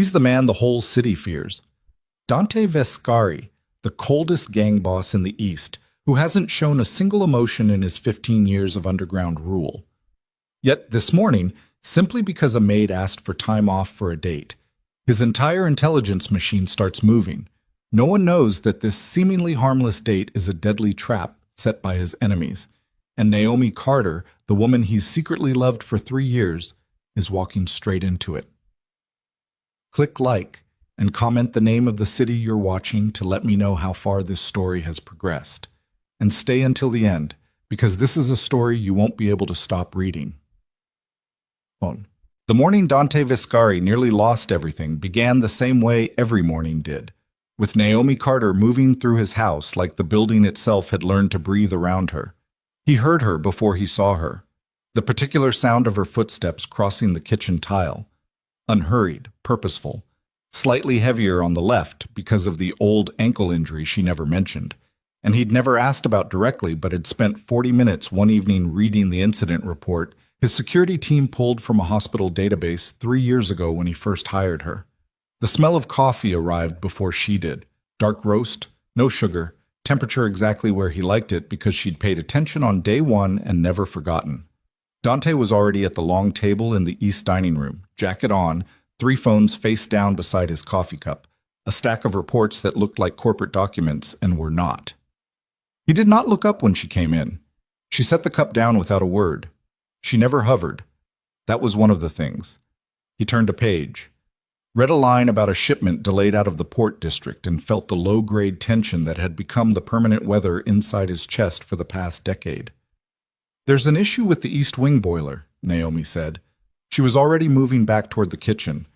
He's the man the whole city fears. Dante Vescari, the coldest gang boss in the East, who hasn't shown a single emotion in his 15 years of underground rule. Yet this morning, simply because a maid asked for time off for a date, his entire intelligence machine starts moving. No one knows that this seemingly harmless date is a deadly trap set by his enemies, and Naomi Carter, the woman he's secretly loved for 3 years, is walking straight into it. Click like and comment the name of the city you're watching to let me know how far this story has progressed. And stay until the end, because this is a story you won't be able to stop reading. The morning Dante Vescari nearly lost everything began the same way every morning did, with Naomi Carter moving through his house like the building itself had learned to breathe around her. He heard her before he saw her, the particular sound of her footsteps crossing the kitchen tile. Unhurried, purposeful, slightly heavier on the left because of the old ankle injury she never mentioned, and he'd never asked about directly but had spent 40 minutes one evening reading the incident report his security team pulled from a hospital database 3 years ago when he first hired her. The smell of coffee arrived before she did. Dark roast, no sugar, temperature exactly where he liked it because she'd paid attention on day one and never forgotten. Dante was already at the long table in the east dining room, jacket on, 3 phones face down beside his coffee cup, a stack of reports that looked like corporate documents and were not. He did not look up when she came in. She set the cup down without a word. She never hovered. That was one of the things. He turned a page, read a line about a shipment delayed out of the port district, and felt the low-grade tension that had become the permanent weather inside his chest for the past decade. "There's an issue with the east wing boiler," Naomi said. She was already moving back toward the kitchen.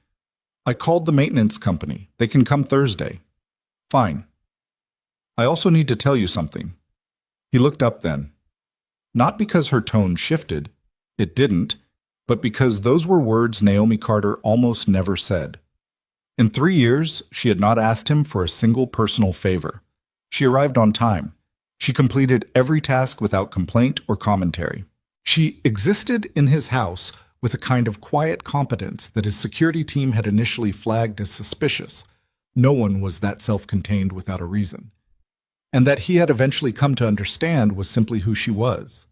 "I called the maintenance company. They can come Thursday." "Fine. I also need to tell you something." He looked up then. Not because her tone shifted. It didn't, but because those were words Naomi Carter almost never said. In 3 years, she had not asked him for a single personal favor. She arrived on time. She completed every task without complaint or commentary. She existed in his house with a kind of quiet competence that his security team had initially flagged as suspicious. No one was that self-contained without a reason. And that he had eventually come to understand was simply who she was.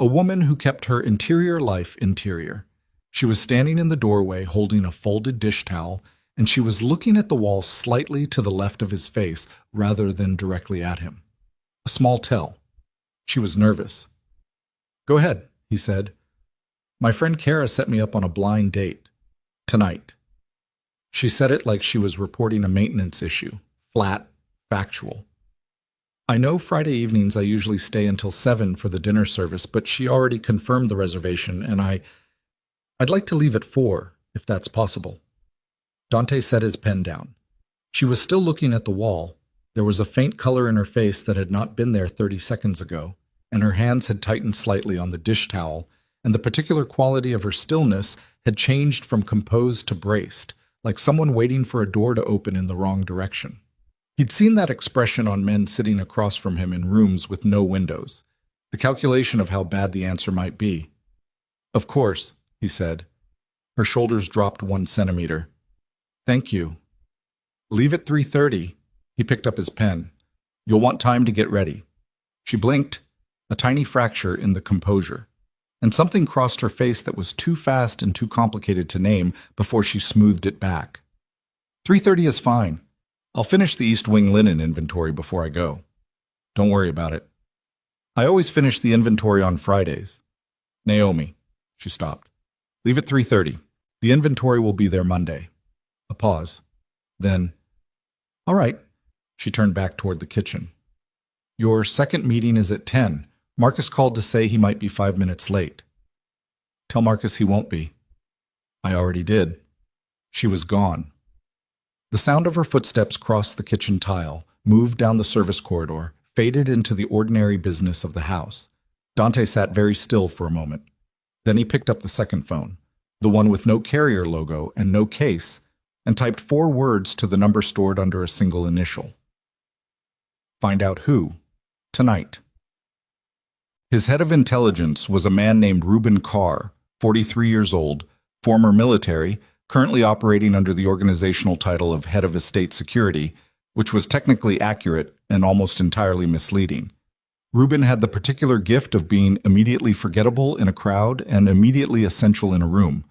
A woman who kept her interior life interior. She was standing in the doorway holding a folded dish towel, and she was looking at the wall slightly to the left of his face rather than directly at him. A small tell. She was nervous. "Go ahead," he said. "My friend Kara set me up on a blind date. Tonight." She said it like she was reporting a maintenance issue. Flat, factual. "I know Friday evenings I usually stay until 7 for the dinner service, but she already confirmed the reservation, and I'd like to leave at 4, if that's possible." Dante set his pen down. She was still looking at the wall. There was a faint color in her face that had not been there 30 seconds ago, and her hands had tightened slightly on the dish towel, and the particular quality of her stillness had changed from composed to braced, like someone waiting for a door to open in the wrong direction. He'd seen that expression on men sitting across from him in rooms with no windows, the calculation of how bad the answer might be. "Of course," he said. Her shoulders dropped 1 centimeter. "Thank you." "Leave at 3:30. He picked up his pen. "You'll want time to get ready." She blinked, a tiny fracture in the composure, and something crossed her face that was too fast and too complicated to name before she smoothed it back. 3:30 is fine. I'll finish the East Wing linen inventory before I go. Don't worry about it. I always finish the inventory on Fridays. Naomi." She stopped. "Leave at 3:30. The inventory will be there Monday." A pause. Then, "All right." She turned back toward the kitchen. "Your second meeting is at 10. Marcus called to say he might be 5 minutes late." "Tell Marcus he won't be." "I already did." She was gone. The sound of her footsteps crossed the kitchen tile, moved down the service corridor, faded into the ordinary business of the house. Dante sat very still for a moment. Then he picked up the second phone, the one with no carrier logo and no case, and typed 4 words to the number stored under a single initial. "Find out who. Tonight." His head of intelligence was a man named Reuben Carr, 43 years old, former military, currently operating under the organizational title of Head of Estate Security, which was technically accurate and almost entirely misleading. Ruben had the particular gift of being immediately forgettable in a crowd and immediately essential in a room,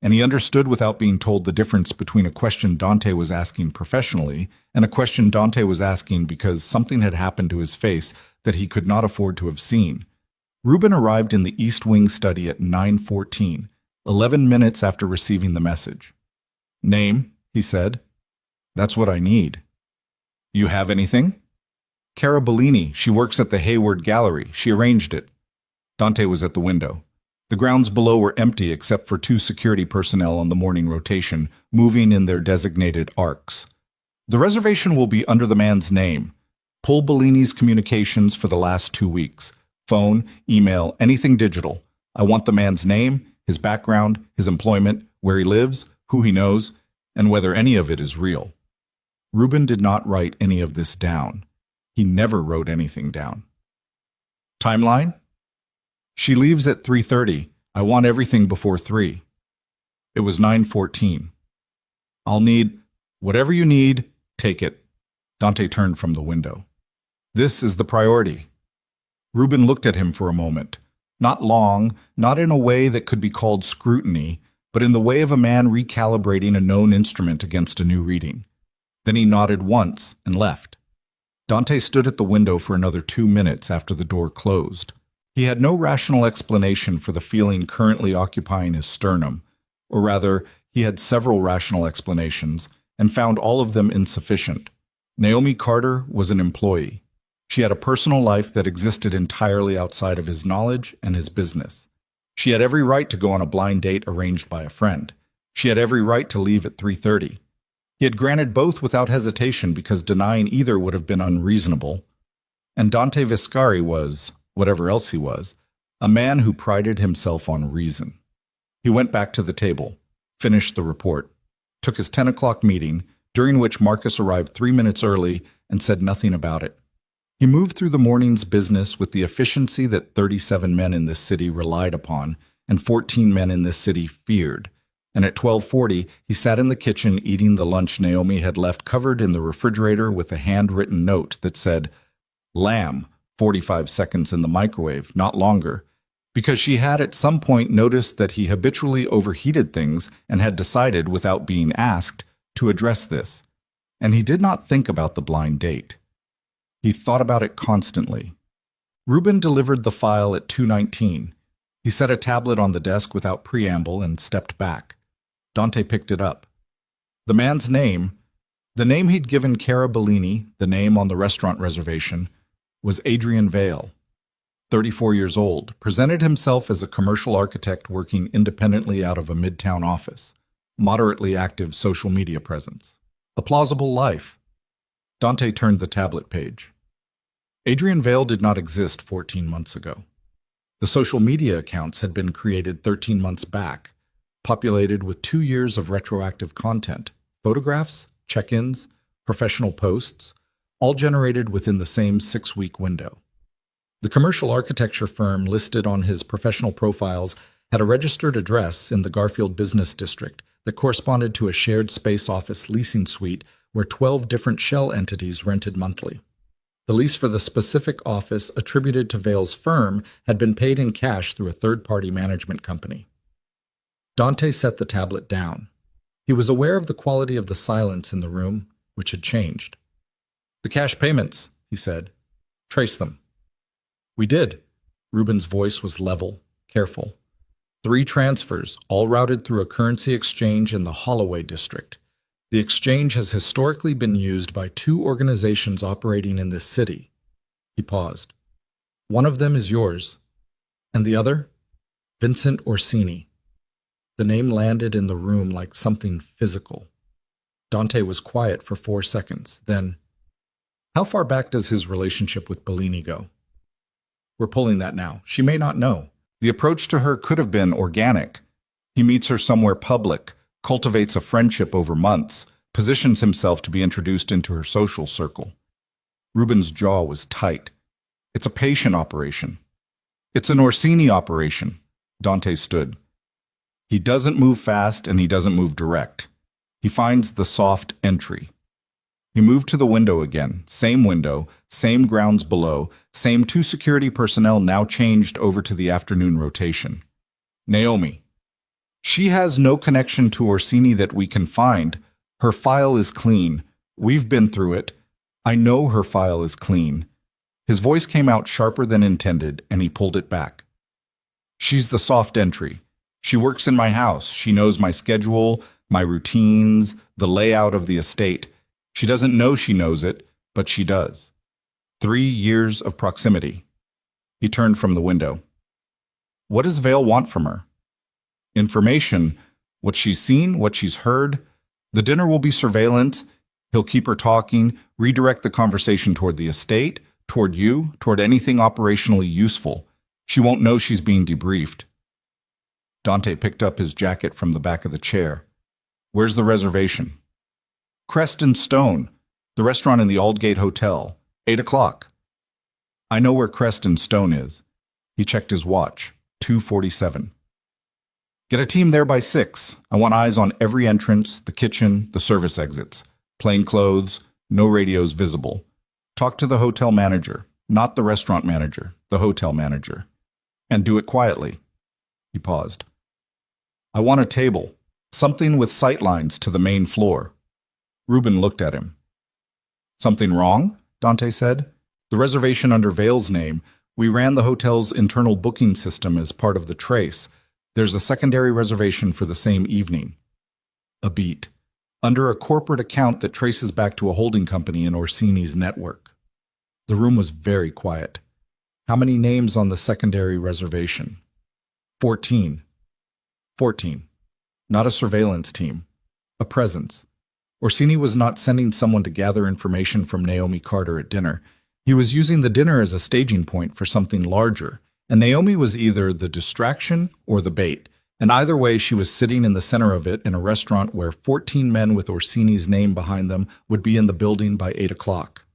and he understood without being told the difference between a question Dante was asking professionally and a question Dante was asking because something had happened to his face that he could not afford to have seen. Ruben arrived in the East Wing study at 9:14, 11 minutes after receiving the message. "Name," he said. "That's what I need." "You have anything?" "Cara Bellini. She works at the Hayward Gallery. She arranged it." Dante was at the window. The grounds below were empty except for 2 security personnel on the morning rotation, moving in their designated arcs. "The reservation will be under the man's name. Pull Bellini's communications for the last 2 weeks. Phone, email, anything digital. I want the man's name, his background, his employment, where he lives, who he knows, and whether any of it is real." Ruben did not write any of this down. He never wrote anything down. "Timeline? She leaves at 3:30. I want everything before 3. It was 9:14. "I'll need whatever you need, take it." Dante turned from the window. "This is the priority." Ruben looked at him for a moment. Not long, not in a way that could be called scrutiny, but in the way of a man recalibrating a known instrument against a new reading. Then he nodded once and left. Dante stood at the window for another 2 minutes after the door closed. He had no rational explanation for the feeling currently occupying his sternum, or rather, he had several rational explanations, and found all of them insufficient. Naomi Carter was an employee. She had a personal life that existed entirely outside of his knowledge and his business. She had every right to go on a blind date arranged by a friend. She had every right to leave at 3:30. He had granted both without hesitation because denying either would have been unreasonable. And Dante Viscari was, whatever else he was, a man who prided himself on reason. He went back to the table, finished the report, took his 10 o'clock meeting, during which Marcus arrived 3 minutes early and said nothing about it. He moved through the morning's business with the efficiency that 37 men in this city relied upon and 14 men in this city feared. And at 12:40, he sat in the kitchen eating the lunch Naomi had left covered in the refrigerator with a handwritten note that said, "Lamb, 45 seconds in the microwave, not longer," because she had at some point noticed that he habitually overheated things and had decided, without being asked, to address this. And he did not think about the blind date. He thought about it constantly. Ruben delivered the file at 2:19. He set a tablet on the desk without preamble and stepped back. Dante picked it up. The man's name, the name he'd given Cara Bellini, the name on the restaurant reservation, was Adrian Vale. 34 years old, presented himself as a commercial architect working independently out of a midtown office, moderately active social media presence. A plausible life. Dante turned the tablet page. Adrian Vale did not exist 14 months ago. The social media accounts had been created 13 months back, populated with 2 years of retroactive content, photographs, check-ins, professional posts, all generated within the same 6-week window. The commercial architecture firm listed on his professional profiles had a registered address in the Garfield Business District that corresponded to a shared space office leasing suite where 12 different shell entities rented monthly. The lease for the specific office attributed to Vale's firm had been paid in cash through a third-party management company. Dante set the tablet down. He was aware of the quality of the silence in the room, which had changed. "The cash payments," he said. "Trace them." "We did." Ruben's voice was level, careful. 3 transfers, all routed through a currency exchange in the Holloway district. The exchange has historically been used by 2 organizations operating in this city. He paused. "One of them is yours. And the other? Vincent Orsini." The name landed in the room like something physical. Dante was quiet for 4 seconds. Then, "How far back does his relationship with Bellini go?" "We're pulling that now. She may not know. The approach to her could have been organic. He meets her somewhere public, cultivates a friendship over months, positions himself to be introduced into her social circle." Ruben's jaw was tight. "It's a patient operation." "It's an Orsini operation." Dante stood. He doesn't move fast and he doesn't move direct. He finds the soft entry. He moved to the window again. Same window, same grounds below, same two security personnel now changed over to the afternoon rotation. Naomi. She has no connection to Orsini that we can find. Her file is clean. We've been through it. I know her file is clean. His voice came out sharper than intended, and he pulled it back. She's the soft entry. She works in my house. She knows my schedule, my routines, the layout of the estate. She doesn't know she knows it, but she does. 3 years of proximity. He turned from the window. What does Vale want from her? Information, what she's seen, what she's heard. The dinner will be surveillance. He'll keep her talking, redirect the conversation toward the estate, toward you, toward anything operationally useful. She won't know she's being debriefed. Dante picked up his jacket from the back of the chair. Where's the reservation? Crest and Stone, the restaurant in the Aldgate Hotel, 8 o'clock. I know where Crest and Stone is. He checked his watch, 2:47. Get a team there by 6. I want eyes on every entrance, the kitchen, the service exits. Plain clothes, no radios visible. Talk to the hotel manager, not the restaurant manager, the hotel manager. And do it quietly. He paused. I want a table, something with sightlines to the main floor. Reuben looked at him. Something wrong? Dante said. The reservation under Vale's name. We ran the hotel's internal booking system as part of the trace. There's a secondary reservation for the same evening. A beat. Under a corporate account that traces back to a holding company in Orsini's network. The room was very quiet. How many names on the secondary reservation? 14. 14. Not a surveillance team. A presence. Orsini was not sending someone to gather information from Naomi Carter at dinner. He was using the dinner as a staging point for something larger, and Naomi was either the distraction or the bait, and either way she was sitting in the center of it in a restaurant where 14 men with Orsini's name behind them would be in the building by 8 o'clock.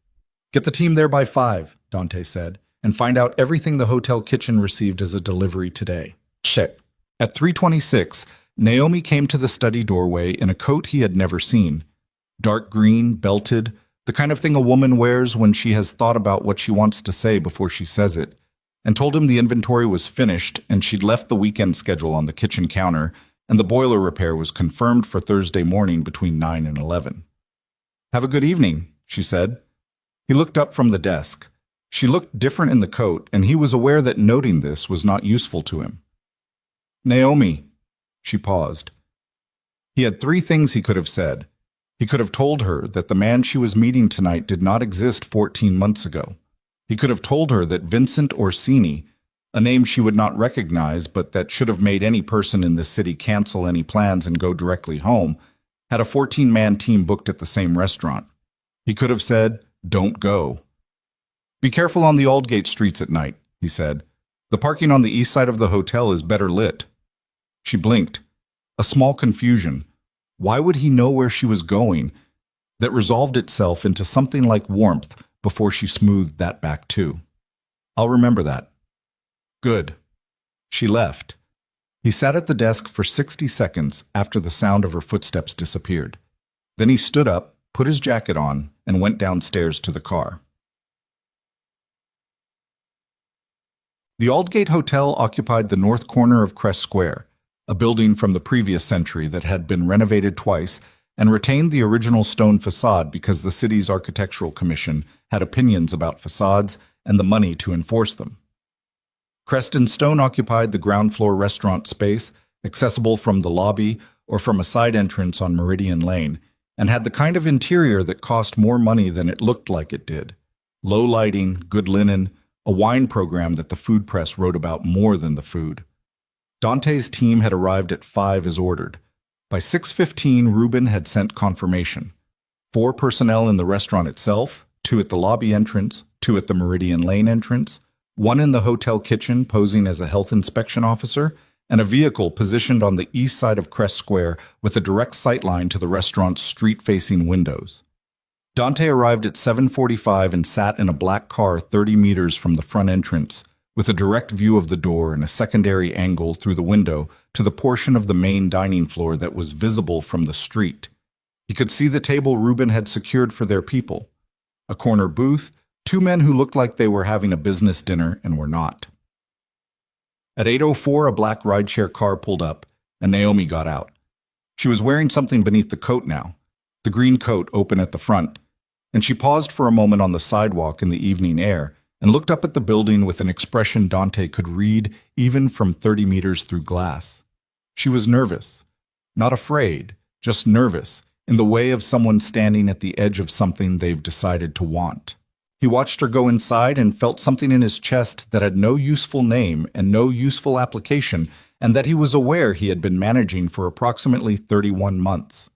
Get the team there by 5, Dante said, and find out everything the hotel kitchen received as a delivery today. Check. At 3:26, Naomi came to the study doorway in a coat he had never seen. Dark green, belted, the kind of thing a woman wears when she has thought about what she wants to say before she says it, and told him the inventory was finished and she'd left the weekend schedule on the kitchen counter, and the boiler repair was confirmed for Thursday morning between 9 and 11. Have a good evening, she said. He looked up from the desk. She looked different in the coat, and he was aware that noting this was not useful to him. Naomi. She paused. He had 3 things he could have said. He could have told her that the man she was meeting tonight did not exist 14 months ago. He could have told her that Vincent Orsini, a name she would not recognize but that should have made any person in this city cancel any plans and go directly home, had a 14-man team booked at the same restaurant. He could have said, "Don't go." Be careful on the Aldgate streets at night, he said. The parking on the east side of the hotel is better lit. She blinked. A small confusion. Why would he know where she was going? That resolved itself into something like warmth before she smoothed that back too. I'll remember that. Good. She left. He sat at the desk for 60 seconds after the sound of her footsteps disappeared. Then he stood up, put his jacket on, and went downstairs to the car. The Aldgate Hotel occupied the north corner of Crest Square, a building from the previous century that had been renovated twice and retained the original stone facade because the city's architectural commission had opinions about facades and the money to enforce them. Crest and Stone occupied the ground floor restaurant space, accessible from the lobby or from a side entrance on Meridian Lane, and had the kind of interior that cost more money than it looked like it did. Low lighting, good linen, a wine program that the food press wrote about more than the food. Dante's team had arrived at 5 as ordered. By 6:15, Reuben had sent confirmation. 4 personnel in the restaurant itself, 2 at the lobby entrance, 2 at the Meridian Lane entrance, 1 in the hotel kitchen posing as a health inspection officer, and a vehicle positioned on the east side of Crest Square with a direct sightline to the restaurant's street-facing windows. Dante arrived at 7:45 and sat in a black car 30 meters from the front entrance, with a direct view of the door and a secondary angle through the window to the portion of the main dining floor that was visible from the street. He could see the table Reuben had secured for their people. A corner booth, two men who looked like they were having a business dinner and were not. At 8:04, a black rideshare car pulled up, and Naomi got out. She was wearing something beneath the coat now, the green coat open at the front, and she paused for a moment on the sidewalk in the evening air and looked up at the building with an expression Dante could read even from 30 meters through glass. She was nervous, not afraid, just nervous, in the way of someone standing at the edge of something they've decided to want. He watched her go inside and felt something in his chest that had no useful name and no useful application, and that he was aware he had been managing for approximately 31 months.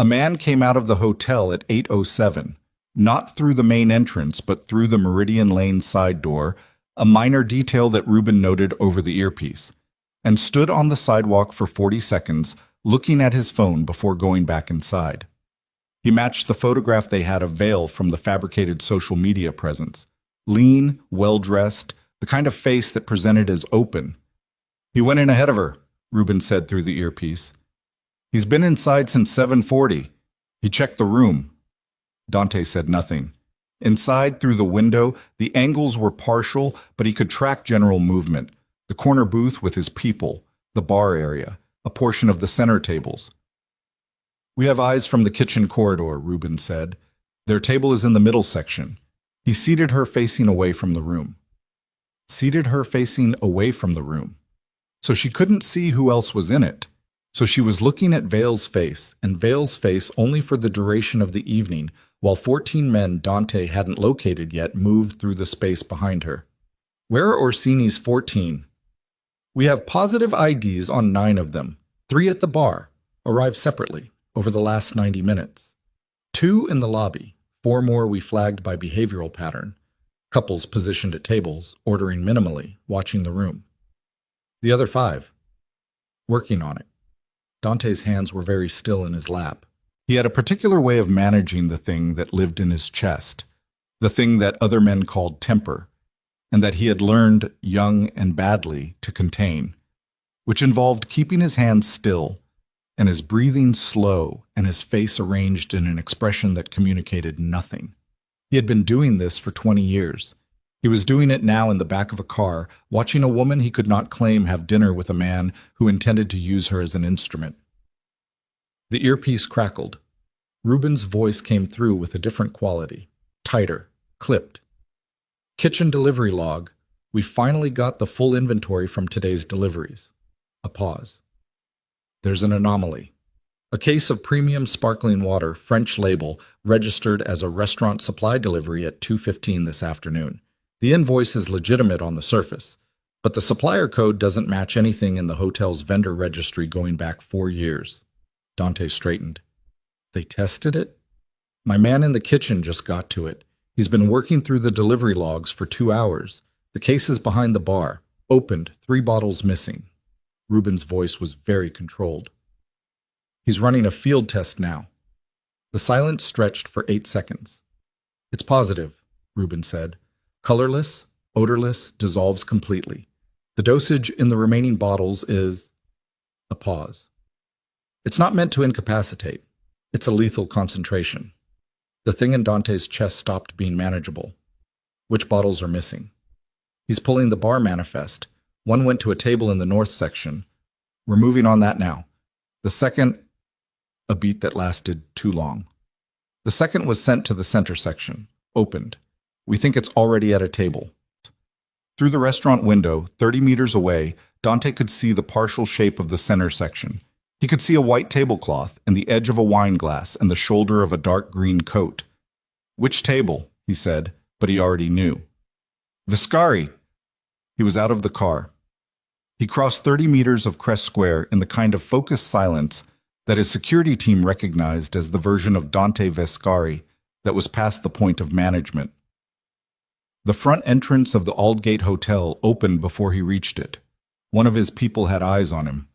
A man came out of the hotel at 8:07, not through the main entrance but through the Meridian Lane side door, a minor detail that Reuben noted over the earpiece, and stood on the sidewalk for 40 seconds, looking at his phone before going back inside. He matched the photograph they had of Vale from the fabricated social media presence. Lean, well-dressed, the kind of face that presented as open. He went in ahead of her, Reuben said through the earpiece. He's been inside since 7:40. He checked the room. Dante said nothing. Inside, through the window, the angles were partial, but he could track general movement. The corner booth with his people, the bar area, a portion of the center tables. We have eyes from the kitchen corridor, Reuben said. Their table is in the middle section. He seated her facing away from the room. Seated her facing away from the room. So she couldn't see who else was in it. So she was looking at Vale's face, and Vale's face only for the duration of the evening, while 14 men Dante hadn't located yet moved through the space behind her. Where are Orsini's 14? We have positive IDs on 9 of them, 3 at the bar, arrived separately, over the last 90 minutes. 2 in the lobby, 4 more we flagged by behavioral pattern. Couples positioned at tables, ordering minimally, watching the room. The other 5. Working on it. Dante's hands were very still in his lap. He had a particular way of managing the thing that lived in his chest, the thing that other men called temper, and that he had learned, young and badly, to contain, which involved keeping his hands still, and his breathing slow, and his face arranged in an expression that communicated nothing. He had been doing this for 20 years. He was doing it now in the back of a car, watching a woman he could not claim have dinner with a man who intended to use her as an instrument. The earpiece crackled. Reuben's voice came through with a different quality, tighter, clipped. Kitchen delivery log. We finally got the full inventory from today's deliveries. A pause. There's an anomaly. A case of premium sparkling water, French label, registered as a restaurant supply delivery at 2:15 this afternoon. The invoice is legitimate on the surface, but the supplier code doesn't match anything in the hotel's vendor registry going back 4 years. Dante straightened. They tested it? My man in the kitchen just got to it. He's been working through the delivery logs for 2 hours. The case is behind the bar. Opened, 3 bottles missing. Reuben's voice was very controlled. He's running a field test now. The silence stretched for 8 seconds. It's positive, Reuben said. Colorless, odorless, dissolves completely. The dosage in the remaining bottles is... A pause. It's not meant to incapacitate. It's a lethal concentration. The thing in Dante's chest stopped being manageable. Which bottles are missing? He's pulling the bar manifest. One went to a table in the north section. We're moving on that now. The second... A beat that lasted too long. The second was sent to the center section. Opened. We think it's already at a table. Through the restaurant window, 30 meters away, Dante could see the partial shape of the center section. He could see a white tablecloth and the edge of a wine glass and the shoulder of a dark green coat. Which table? He said, but he already knew. Viscari! He was out of the car. He crossed 30 meters of Crest Square in the kind of focused silence that his security team recognized as the version of Dante Viscari that was past the point of management. The front entrance of the Aldgate Hotel opened before he reached it. One of his people had eyes on him,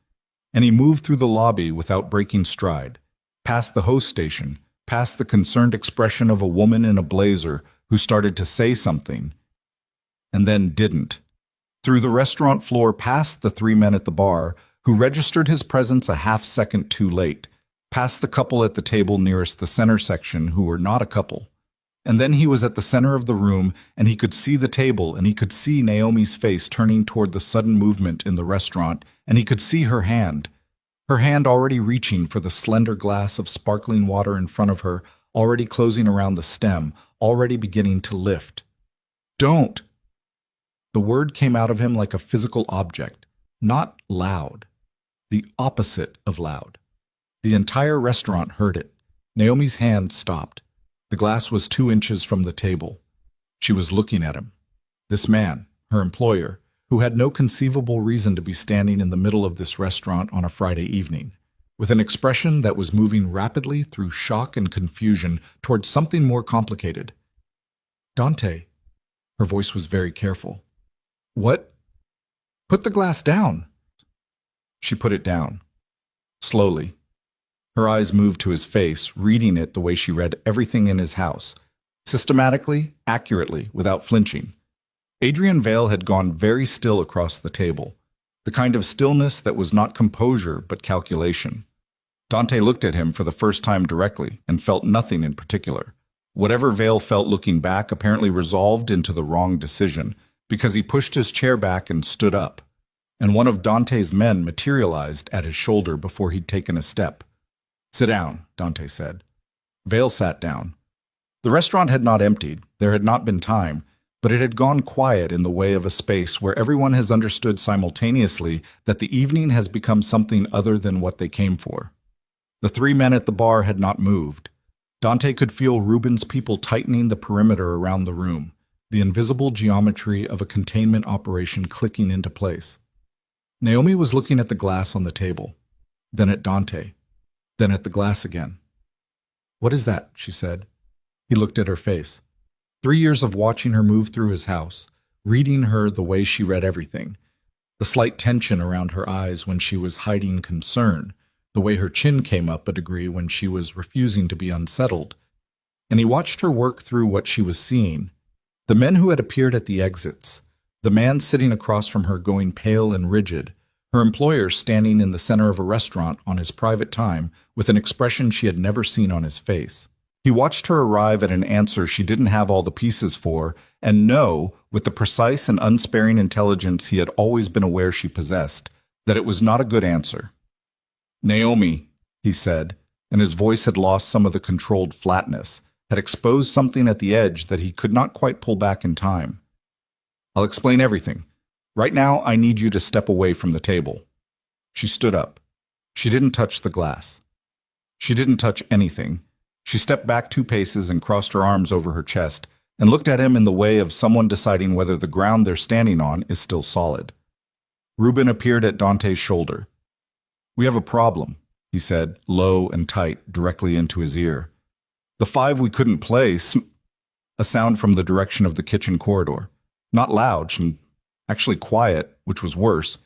and he moved through the lobby without breaking stride, past the host station, past the concerned expression of a woman in a blazer who started to say something, and then didn't. through the restaurant floor past the three men at the bar, who registered his presence a half-second too late, past the couple at the table nearest the center section who were not a couple. And then he was at the center of the room, and he could see the table, and he could see Naomi's face turning toward the sudden movement in the restaurant, and he could see her hand already reaching for the slender glass of sparkling water in front of her, already closing around the stem, already beginning to lift. Don't! The word came out of him like a physical object, not loud. The opposite of loud. The entire restaurant heard it. Naomi's hand stopped. The glass was 2 inches from the table. She was looking at him. This man, her employer, who had no conceivable reason to be standing in the middle of this restaurant on a Friday evening, with an expression that was moving rapidly through shock and confusion towards something more complicated. Dante. Her voice was very careful. What? Put the glass down. She put it down. Slowly. Her eyes moved to his face, reading it the way she read everything in his house, systematically, accurately, without flinching. Adrian Vale had gone very still across the table, the kind of stillness that was not composure but calculation. Dante looked at him for the first time directly and felt nothing in particular. Whatever Vale felt looking back apparently resolved into the wrong decision, because he pushed his chair back and stood up, and one of Dante's men materialized at his shoulder before he'd taken a step. Sit down, Dante said. Vale sat down. The restaurant had not emptied, there had not been time, but it had gone quiet in the way of a space where everyone has understood simultaneously that the evening has become something other than what they came for. The 3 men at the bar had not moved. Dante could feel Ruben's people tightening the perimeter around the room, the invisible geometry of a containment operation clicking into place. Naomi was looking at the glass on the table, then at Dante, then at the glass again. What is that? She said. He looked at her face. 3 years of watching her move through his house, reading her the way she read everything, the slight tension around her eyes when she was hiding concern, the way her chin came up a degree when she was refusing to be unsettled. And he watched her work through what she was seeing. The men who had appeared at the exits, the man sitting across from her going pale and rigid, her employer standing in the center of a restaurant on his private time with an expression she had never seen on his face. He watched her arrive at an answer she didn't have all the pieces for, and know, with the precise and unsparing intelligence he had always been aware she possessed, that it was not a good answer. Naomi, he said, and his voice had lost some of the controlled flatness, had exposed something at the edge that he could not quite pull back in time. I'll explain everything. Right now, I need you to step away from the table. She stood up. She didn't touch the glass. She didn't touch anything. She stepped back 2 paces and crossed her arms over her chest and looked at him in the way of someone deciding whether the ground they're standing on is still solid. Ruben appeared at Dante's shoulder. We have a problem, he said, low and tight, directly into his ear. The 5 we couldn't play, a sound from the direction of the kitchen corridor. Not loud, actually quiet, which was worse.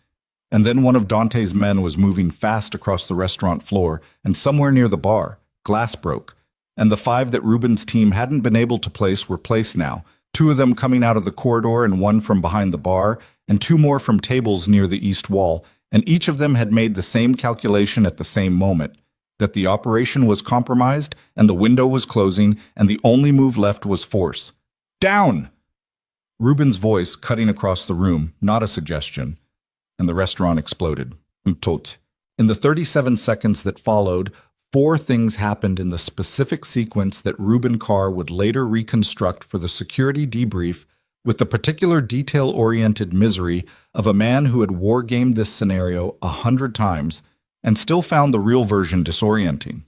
And then one of Dante's men was moving fast across the restaurant floor, and somewhere near the bar, glass broke. And the 5 that Ruben's team hadn't been able to place were placed now, 2 of them coming out of the corridor and 1 from behind the bar, and 2 more from tables near the east wall, and each of them had made the same calculation at the same moment, that the operation was compromised, and the window was closing, and the only move left was force. Down! Ruben's voice cutting across the room, not a suggestion, and the restaurant exploded. In the 37 seconds that followed, 4 things happened in the specific sequence that Ruben Carr would later reconstruct for the security debrief with the particular detail-oriented misery of a man who had wargamed this scenario 100 times and still found the real version disorienting.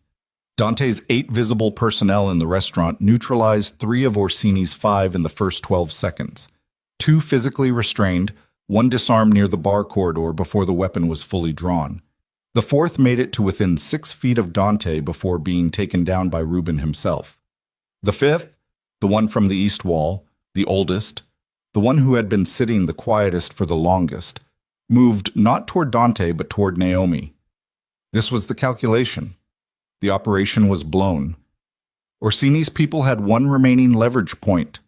Dante's 8 visible personnel in the restaurant neutralized 3 of Orsini's 5 in the first 12 seconds. 2 physically restrained, 1 disarmed near the bar corridor before the weapon was fully drawn. The 4th made it to within 6 feet of Dante before being taken down by Ruben himself. The 5th, the one from the east wall, the oldest, the one who had been sitting the quietest for the longest, moved not toward Dante but toward Naomi. This was the calculation. The operation was blown. Orsini's people had 1 remaining leverage point.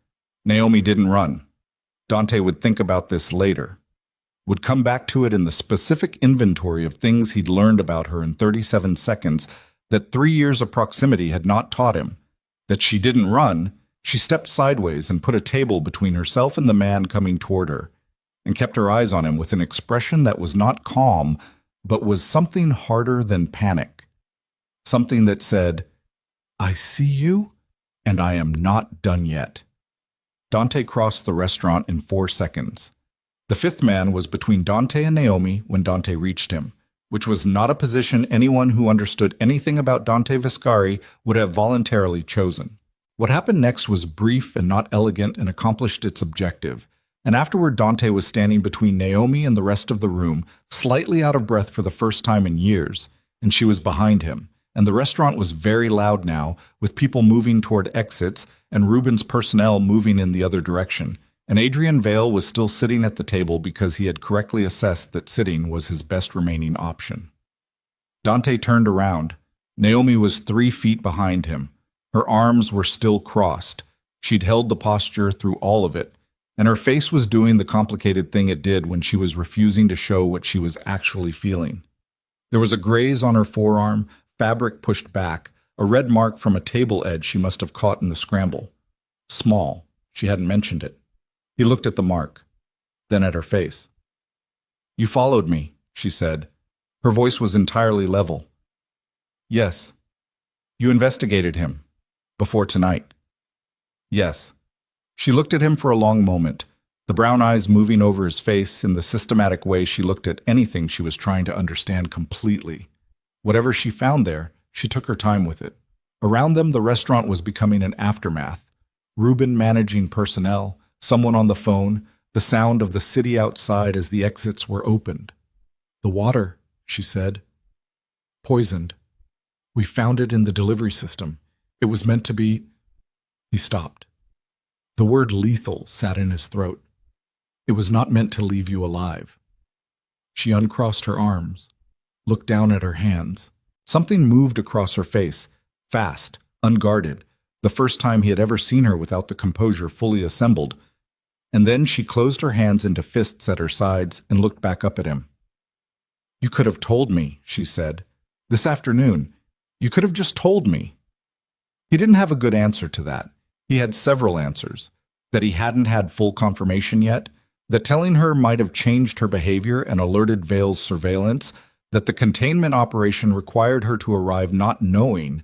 Naomi didn't run. Dante would think about this later. would come back to it in the specific inventory of things he'd learned about her in 37 seconds that 3 years of proximity had not taught him. That she didn't run, she stepped sideways and put a table between herself and the man coming toward her, and kept her eyes on him with an expression that was not calm, but was something harder than panic. Something that said, "I see you, and I am not done yet." Dante crossed the restaurant in 4 seconds. The fifth man was between Dante and Naomi when Dante reached him, which was not a position anyone who understood anything about Dante Viscari would have voluntarily chosen. What happened next was brief and not elegant and accomplished its objective, and afterward Dante was standing between Naomi and the rest of the room, slightly out of breath for the first time in years, and she was behind him, and the restaurant was very loud now, with people moving toward exits and Ruben's personnel moving in the other direction. And Adrian Vale was still sitting at the table because he had correctly assessed that sitting was his best remaining option. Dante turned around. Naomi was 3 feet behind him. Her arms were still crossed. She'd held the posture through all of it, and her face was doing the complicated thing it did when she was refusing to show what she was actually feeling. There was a graze on her forearm, fabric pushed back, a red mark from a table edge she must have caught in the scramble. Small. She hadn't mentioned it. He looked at the mark, then at her face. "You followed me," she said. Her voice was entirely level. "Yes." "You investigated him. Before tonight." "Yes." She looked at him for a long moment, the brown eyes moving over his face in the systematic way she looked at anything she was trying to understand completely. Whatever she found there, she took her time with it. Around them, the restaurant was becoming an aftermath. Ruben managing personnel, someone on the phone, the sound of the city outside as the exits were opened. "The water," she said. "Poisoned. We found it in the delivery system. It was meant to be—" He stopped. The word lethal sat in his throat. "It was not meant to leave you alive." She uncrossed her arms, looked down at her hands. Something moved across her face, fast, unguarded, the first time he had ever seen her without the composure fully assembled. And then she closed her hands into fists at her sides and looked back up at him. "You could have told me," she said. "This afternoon. You could have just told me." He didn't have a good answer to that. He had several answers. That he hadn't had full confirmation yet, that telling her might have changed her behavior and alerted Vale's surveillance, that the containment operation required her to arrive not knowing.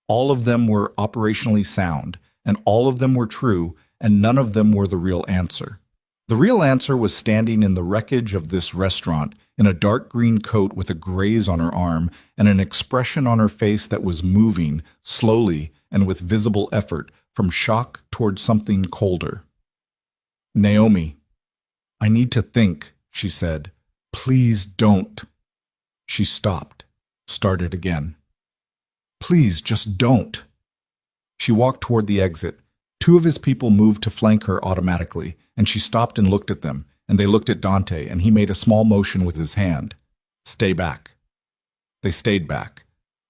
All of them were operationally sound, and all of them were true, and none of them were the real answer. The real answer was standing in the wreckage of this restaurant, in a dark green coat with a graze on her arm and an expression on her face that was moving, slowly and with visible effort, from shock toward something colder. "Naomi, I need to think," she said. "Please don't." She stopped, started again. "Please, just don't." She walked toward the exit. 2 of his people moved to flank her automatically, and she stopped and looked at them, and they looked at Dante, and he made a small motion with his hand. "Stay back." They stayed back.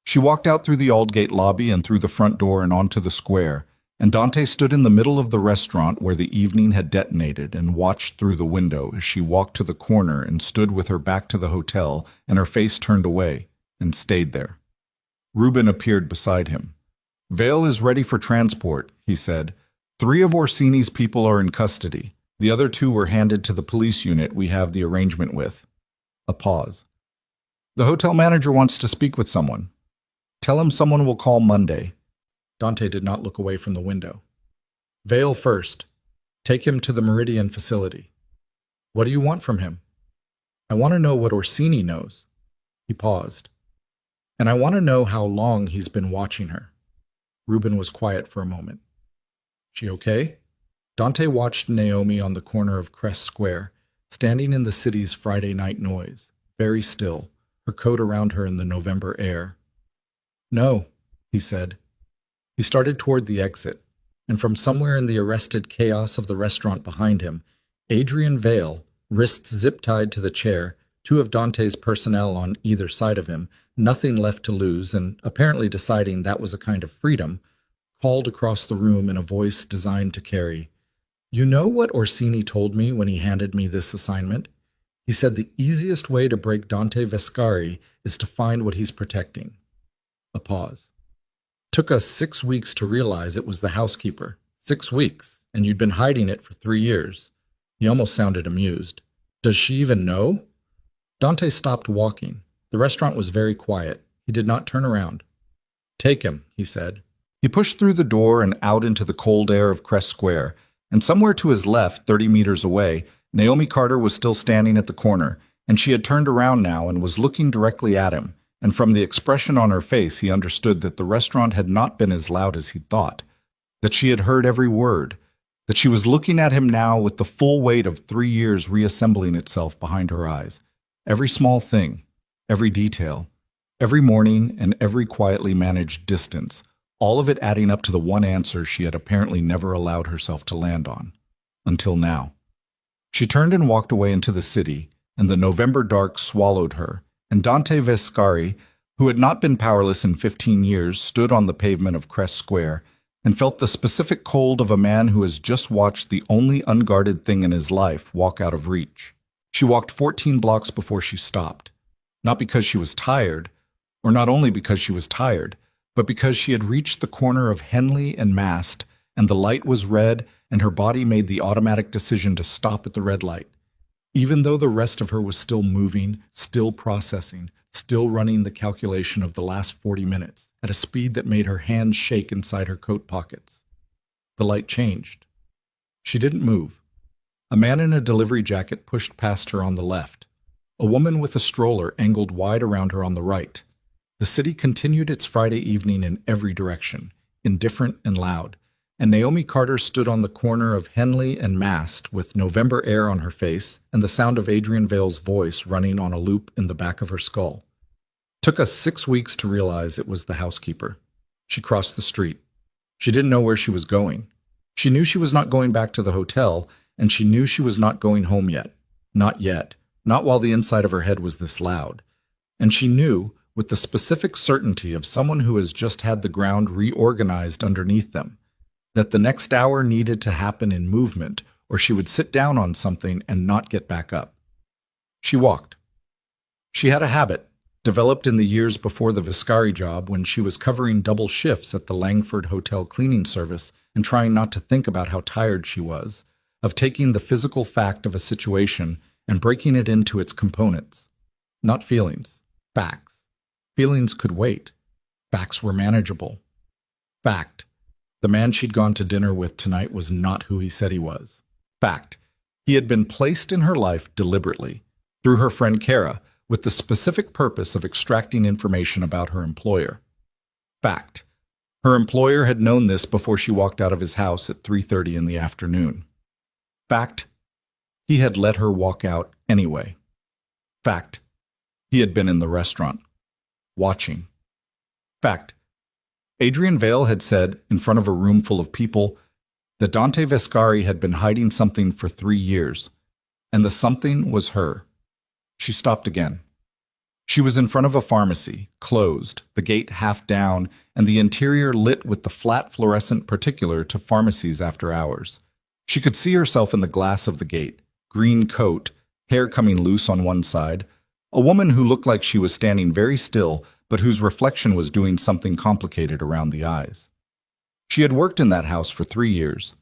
She walked out through the Aldgate lobby and through the front door and onto the square, and Dante stood in the middle of the restaurant where the evening had detonated and watched through the window as she walked to the corner and stood with her back to the hotel and her face turned away, and stayed there. Ruben appeared beside him. "Vale is ready for transport," he said. 3 of Orsini's people are in custody. The other 2 were handed to the police unit we have the arrangement with." A pause. "The hotel manager wants to speak with someone. Tell him someone will call Monday." Dante did not look away from the window. "Vale first. Take him to the Meridian facility." "What do you want from him?" "I want to know what Orsini knows." He paused. "And I want to know how long he's been watching her." Ruben was quiet for a moment. "She okay?" Dante watched Naomi on the corner of Crest Square, standing in the city's Friday night noise, very still, her coat around her in the November air. "No," he said. He started toward the exit, and from somewhere in the arrested chaos of the restaurant behind him, Adrian Vale, wrists zip-tied to the chair, 2 of Dante's personnel on either side of him, nothing left to lose, and apparently deciding that was a kind of freedom, called across the room in a voice designed to carry, "You know what Orsini told me when he handed me this assignment? He said the easiest way to break Dante Vescari is to find what he's protecting. A pause. Took us 6 weeks to realize it was the housekeeper. 6 weeks, and you'd been hiding it for 3 years. He almost sounded amused. Does she even know? Dante stopped walking. The restaurant was very quiet. He did not turn around. Take him, he said. He pushed through the door and out into the cold air of Crest Square, and somewhere to his left, 30 meters away, Naomi Carter was still standing at the corner, and she had turned around now and was looking directly at him, and from the expression on her face he understood that the restaurant had not been as loud as he thought, that she had heard every word, that she was looking at him now with the full weight of 3 years reassembling itself behind her eyes. Every small thing, every detail, every morning and every quietly managed distance, all of it adding up to the one answer she had apparently never allowed herself to land on. Until now. She turned and walked away into the city, and the November dark swallowed her, and Dante Vescari, who had not been powerless in 15 years, stood on the pavement of Crest Square and felt the specific cold of a man who has just watched the only unguarded thing in his life walk out of reach. She walked 14 blocks before she stopped, not because she was tired, or not only because she was tired, but because she had reached the corner of Henley and Mast, and the light was red, and her body made the automatic decision to stop at the red light. Even though the rest of her was still moving, still processing, still running the calculation of the last 40 minutes, at a speed that made her hands shake inside her coat pockets. The light changed. She didn't move. A man in a delivery jacket pushed past her on the left. A woman with a stroller angled wide around her on the right. The city continued its Friday evening in every direction, indifferent and loud, and Naomi Carter stood on the corner of Henley and Mast with November air on her face and the sound of Adrian Vale's voice running on a loop in the back of her skull. Took us 6 weeks to realize it was the housekeeper. She crossed the street. She didn't know where she was going. She knew she was not going back to the hotel, and she knew she was not going home yet. Not yet. Not while the inside of her head was this loud. And she knew, with the specific certainty of someone who has just had the ground reorganized underneath them, that the next hour needed to happen in movement, or she would sit down on something and not get back up. She walked. She had a habit, developed in the years before the Vescari job when she was covering double shifts at the Langford Hotel cleaning service and trying not to think about how tired she was, of taking the physical fact of a situation and breaking it into its components. Not feelings, facts. Feelings could wait. Facts were manageable. Fact. The man she'd gone to dinner with tonight was not who he said he was. Fact. He had been placed in her life deliberately, through her friend Kara, with the specific purpose of extracting information about her employer. Fact. Her employer had known this before she walked out of his house at 3:30 in the afternoon. Fact. He had let her walk out anyway. Fact. He had been in the restaurant, watching. Fact. Adrian Vale had said, in front of a room full of people, that Dante Vescari had been hiding something for 3 years, and the something was her. She stopped again. She was in front of a pharmacy, closed, the gate half down, and the interior lit with the flat fluorescent particular to pharmacies after hours. She could see herself in the glass of the gate, green coat, hair coming loose on one side, a woman who looked like she was standing very still, but whose reflection was doing something complicated around the eyes. She had worked in that house for 3 years.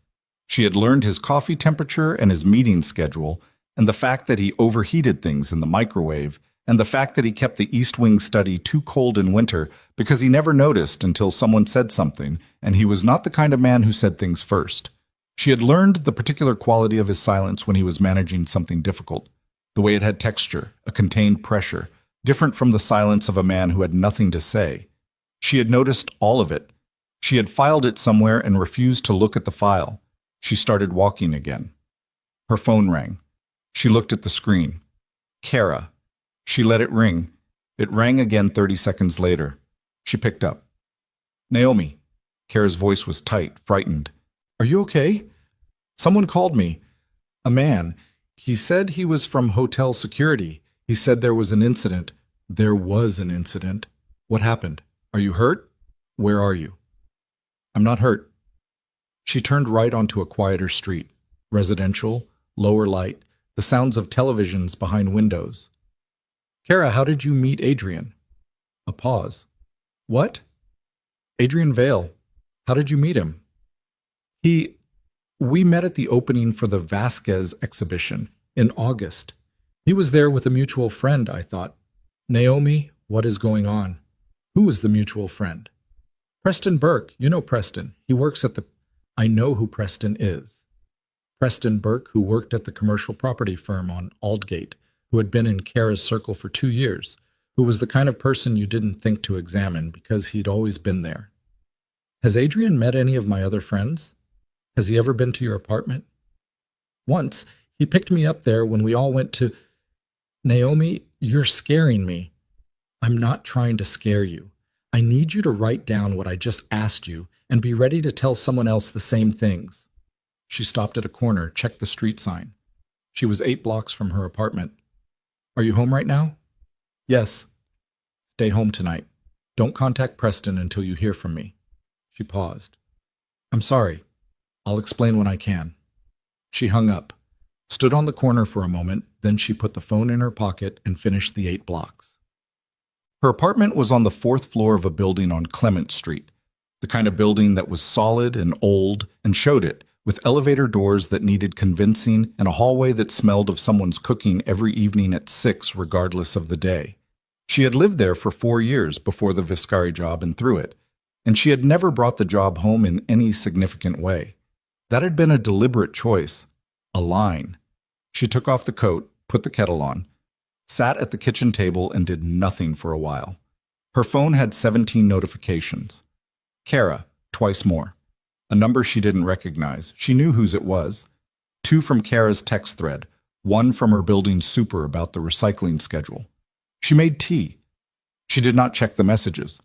She had learned his coffee temperature and his meeting schedule, and the fact that he overheated things in the microwave, and the fact that he kept the East Wing study too cold in winter because he never noticed until someone said something, and he was not the kind of man who said things first. She had learned the particular quality of his silence when he was managing something difficult, the way it had texture, a contained pressure, different from the silence of a man who had nothing to say. She had noticed all of it. She had filed it somewhere and refused to look at the file. She started walking again. Her phone rang. She looked at the screen. Kara. She let it ring. It rang again 30 seconds later. She picked up. Naomi. Kara's voice was tight, frightened. Are you okay? Someone called me. A man. He said he was from hotel security. He said there was an incident. There was an incident. What happened? Are you hurt? Where are you? I'm not hurt. She turned right onto a quieter street. Residential, lower light, the sounds of televisions behind windows. Kara, how did you meet Adrian? A pause. What? Adrian Vale. How did you meet him? We met at the opening for the Vasquez exhibition in August. He was there with a mutual friend, I thought. Naomi, what is going on? Who is the mutual friend? Preston Burke. You know Preston. He works at the... I know who Preston is. Preston Burke, who worked at the commercial property firm on Aldgate, who had been in Kara's circle for 2 years, who was the kind of person you didn't think to examine because he'd always been there. Has Adrian met any of my other friends? Has he ever been to your apartment? Once, he picked me up there when we all went to... Naomi, you're scaring me. I'm not trying to scare you. I need you to write down what I just asked you and be ready to tell someone else the same things. She stopped at a corner, checked the street sign. She was 8 blocks from her apartment. Are you home right now? Yes. Stay home tonight. Don't contact Preston until you hear from me. She paused. I'm sorry. I'll explain when I can. She hung up, stood on the corner for a moment, then she put the phone in her pocket and finished the 8 blocks. Her apartment was on the 4th floor of a building on Clement Street, the kind of building that was solid and old and showed it, with elevator doors that needed convincing and a hallway that smelled of someone's cooking every evening at 6 regardless of the day. She had lived there for 4 years before the Viscari job and through it, and she had never brought the job home in any significant way. That had been a deliberate choice, a line. She took off the coat, put the kettle on, sat at the kitchen table and did nothing for a while. Her phone had 17 notifications. Kara, twice more. A number she didn't recognize. She knew whose it was. 2 from Kara's text thread, 1 from her building super about the recycling schedule. She made tea. She did not check the messages.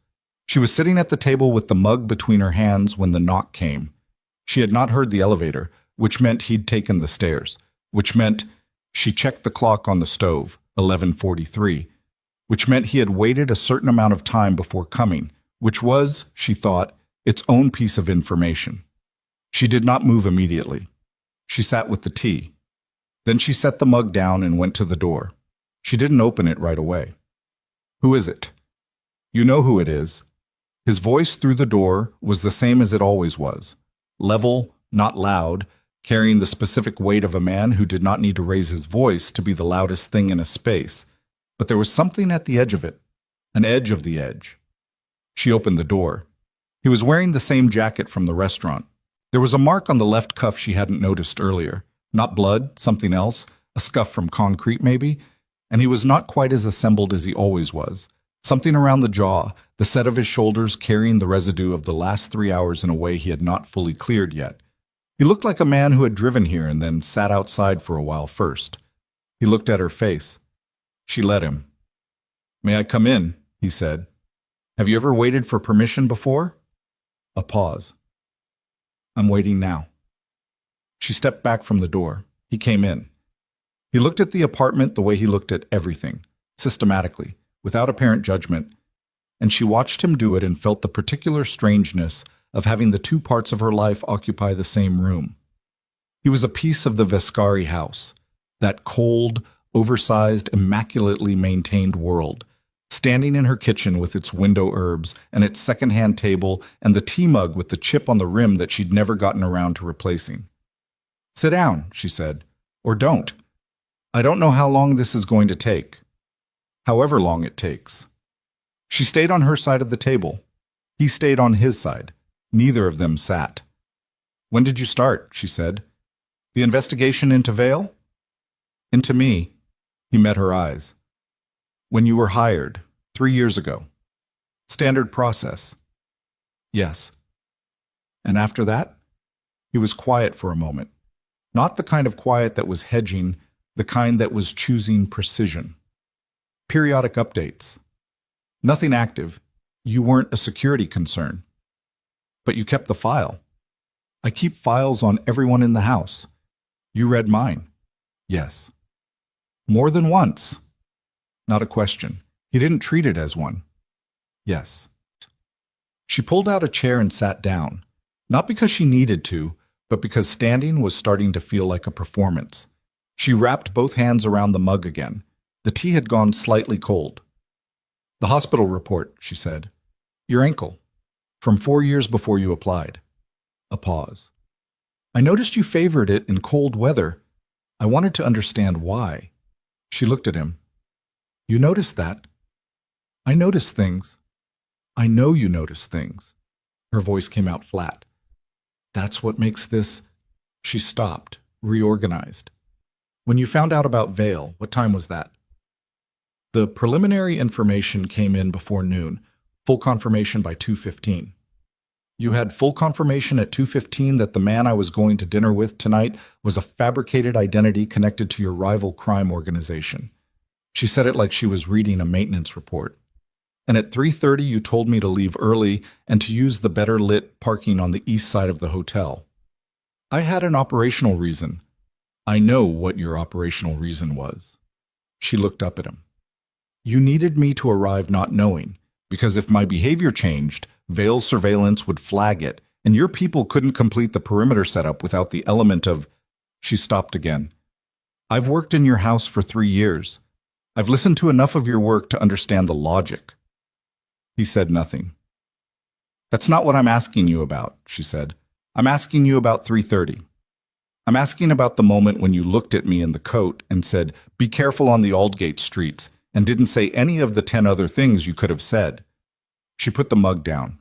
She was sitting at the table with the mug between her hands when the knock came. She had not heard the elevator, which meant he'd taken the stairs, which meant she checked the clock on the stove, 11:43, which meant he had waited a certain amount of time before coming, which was, she thought, its own piece of information. She did not move immediately. She sat with the tea. Then she set the mug down and went to the door. She didn't open it right away. Who is it? You know who it is. His voice through the door was the same as it always was. Level, not loud, carrying the specific weight of a man who did not need to raise his voice to be the loudest thing in a space. But there was something at the edge of it, an edge of the edge. She opened the door. He was wearing the same jacket from the restaurant. There was a mark on the left cuff she hadn't noticed earlier. Not blood, something else, a scuff from concrete maybe, and he was not quite as assembled as he always was. Something around the jaw, the set of his shoulders carrying the residue of the last 3 hours in a way he had not fully cleared yet. He looked like a man who had driven here and then sat outside for a while first. He looked at her face. She let him. May I come in? He said. Have you ever waited for permission before? A pause. I'm waiting now. She stepped back from the door. He came in. He looked at the apartment the way he looked at everything, systematically, without apparent judgment, and she watched him do it and felt the particular strangeness of having the 2 parts of her life occupy the same room. He was a piece of the Viscari house, that cold, oversized, immaculately maintained world, standing in her kitchen with its window herbs and its second-hand table and the tea mug with the chip on the rim that she'd never gotten around to replacing. Sit down, she said, or don't. I don't know how long this is going to take. However long it takes. She stayed on her side of the table. He stayed on his side. Neither of them sat. When did you start? She said. The investigation into Vale? Into me. He met her eyes. When you were hired, 3 years ago. Standard process. Yes. And after that? He was quiet for a moment. Not the kind of quiet that was hedging, the kind that was choosing precision. Periodic updates. Nothing active. You weren't a security concern. But you kept the file. I keep files on everyone in the house. You read mine. Yes. More than once. Not a question. He didn't treat it as one. Yes. She pulled out a chair and sat down, not because she needed to, but because standing was starting to feel like a performance. She wrapped both hands around the mug again. The tea had gone slightly cold. The hospital report, she said. Your ankle. From 4 years before you applied. A pause. I noticed you favored it in cold weather. I wanted to understand why. She looked at him. You noticed that? I notice things. I know you notice things. Her voice came out flat. That's what makes this... She stopped, reorganized. When you found out about Vale, what time was that? The preliminary information came in before noon, full confirmation by 2:15. You had full confirmation at 2:15 that the man I was going to dinner with tonight was a fabricated identity connected to your rival crime organization. She said it like she was reading a maintenance report. And at 3:30 you told me to leave early and to use the better lit parking on the east side of the hotel. I had an operational reason. I know what your operational reason was. She looked up at him. You needed me to arrive not knowing, because if my behavior changed, Vale's surveillance would flag it, and your people couldn't complete the perimeter setup without the element of... She stopped again. I've worked in your house for 3 years. I've listened to enough of your work to understand the logic. He said nothing. That's not what I'm asking you about, she said. I'm asking you about 3:30. I'm asking about the moment when you looked at me in the coat and said, be careful on the Aldgate streets, and didn't say any of the 10 other things you could have said. She put the mug down.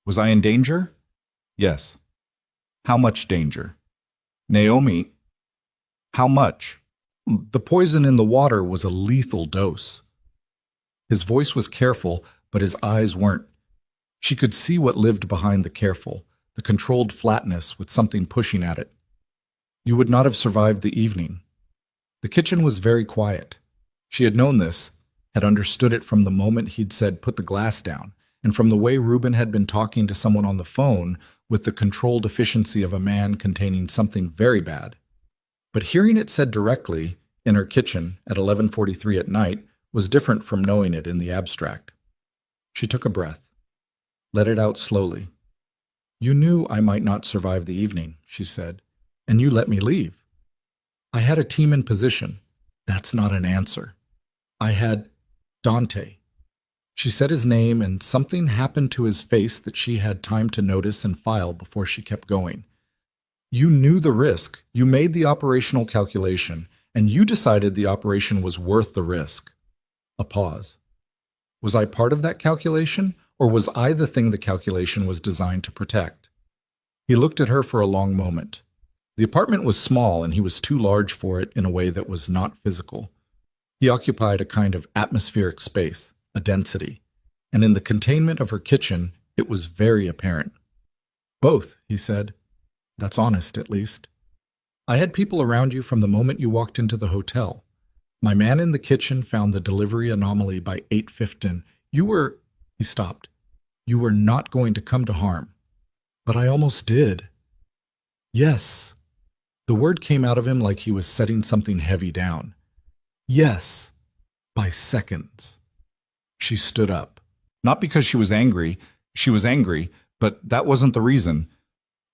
Was I in danger? Yes. How much danger? Naomi, how much? The poison in the water was a lethal dose. His voice was careful, but his eyes weren't. She could see what lived behind the careful, the controlled flatness with something pushing at it. You would not have survived the evening. The kitchen was very quiet. She had known this, had understood it from the moment he'd said put the glass down, and from the way Reuben had been talking to someone on the phone with the controlled efficiency of a man containing something very bad. But hearing it said directly, in her kitchen, at 11:43 at night, was different from knowing it in the abstract. She took a breath, let it out slowly. You knew I might not survive the evening, she said, and you let me leave. I had a team in position. That's not an answer. I had Dante. She said his name, and something happened to his face that she had time to notice and file before she kept going. You knew the risk. You made the operational calculation, and you decided the operation was worth the risk. A pause. Was I part of that calculation, or was I the thing the calculation was designed to protect? He looked at her for a long moment. The apartment was small, and he was too large for it in a way that was not physical. He occupied a kind of atmospheric space, a density, and in the containment of her kitchen, it was very apparent. Both, he said. That's honest, at least. I had people around you from the moment you walked into the hotel. My man in the kitchen found the delivery anomaly by 8:15. You were... He stopped. You were not going to come to harm. But I almost did. Yes. The word came out of him like he was setting something heavy down. Yes. By seconds. She stood up. Not because she was angry, but that wasn't the reason.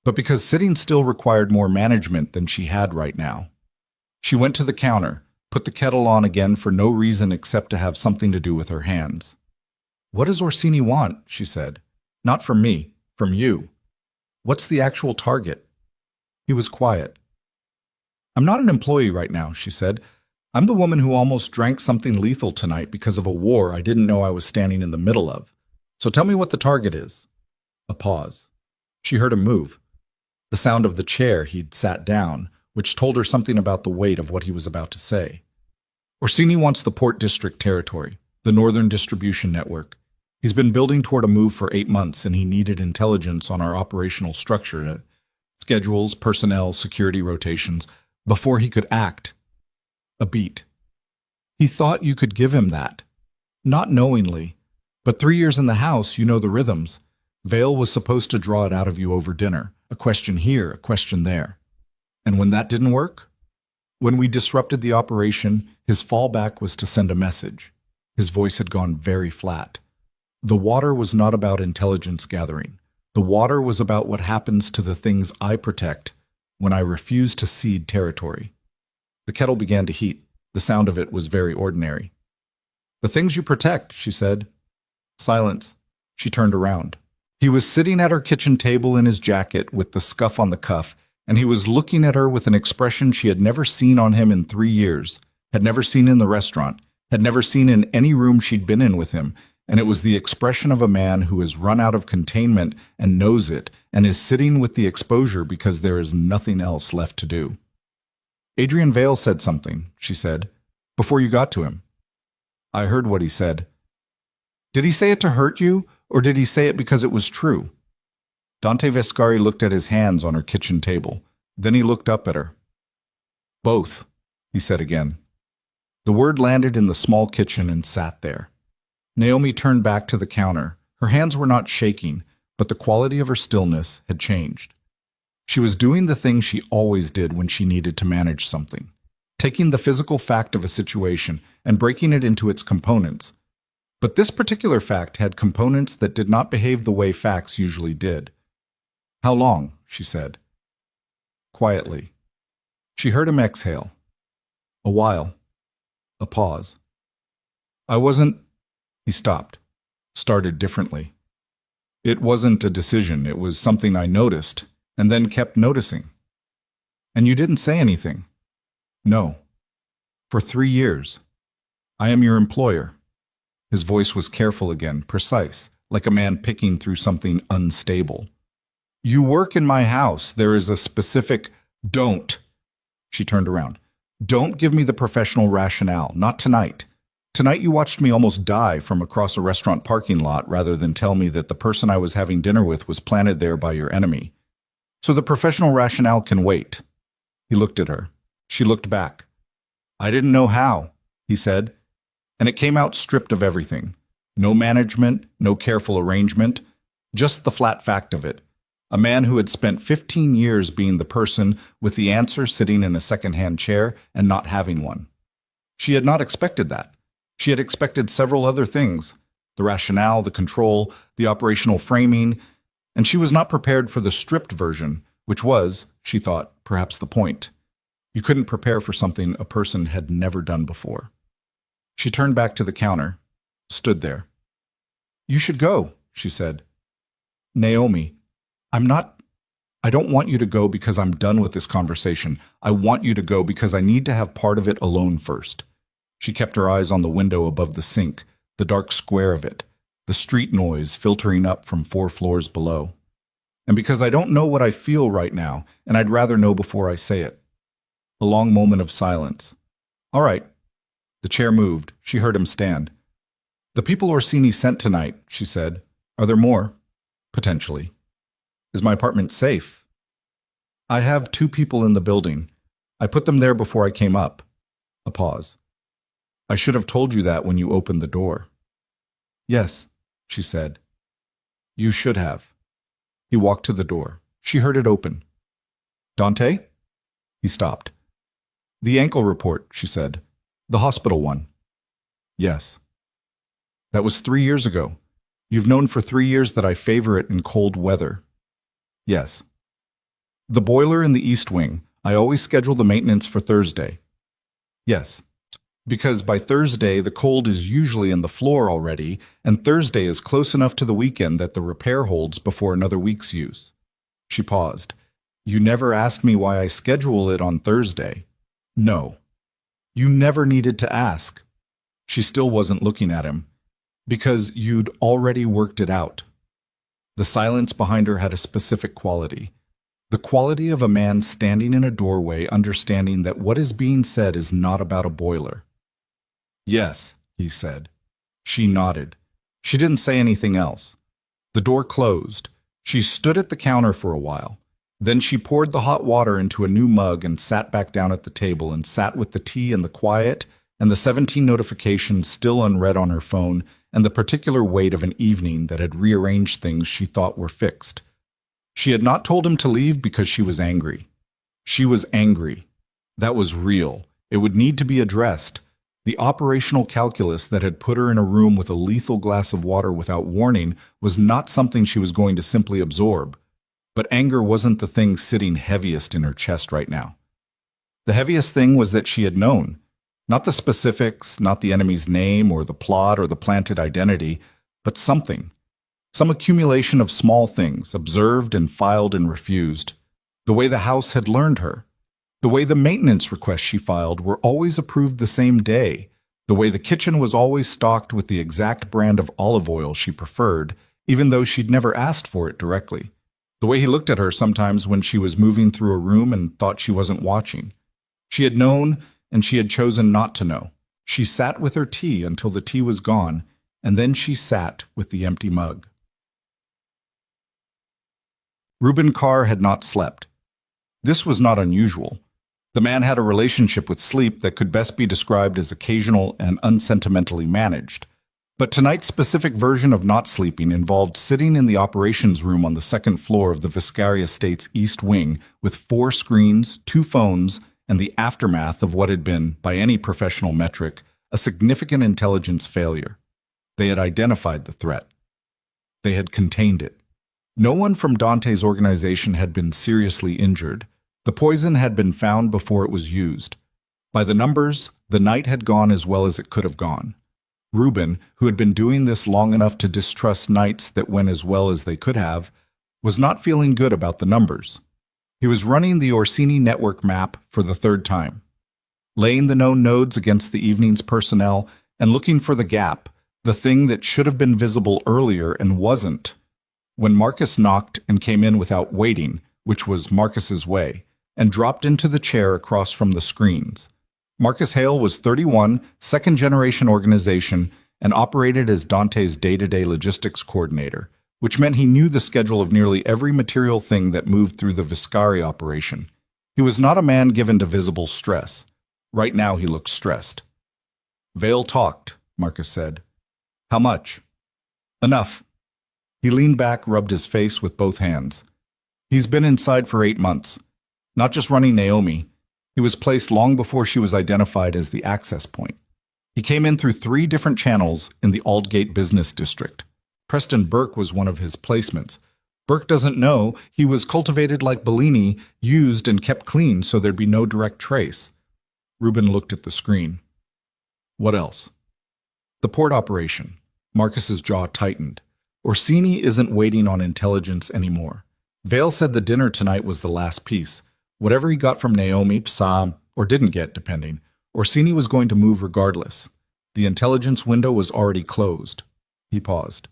But because sitting still required more management than she had right now. She went to the counter, put the kettle on again for no reason except to have something to do with her hands. What does Orsini want? She said. Not from me, from you. What's the actual target? He was quiet. I'm not an employee right now, she said. I'm the woman who almost drank something lethal tonight because of a war I didn't know I was standing in the middle of. So tell me what the target is. A pause. She heard him move. The sound of the chair he'd sat down, which told her something about the weight of what he was about to say. Orsini wants the Port District territory, the Northern Distribution Network. He's been building toward a move for 8 months, and he needed intelligence on our operational structure, schedules, personnel, security rotations, before he could act. A beat. He thought you could give him that. Not knowingly, but 3 years in the house, you know the rhythms. Vale was supposed to draw it out of you over dinner. A question here, a question there. And when that didn't work? When we disrupted the operation, his fallback was to send a message. His voice had gone very flat. The water was not about intelligence gathering. The water was about what happens to the things I protect when I refuse to cede territory. The kettle began to heat. The sound of it was very ordinary. "The things you protect," she said. Silence. She turned around. He was sitting at her kitchen table in his jacket with the scuff on the cuff, and he was looking at her with an expression she had never seen on him in 3 years, had never seen in the restaurant, had never seen in any room she'd been in with him, and it was the expression of a man who has run out of containment and knows it, and is sitting with the exposure because there is nothing else left to do. "Adrian Vale said something," she said, "before you got to him." "I heard what he said." "Did he say it to hurt you, or did he say it because it was true?" Dante Vescari looked at his hands on her kitchen table. Then he looked up at her. "Both," he said again. The word landed in the small kitchen and sat there. Naomi turned back to the counter. Her hands were not shaking, but the quality of her stillness had changed. She was doing the thing she always did when she needed to manage something, taking the physical fact of a situation and breaking it into its components. But this particular fact had components that did not behave the way facts usually did. "How long?" she said. Quietly. She heard him exhale. "A while." A pause. "I wasn't—" He stopped, started differently. "It wasn't a decision, it was something I noticed, and then kept noticing." "And you didn't say anything?" "No. For 3 years. I am your employer." His voice was careful again, precise, like a man picking through something unstable. "You work in my house. There is a specific—" "Don't." She turned around. "Don't give me the professional rationale. Not tonight. Tonight you watched me almost die from across a restaurant parking lot rather than tell me that the person I was having dinner with was planted there by your enemy. So the professional rationale can wait." He looked at her. She looked back. "I didn't know how," he said, and it came out stripped of everything. No management, no careful arrangement, just the flat fact of it. A man who had spent 15 years being the person with the answer sitting in a second-hand chair and not having one. She had not expected that. She had expected several other things, the rationale, the control, the operational framing, and she was not prepared for the stripped version, which was, she thought, perhaps the point. You couldn't prepare for something a person had never done before. She turned back to the counter, stood there. "You should go," she said. "Naomi, I don't want you to go because I'm done with this conversation. I want you to go because I need to have part of it alone first." She kept her eyes on the window above the sink, the dark square of it, the street noise filtering up from 4 floors below. "And because I don't know what I feel right now, and I'd rather know before I say it." A long moment of silence. "All right." The chair moved. She heard him stand. "The people Orsini sent tonight," she said. "Are there more?" "Potentially." "Is my apartment safe?" "I have 2 people in the building. I put them there before I came up." A pause. "I should have told you that when you opened the door." "Yes," she said. "You should have." He walked to the door. She heard it open. "Dante?" He stopped. "The ankle report," she said. "The hospital one." "Yes." "That was 3 years ago. You've known for 3 years that I favor it in cold weather." "Yes." "The boiler in the east wing. I always schedule the maintenance for Thursday." "Yes." "Because by Thursday the cold is usually in the floor already, and Thursday is close enough to the weekend that the repair holds before another week's use." She paused. "You never asked me why I schedule it on Thursday." "No." "You never needed to ask." She still wasn't looking at him. "Because you'd already worked it out." The silence behind her had a specific quality. The quality of a man standing in a doorway understanding that what is being said is not about a boiler. "Yes," he said. She nodded. She didn't say anything else. The door closed. She stood at the counter for a while. Then she poured the hot water into a new mug and sat back down at the table and sat with the tea and the quiet and the 17 notifications still unread on her phone and the particular weight of an evening that had rearranged things she thought were fixed. She had not told him to leave because she was angry. She was angry. That was real. It would need to be addressed. The operational calculus that had put her in a room with a lethal glass of water without warning was not something she was going to simply absorb. But anger wasn't the thing sitting heaviest in her chest right now. The heaviest thing was that she had known. Not the specifics, not the enemy's name or the plot or the planted identity, but something. Some accumulation of small things, observed and filed and refused. The way the house had learned her. The way the maintenance requests she filed were always approved the same day. The way the kitchen was always stocked with the exact brand of olive oil she preferred, even though she'd never asked for it directly. The way he looked at her sometimes when she was moving through a room and thought she wasn't watching. She had known, and she had chosen not to know. She sat with her tea until the tea was gone, and then she sat with the empty mug. Reuben Carr had not slept. This was not unusual. The man had a relationship with sleep that could best be described as occasional and unsentimentally managed. But tonight's specific version of not sleeping involved sitting in the operations room on the second floor of the Viscari Estate's East Wing with 4 screens, 2 phones, and the aftermath of what had been, by any professional metric, a significant intelligence failure. They had identified the threat. They had contained it. No one from Dante's organization had been seriously injured. The poison had been found before it was used. By the numbers, the night had gone as well as it could have gone. Reuben, who had been doing this long enough to distrust nights that went as well as they could have, was not feeling good about the numbers. He was running the Orsini network map for the 3rd time, laying the known nodes against the evening's personnel and looking for the gap, the thing that should have been visible earlier and wasn't. When Marcus knocked and came in without waiting, which was Marcus's way, and dropped into the chair across from the screens. Marcus Hale was 31, second-generation organization, and operated as Dante's day-to-day logistics coordinator, which meant he knew the schedule of nearly every material thing that moved through the Viscari operation. He was not a man given to visible stress. Right now he looked stressed. Vale talked, Marcus said. How much? Enough. He leaned back, rubbed his face with both hands. He's been inside for 8 months. Not just running Naomi. He was placed long before she was identified as the access point. He came in through 3 different channels in the Aldgate Business District. Preston Burke was one of his placements. Burke doesn't know he was cultivated like Bellini, used and kept clean so there'd be no direct trace. Reuben looked at the screen. What else? The port operation. Marcus's jaw tightened. Orsini isn't waiting on intelligence anymore. Vale said the dinner tonight was the last piece. Whatever he got from Naomi, Psa, or didn't get, depending, Orsini was going to move regardless. The intelligence window was already closed. He paused.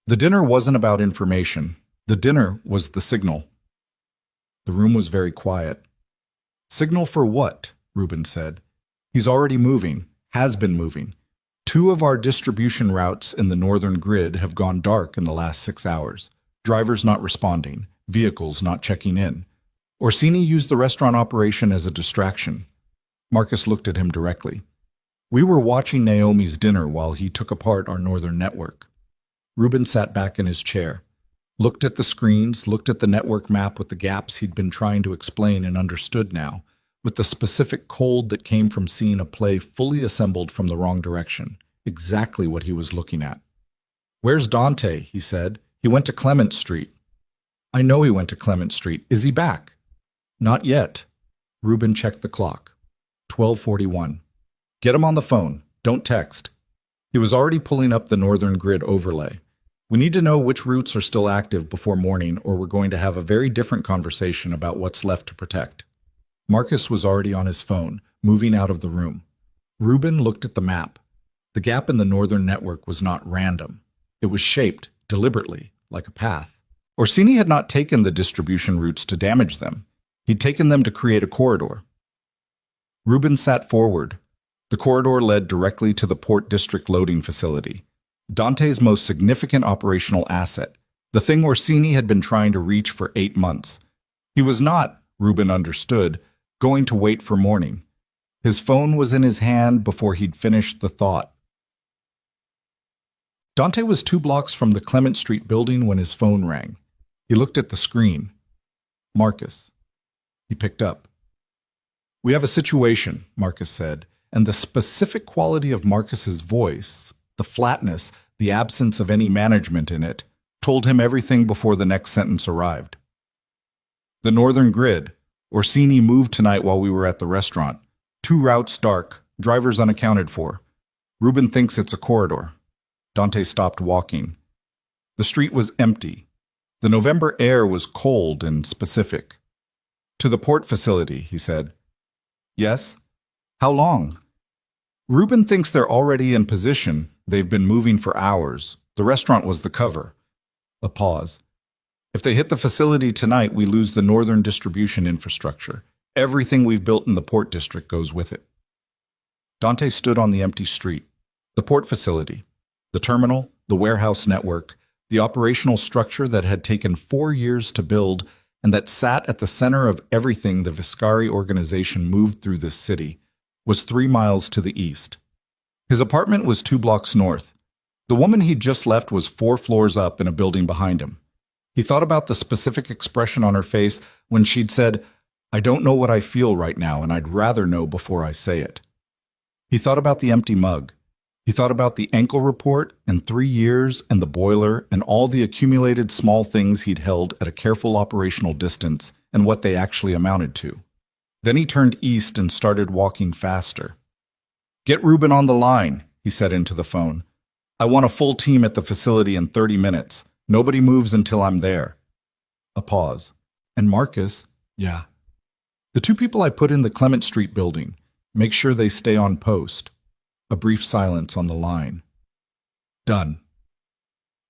The dinner wasn't about information. The dinner was the signal. The room was very quiet. Signal for what? Reuben said. He's already moving, has been moving. 2 of our distribution routes in the northern grid have gone dark in the last 6 hours. Drivers not responding, vehicles not checking in. Orsini used the restaurant operation as a distraction. Marcus looked at him directly. We were watching Naomi's dinner while he took apart our northern network. Reuben sat back in his chair, looked at the screens, looked at the network map with the gaps he'd been trying to explain and understood now, with the specific cold that came from seeing a play fully assembled from the wrong direction, exactly what he was looking at. Where's Dante? He said. He went to Clement Street. I know he went to Clement Street. Is he back? Not yet. Reuben checked the clock. 12:41. Get him on the phone. Don't text. He was already pulling up the northern grid overlay. We need to know which routes are still active before morning, or we're going to have a very different conversation about what's left to protect. Marcus was already on his phone, moving out of the room. Reuben looked at the map. The gap in the northern network was not random. It was shaped, deliberately, like a path. Orsini had not taken the distribution routes to damage them. He'd taken them to create a corridor. Reuben sat forward. The corridor led directly to the Port District loading facility, Dante's most significant operational asset, the thing Orsini had been trying to reach for 8 months. He was not, Reuben understood, going to wait for morning. His phone was in his hand before he'd finished the thought. Dante was 2 blocks from the Clement Street building when his phone rang. He looked at the screen. Marcus. He picked up. We have a situation, Marcus said, and the specific quality of Marcus's voice, the flatness, the absence of any management in it, told him everything before the next sentence arrived. The northern grid, Orsini moved tonight while we were at the restaurant. 2 routes dark, drivers unaccounted for. Ruben thinks it's a corridor. Dante stopped walking. The street was empty. The November air was cold and specific. To the port facility, he said. Yes? How long? Ruben thinks they're already in position. They've been moving for hours. The restaurant was the cover. A pause. If they hit the facility tonight, we lose the northern distribution infrastructure. Everything we've built in the port district goes with it. Dante stood on the empty street. The port facility, the terminal, the warehouse network, the operational structure that had taken 4 years to build and that sat at the center of everything the Viscari organization moved through this city, was 3 miles to the east. His apartment was 2 blocks north. The woman he'd just left was 4 floors up in a building behind him. He thought about the specific expression on her face when she'd said, "I don't know what I feel right now, and I'd rather know before I say it." He thought about the empty mug. He thought about the ankle report and 3 years and the boiler and all the accumulated small things he'd held at a careful operational distance and what they actually amounted to. Then he turned east and started walking faster. "Get Ruben on the line," he said into the phone. "I want a full team at the facility in 30 minutes. Nobody moves until I'm there." A pause. "And Marcus?" "Yeah." "The 2 people I put in the Clement Street building. Make sure they stay on post." A brief silence on the line. "Done."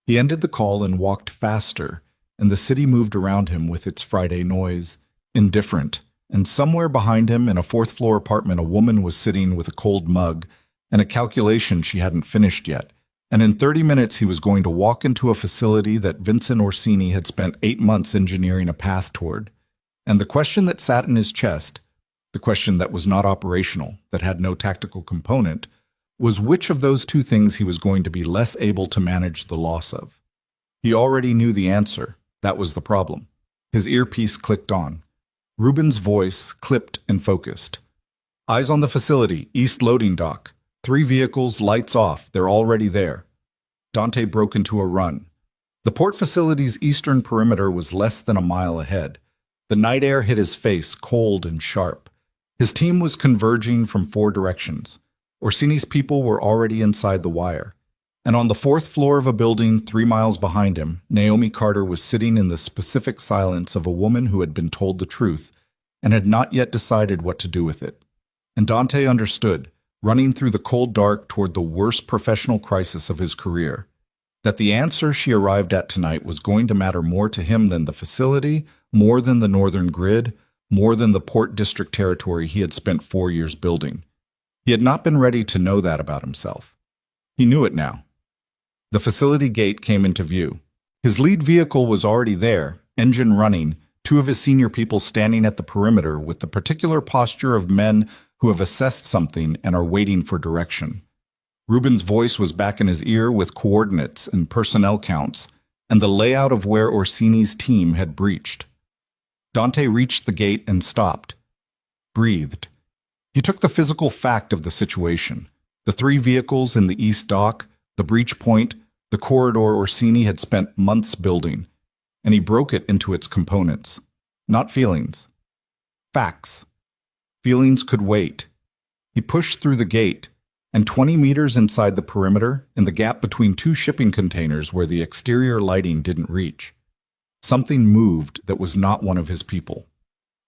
He ended the call and walked faster, and the city moved around him with its Friday noise, indifferent, and somewhere behind him in a 4th-floor apartment a woman was sitting with a cold mug and a calculation she hadn't finished yet, and in 30 minutes he was going to walk into a facility that Vincent Orsini had spent 8 months engineering a path toward. And the question that sat in his chest, the question that was not operational, that had no tactical component, was which of those 2 things he was going to be less able to manage the loss of. He already knew the answer. That was the problem. His earpiece clicked on. Ruben's voice clipped and focused. "Eyes on the facility, east loading dock. 3 vehicles, lights off. They're already there." Dante broke into a run. The port facility's eastern perimeter was less than a mile ahead. The night air hit his face, cold and sharp. His team was converging from 4 directions. Orsini's people were already inside the wire. And on the 4th floor of a building 3 miles behind him, Naomi Carter was sitting in the specific silence of a woman who had been told the truth and had not yet decided what to do with it. And Dante understood, running through the cold dark toward the worst professional crisis of his career, that the answer she arrived at tonight was going to matter more to him than the facility, more than the northern grid, more than the port district territory he had spent 4 years building. He had not been ready to know that about himself. He knew it now. The facility gate came into view. His lead vehicle was already there, engine running, 2 of his senior people standing at the perimeter with the particular posture of men who have assessed something and are waiting for direction. Ruben's voice was back in his ear with coordinates and personnel counts, and the layout of where Orsini's team had breached. Dante reached the gate and stopped. Breathed. He took the physical fact of the situation. The 3 vehicles in the east dock, the breach point, the corridor Orsini had spent months building, and he broke it into its components. Not feelings. Facts. Feelings could wait. He pushed through the gate, and 20 meters inside the perimeter, in the gap between 2 shipping containers where the exterior lighting didn't reach, something moved that was not one of his people.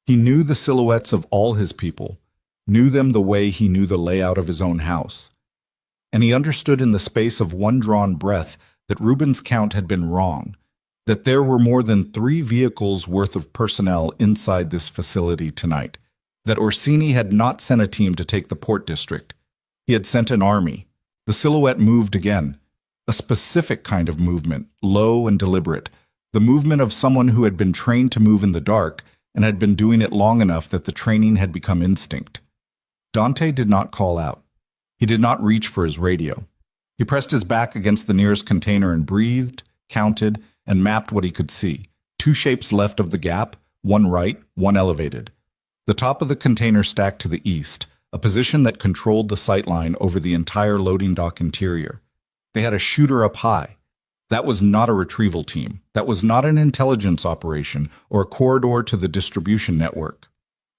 He knew the silhouettes of all his people, knew them the way he knew the layout of his own house. And he understood in the space of one drawn breath that Ruben's count had been wrong, that there were more than 3 vehicles worth of personnel inside this facility tonight, that Orsini had not sent a team to take the port district. He had sent an army. The silhouette moved again, a specific kind of movement, low and deliberate, the movement of someone who had been trained to move in the dark and had been doing it long enough that the training had become instinct. Dante did not call out. He did not reach for his radio. He pressed his back against the nearest container and breathed, counted, and mapped what he could see. 2 shapes left of the gap, one right, one elevated. The top of the container stacked to the east, a position that controlled the sightline over the entire loading dock interior. They had a shooter up high. That was not a retrieval team. That was not an intelligence operation or a corridor to the distribution network.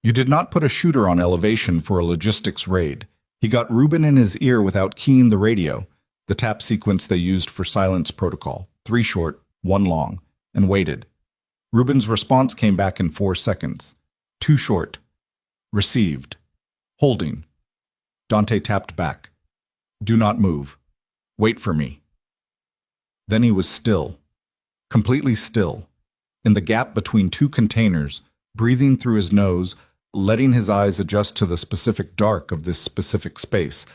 You did not put a shooter on elevation for a logistics raid. He got Ruben in his ear without keying the radio, the tap sequence they used for silence protocol, 3 short, 1 long, and waited. Ruben's response came back in 4 seconds. 2 short. Received. Holding. Dante tapped back. Do not move. Wait for me. Then he was still. Completely still. In the gap between 2 containers, breathing through his nose, letting his eyes adjust to the specific dark of this specific space.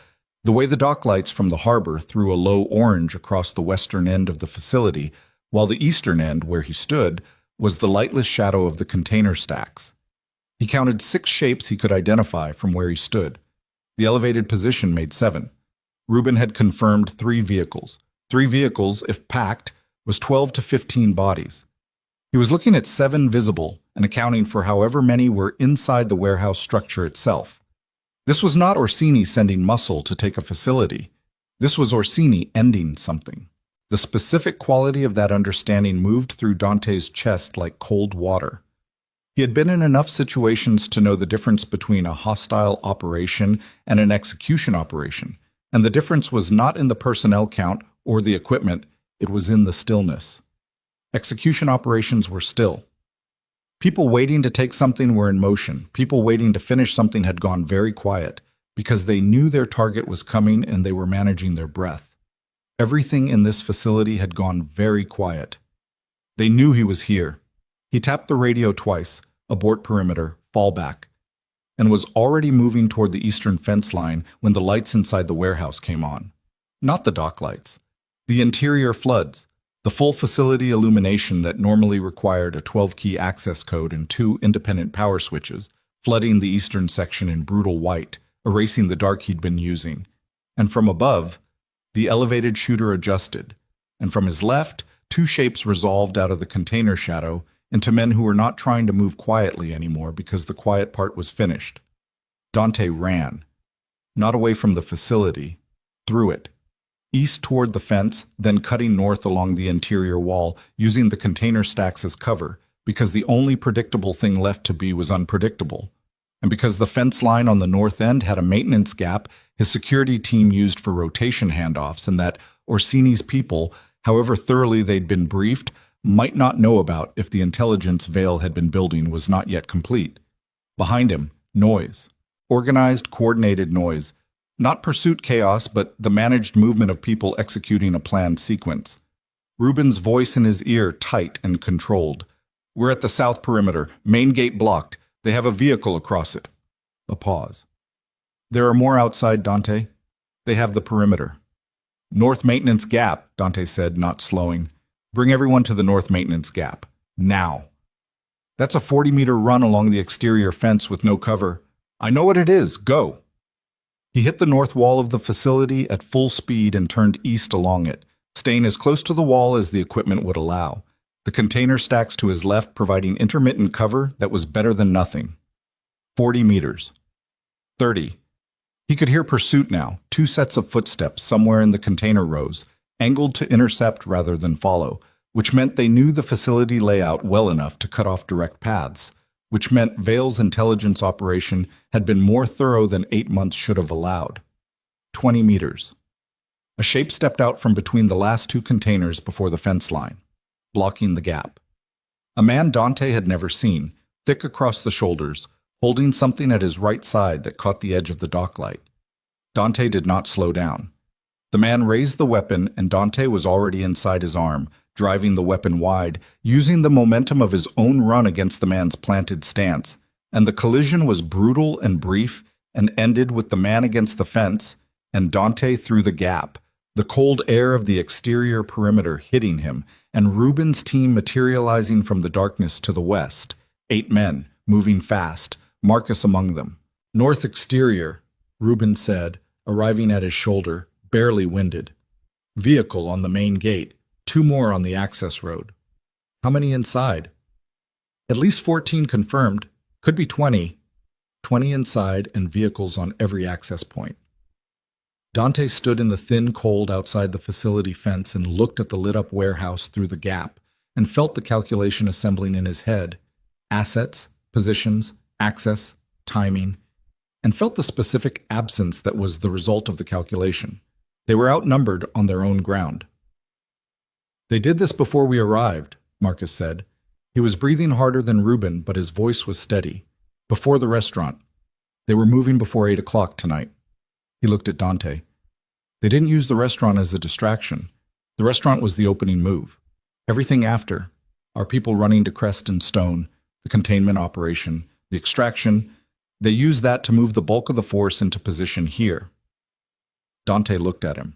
The way the dock lights from the harbor threw a low orange across the western end of the facility, while the eastern end, where he stood, was the lightless shadow of the container stacks. He counted 6 shapes he could identify from where he stood. The elevated position made 7. Ruben had confirmed 3 vehicles. 3 vehicles, if packed, was 12 to 15 bodies. He was looking at 7 visible and accounting for however many were inside the warehouse structure itself. This was not Orsini sending muscle to take a facility. This was Orsini ending something. The specific quality of that understanding moved through Dante's chest like cold water. He had been in enough situations to know the difference between a hostile operation and an execution operation, and the difference was not in the personnel count or the equipment, it was in the stillness. Execution operations were still. People waiting to take something were in motion. People waiting to finish something had gone very quiet because they knew their target was coming and they were managing their breath. Everything in this facility had gone very quiet. They knew he was here. He tapped the radio twice, abort perimeter, fall back, and was already moving toward the eastern fence line when the lights inside the warehouse came on. Not the dock lights. The interior floods. The full facility illumination that normally required a 12-key access code and 2 independent power switches, flooding the eastern section in brutal white, erasing the dark he'd been using. And from above, the elevated shooter adjusted, and from his left, 2 shapes resolved out of the container shadow into men who were not trying to move quietly anymore because the quiet part was finished. Dante ran. Not away from the facility, through it. East toward the fence, then cutting north along the interior wall, using the container stacks as cover, because the only predictable thing left to be was unpredictable. And because the fence line on the north end had a maintenance gap his security team used for rotation handoffs, and that Orsini's people, however thoroughly they'd been briefed, might not know about if the intelligence Vale had been building was not yet complete. Behind him, noise. Organized, coordinated noise. Not pursuit chaos, but the managed movement of people executing a planned sequence. Ruben's voice in his ear tight and controlled. We're at the south perimeter, main gate blocked. They have a vehicle across it. A pause. There are more outside, Dante. They have the perimeter. North maintenance gap, Dante said, not slowing. Bring everyone to the north maintenance gap. Now. That's a 40-meter run along the exterior fence with no cover. I know what it is. Go. He hit the north wall of the facility at full speed and turned east along it, staying as close to the wall as the equipment would allow, the container stacks to his left providing intermittent cover that was better than nothing. 40 meters. 30. He could hear pursuit now, 2 sets of footsteps somewhere in the container rows, angled to intercept rather than follow, which meant they knew the facility layout well enough to cut off direct paths, which meant Vale's intelligence operation had been more thorough than 8 months should have allowed. 20 meters. A shape stepped out from between the last 2 containers before the fence line, blocking the gap. A man Dante had never seen, thick across the shoulders, holding something at his right side that caught the edge of the dock light. Dante did not slow down. The man raised the weapon and Dante was already inside his arm, driving the weapon wide, using the momentum of his own run against the man's planted stance, and the collision was brutal and brief and ended with the man against the fence and Dante through the gap, the cold air of the exterior perimeter hitting him, and Ruben's team materializing from the darkness to the west, 8 men, moving fast, Marcus among them. North exterior, Ruben said, arriving at his shoulder, barely winded. Vehicle on the main gate. 2 more on the access road. How many inside? At least 14 confirmed. Could be 20. 20 inside and vehicles on every access point. Dante stood in the thin cold outside the facility fence and looked at the lit-up warehouse through the gap and felt the calculation assembling in his head. Assets, positions, access, timing, and felt the specific absence that was the result of the calculation. They were outnumbered on their own ground. "They did this before we arrived," Marcus said. He was breathing harder than Reuben, but his voice was steady. "Before the restaurant. They were moving before 8 o'clock tonight." He looked at Dante. "They didn't use the restaurant as a distraction. The restaurant was the opening move. Everything after, our people running to Crest and Stone, the containment operation, the extraction, they used that to move the bulk of the force into position here." Dante looked at him.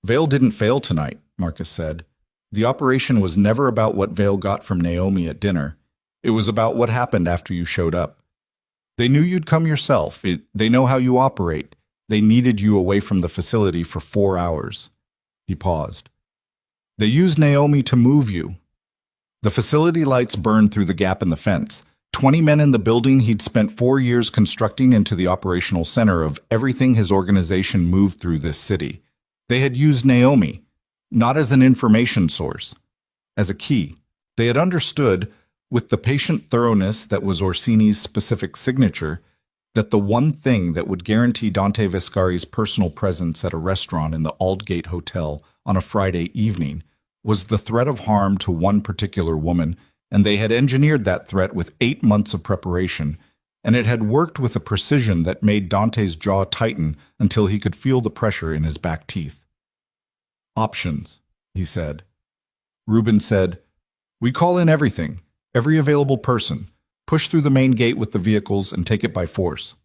"Vale didn't fail tonight," Marcus said. "The operation was never about what Vale got from Naomi at dinner. It was about what happened after you showed up. They knew you'd come yourself. They know how you operate. They needed you away from the facility for 4 hours." He paused. "They used Naomi to move you." The facility lights burned through the gap in the fence. 20 men in the building he'd spent 4 years constructing into the operational center of everything his organization moved through this city. They had used Naomi, not as an information source, as a key. They had understood, with the patient thoroughness that was Orsini's specific signature, that the one thing that would guarantee Dante Viscari's personal presence at a restaurant in the Aldgate Hotel on a Friday evening was the threat of harm to one particular woman, and they had engineered that threat with 8 months of preparation, and it had worked with a precision that made Dante's jaw tighten until he could feel the pressure in his back teeth. "Options," he said. Reuben said, "We call in everything, every available person. Push through the main gate with the vehicles and take it by force."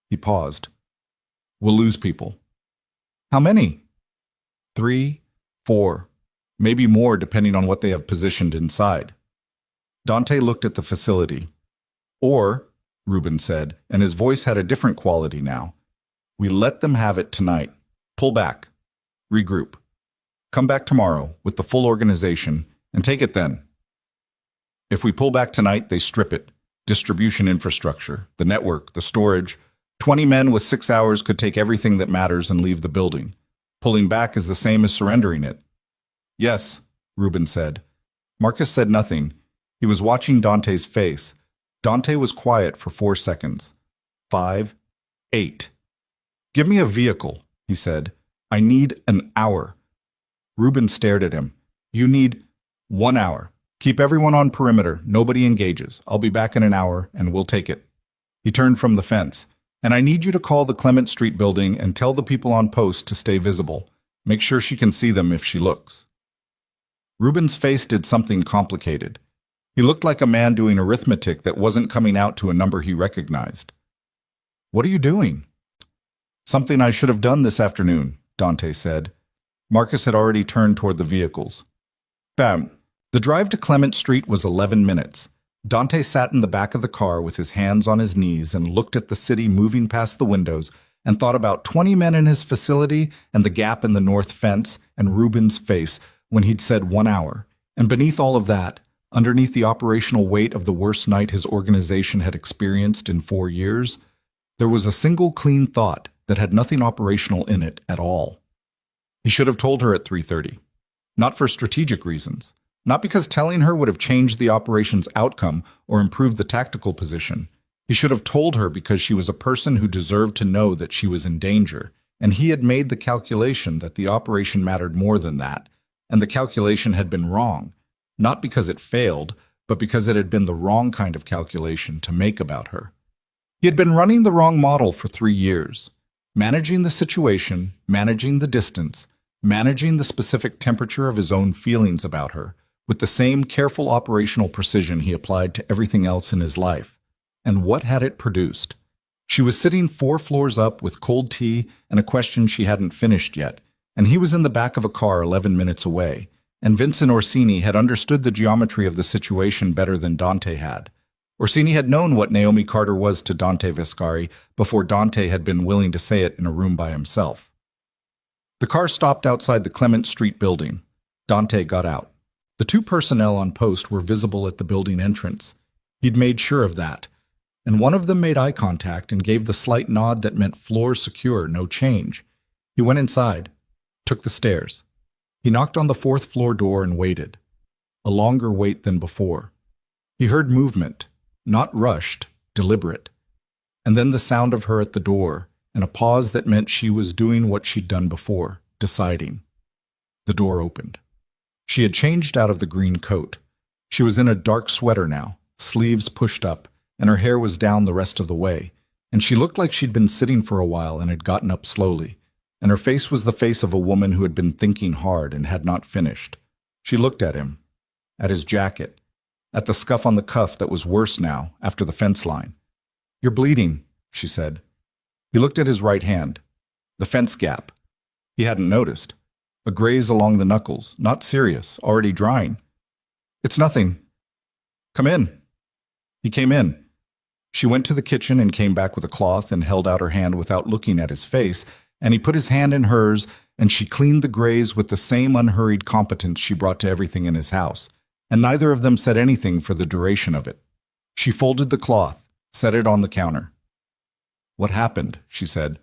He paused. "We'll lose people." "How many?" 3, 4, maybe more depending on what they have positioned inside. Dante looked at the facility. "Or," Reuben said, and his voice had a different quality now, "we let them have it tonight. Pull back. Regroup. Come back tomorrow with the full organization and take it then. If we pull back tonight, they strip it. Distribution infrastructure, the network, the storage. 20 men with 6 hours could take everything that matters and leave the building. Pulling back is the same as surrendering it." "Yes," Reuben said. Marcus said nothing. He was watching Dante's face. Dante was quiet for 4 seconds. 5, 8. "Give me a vehicle," he said. "I need an hour." Reuben stared at him. "You need 1 hour. Keep everyone on perimeter. Nobody engages. I'll be back in an hour, and we'll take it." He turned from the fence. "And I need you to call the Clement Street building and tell the people on post to stay visible. Make sure she can see them if she looks." Reuben's face did something complicated. He looked like a man doing arithmetic that wasn't coming out to a number he recognized. "What are you doing?" "Something I should have done this afternoon," Dante said. Marcus had already turned toward the vehicles. "Bam." The drive to Clement Street was 11 minutes. Dante sat in the back of the car with his hands on his knees and looked at the city moving past the windows and thought about 20 men in his facility and the gap in the north fence and Reuben's face when he'd said 1 hour. And beneath all of that, underneath the operational weight of the worst night his organization had experienced in 4 years, there was a single clean thought that had nothing operational in it at all. He should have told her at 3:30. Not for strategic reasons. Not because telling her would have changed the operation's outcome or improved the tactical position. He should have told her because she was a person who deserved to know that she was in danger, and he had made the calculation that the operation mattered more than that, and the calculation had been wrong, not because it failed, but because it had been the wrong kind of calculation to make about her. He had been running the wrong model for 3 years, managing the situation, managing the distance, managing the specific temperature of his own feelings about her, with the same careful operational precision he applied to everything else in his life. And what had it produced? She was sitting 4 floors up with cold tea and a question she hadn't finished yet, and he was in the back of a car 11 minutes away, and Vincent Orsini had understood the geometry of the situation better than Dante had. Orsini had known what Naomi Carter was to Dante Viscari before Dante had been willing to say it in a room by himself. The car stopped outside the Clement Street building. Dante got out. The 2 personnel on post were visible at the building entrance. He'd made sure of that, and one of them made eye contact and gave the slight nod that meant floor secure, no change. He went inside, took the stairs. He knocked on the 4th floor door and waited. A longer wait than before. He heard movement, not rushed, deliberate. And then the sound of her at the door, and a pause that meant she was doing what she'd done before, deciding. The door opened. She had changed out of the green coat. She was in a dark sweater now, sleeves pushed up, and her hair was down the rest of the way, and she looked like she'd been sitting for a while and had gotten up slowly, and her face was the face of a woman who had been thinking hard and had not finished. She looked at him, at his jacket, at the scuff on the cuff that was worse now, after the fence line. "You're bleeding," she said. He looked at his right hand. The fence gap. He hadn't noticed. A graze along the knuckles, not serious, already drying. "It's nothing. Come in." He came in. She went to the kitchen and came back with a cloth and held out her hand without looking at his face, and he put his hand in hers, and she cleaned the graze with the same unhurried competence she brought to everything in his house, and neither of them said anything for the duration of it. She folded the cloth, set it on the counter. "What happened?" she said.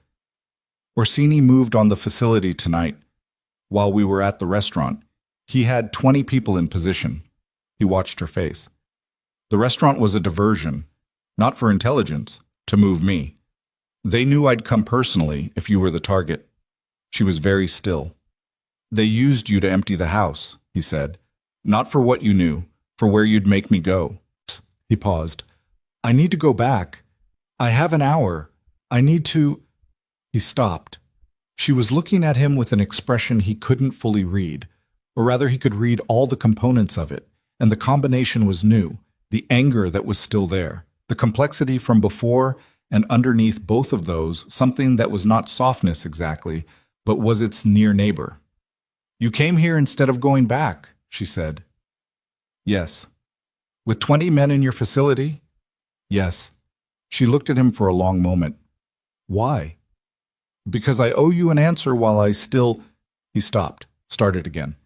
"Orsini moved on the facility tonight while we were at the restaurant. He had 20 people in position." He watched her face. "The restaurant was a diversion, not for intelligence, to move me. They knew I'd come personally if you were the target." She was very still. "They used you to empty the house," he said. "Not for what you knew, for where you'd make me go." He paused. "I need to go back. I have an hour. I need to—" He stopped. She was looking at him with an expression he couldn't fully read, or rather he could read all the components of it, and the combination was new, the anger that was still there, the complexity from before, and underneath both of those, something that was not softness exactly, but was its near neighbor. "You came here instead of going back," she said. "Yes." "With 20 men in your facility?" "Yes." She looked at him for a long moment. "Why?" "Because I owe you an answer while I still—" He stopped, started again.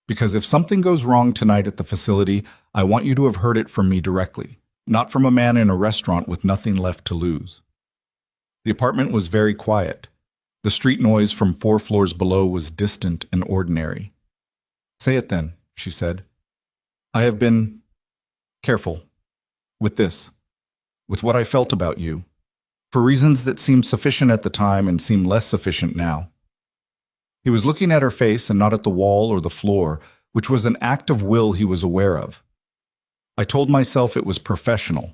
"Because if something goes wrong tonight at the facility, I want you to have heard it from me directly, not from a man in a restaurant with nothing left to lose." The apartment was very quiet. The street noise from 4 floors below was distant and ordinary. "Say it then," she said. "I have been careful with this, with what I felt about you, for reasons that seemed sufficient at the time and seem less sufficient now." He was looking at her face and not at the wall or the floor, which was an act of will he was aware of. "I told myself it was professional.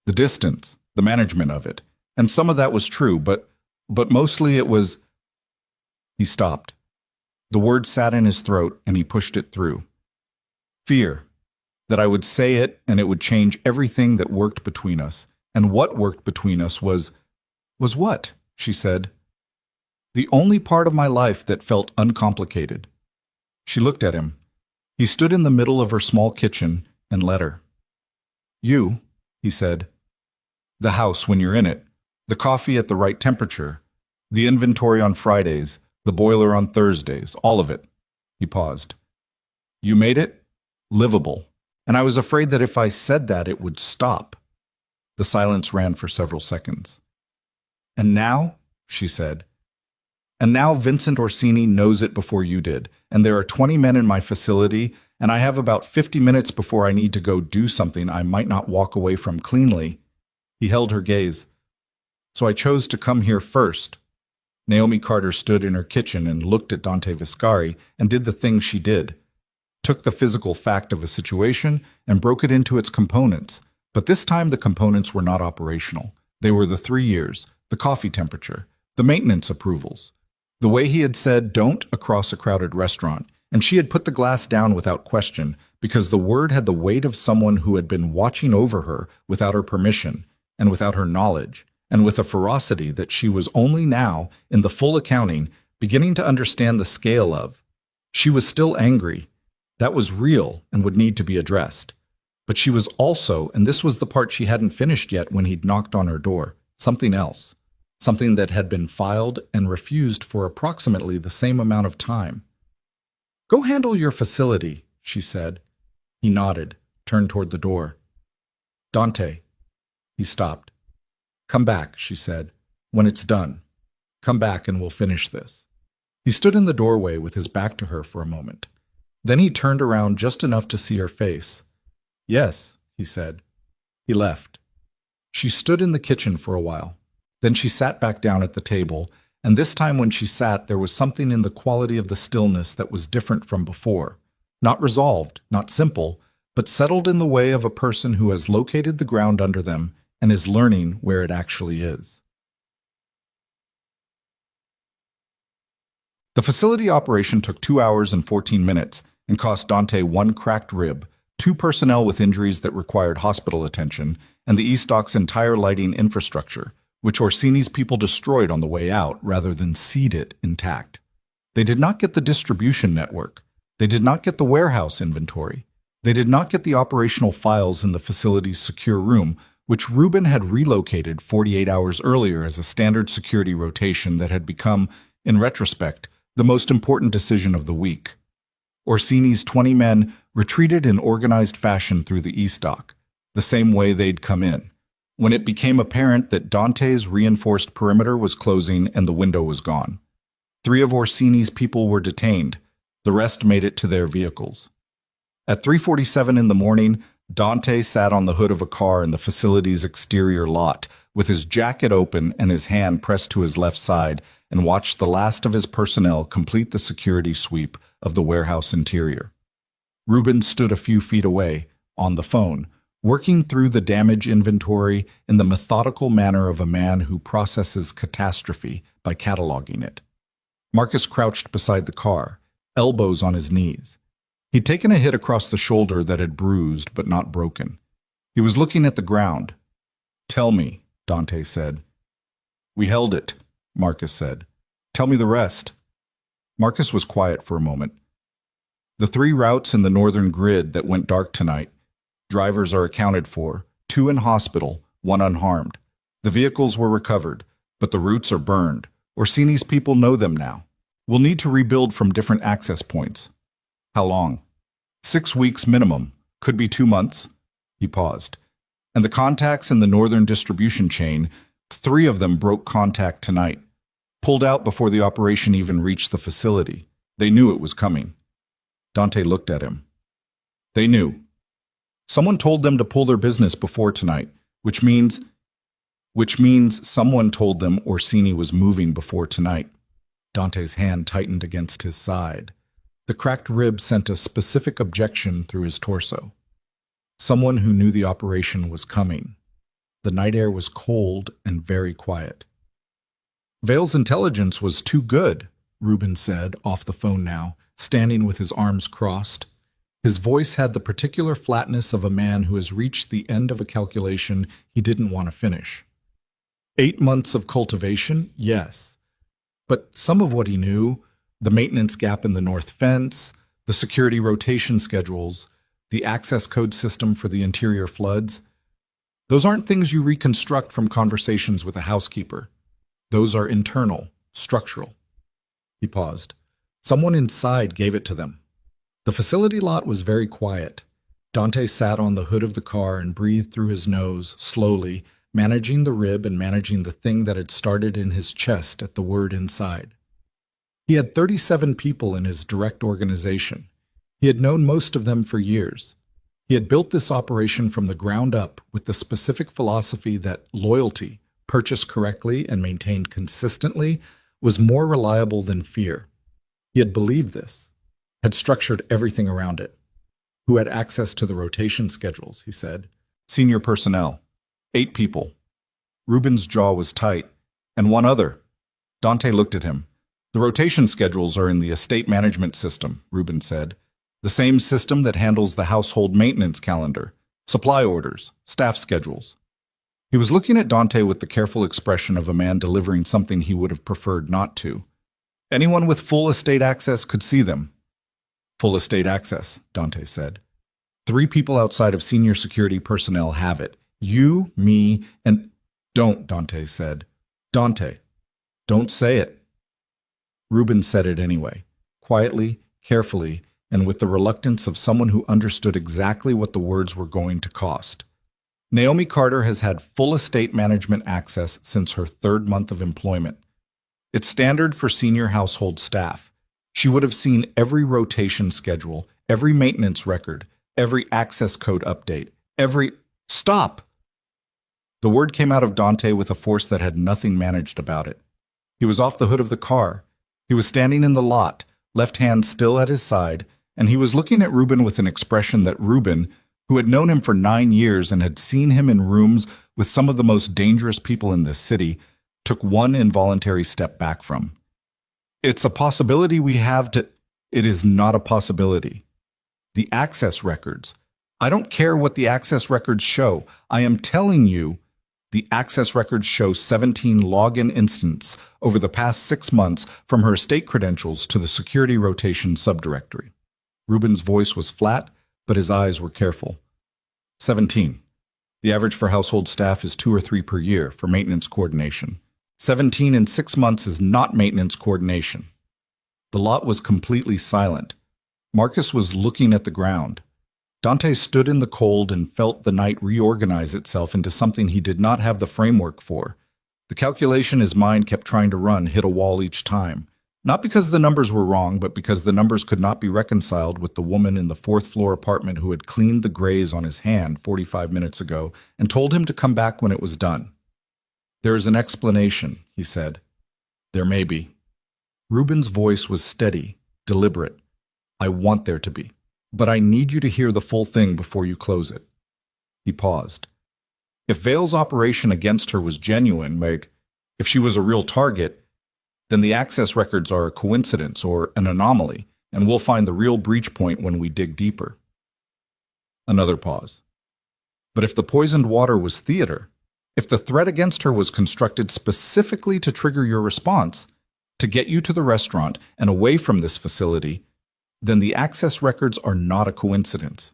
The distance, the management of it, and some of that was true, but mostly it was—" He stopped. The word sat in his throat and he pushed it through. "Fear. That I would say it and it would change everything that worked between us. And what worked between us was what?" she said. "The only part of my life that felt uncomplicated." She looked at him. He stood in the middle of her small kitchen and let her. "You," he said. "The house when you're in it, the coffee at the right temperature, the inventory on Fridays, the boiler on Thursdays, all of it." He paused. "You made it livable, and I was afraid that if I said that it would stop." The silence ran for several seconds. "And now," she said, "and now Vincent Orsini knows it before you did, and there are 20 men in my facility, and I have about 50 minutes before I need to go do something I might not walk away from cleanly." He held her gaze. "So I chose to come here first." Naomi Carter stood in her kitchen and looked at Dante Viscari and did the thing she did. Took the physical fact of a situation and broke it into its components. But this time the components were not operational. They were the 3 years, the coffee temperature, the maintenance approvals, the way he had said don't across a crowded restaurant, and she had put the glass down without question because the word had the weight of someone who had been watching over her without her permission and without her knowledge, and with a ferocity that she was only now, in the full accounting, beginning to understand the scale of. She was still angry. That was real and would need to be addressed. But she was also, and this was the part she hadn't finished yet when he'd knocked on her door, something else, something that had been filed and refused for approximately the same amount of time. "Go handle your facility," she said. He nodded, turned toward the door. "Dante." He stopped. "Come back," she said. "When it's done. Come back and we'll finish this." He stood in the doorway with his back to her for a moment. Then he turned around just enough to see her face. "Yes," he said. He left. She She stood in the kitchen for a while. Then she sat back down at the table, and this time when she sat, there was something in the quality of the stillness that was different from before. Not resolved, not simple, but settled in the way of a person who has located the ground under them and is learning where it actually is. The facility operation took 2 hours and 14 minutes and cost Dante one cracked rib, 2 personnel with injuries that required hospital attention, and the East Dock's entire lighting infrastructure, which Orsini's people destroyed on the way out rather than seed it intact. They did not get the distribution network. They did not get the warehouse inventory. They did not get the operational files in the facility's secure room, which Reuben had relocated 48 hours earlier as a standard security rotation that had become, in retrospect, the most important decision of the week. Orsini's 20 men retreated in organized fashion through the East Dock, the same way they'd come in. When it became apparent that Dante's reinforced perimeter was closing and the window was gone. 3 of Orsini's people were detained. The rest made it to their vehicles. At 3:47 in the morning, Dante sat on the hood of a car in the facility's exterior lot, with his jacket open and his hand pressed to his left side, and watched the last of his personnel complete the security sweep of the warehouse interior. Reuben stood a few feet away, on the phone, working through the damage inventory in the methodical manner of a man who processes catastrophe by cataloging it. Marcus crouched beside the car, elbows on his knees. He'd taken a hit across the shoulder that had bruised but not broken. He was looking at the ground. "Tell me," Dante said. "We held it," Marcus said. "Tell me the rest." Marcus was quiet for a moment. "The 3 routes in the northern grid that went dark tonight. Drivers are accounted for, 2 in hospital, 1 unharmed. The vehicles were recovered, but the routes are burned. Orsini's people know them now. We'll need to rebuild from different access points." "How long?" 6 weeks minimum. Could be 2 months. He paused. "And the contacts in the northern distribution chain, 3 of them broke contact tonight. Pulled out before the operation even reached the facility. They knew it was coming." Dante looked at him. "They knew. Someone told them to pull their business before tonight, which means someone told them Orsini was moving before tonight." Dante's hand tightened against his side. The cracked rib sent a specific objection through his torso. Someone who knew the operation was coming. The night air was cold and very quiet. "Vale's intelligence was too good," Reuben said, off the phone now, standing with his arms crossed. His voice had the particular flatness of a man who has reached the end of a calculation he didn't want to finish. 8 months of cultivation, yes. But some of what he knew, the maintenance gap in the north fence, the security rotation schedules, the access code system for the interior floods, those aren't things you reconstruct from conversations with a housekeeper. Those are internal, structural. He paused. Someone inside gave it to them. The facility lot was very quiet. Dante sat on the hood of the car and breathed through his nose, slowly, managing the rib and managing the thing that had started in his chest at the word inside. He had 37 people in his direct organization. He had known most of them for years. He had built this operation from the ground up with the specific philosophy that loyalty, purchased correctly and maintained consistently, was more reliable than fear. He had believed this, had structured everything around it. "Who had access to the rotation schedules," he said. "Senior personnel. 8 people." Reuben's jaw was tight. "And 1 other." Dante looked at him. "The rotation schedules are in the estate management system," Reuben said. "The same system that handles the household maintenance calendar, supply orders, staff schedules." He was looking at Dante with the careful expression of a man delivering something he would have preferred not to. "Anyone with full estate access could see them." "Full estate access," Dante said. 3 people outside of senior security personnel have it. You, me, and... "Don't," Dante said. "Dante, don't say it." Reuben said it anyway, quietly, carefully, and with the reluctance of someone who understood exactly what the words were going to cost. Naomi Carter has had full estate management access since her 3rd month of employment. It's standard for senior household staff. She would have seen every rotation schedule, every maintenance record, every access code update, every... Stop! The word came out of Dante with a force that had nothing managed about it. He was off the hood of the car. He was standing in the lot, left hand still at his side, and he was looking at Ruben with an expression that Ruben, who had known him for 9 years and had seen him in rooms with some of the most dangerous people in this city, took one involuntary step back from. It's a possibility we have to... It is not a possibility. The access records. I don't care what the access records show. I am telling you, the access records show 17 login instances over the past 6 months from her estate credentials to the security rotation subdirectory. Ruben's voice was flat, but his eyes were careful. 17. The average for household staff is 2 or 3 per year for maintenance coordination. 17 in 6 months is not maintenance coordination. The lot was completely silent. Marcus was looking at the ground. Dante stood in the cold and felt the night reorganize itself into something he did not have the framework for. The calculation his mind kept trying to run hit a wall each time. Not because the numbers were wrong, but because the numbers could not be reconciled with the woman in the 4th-floor apartment who had cleaned the graze on his hand 45 minutes ago and told him to come back when it was done. There is an explanation, he said. There may be. Ruben's voice was steady, deliberate. I want there to be, but I need you to hear the full thing before you close it. He paused. If Vale's operation against her was genuine, Meg, if she was a real target, then the access records are a coincidence or an anomaly, and we'll find the real breach point when we dig deeper. Another pause. But if the poisoned water was theater, if the threat against her was constructed specifically to trigger your response, to get you to the restaurant and away from this facility, then the access records are not a coincidence.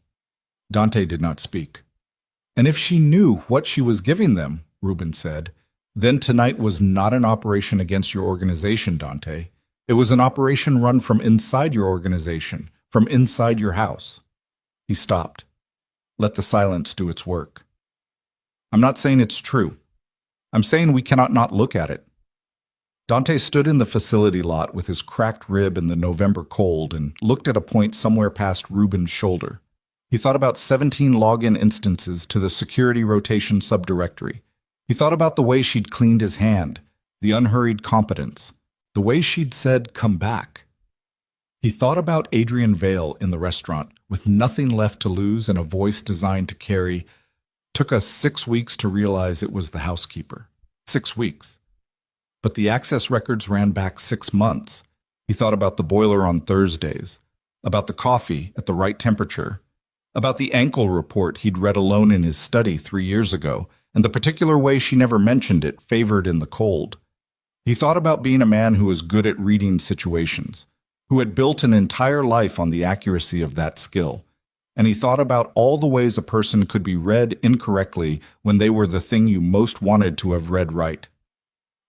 Dante did not speak. And if she knew what she was giving them, Ruben said, then tonight was not an operation against your organization, Dante. It was an operation run from inside your organization, from inside your house. He stopped. Let the silence do its work. I'm not saying it's true. I'm saying we cannot not look at it. Dante stood in the facility lot with his cracked rib in the November cold and looked at a point somewhere past Ruben's shoulder. He thought about 17 login instances to the security rotation subdirectory. He thought about the way she'd cleaned his hand, the unhurried competence, the way she'd said, come back. He thought about Adrian Vale in the restaurant, with nothing left to lose and a voice designed to carry, took us 6 weeks to realize it was the housekeeper. 6 weeks. But the access records ran back 6 months. He thought about the boiler on Thursdays, about the coffee at the right temperature, about the ankle report he'd read alone in his study 3 years ago, and the particular way she never mentioned it favored in the cold. He thought about being a man who was good at reading situations, who had built an entire life on the accuracy of that skill. And he thought about all the ways a person could be read incorrectly when they were the thing you most wanted to have read right.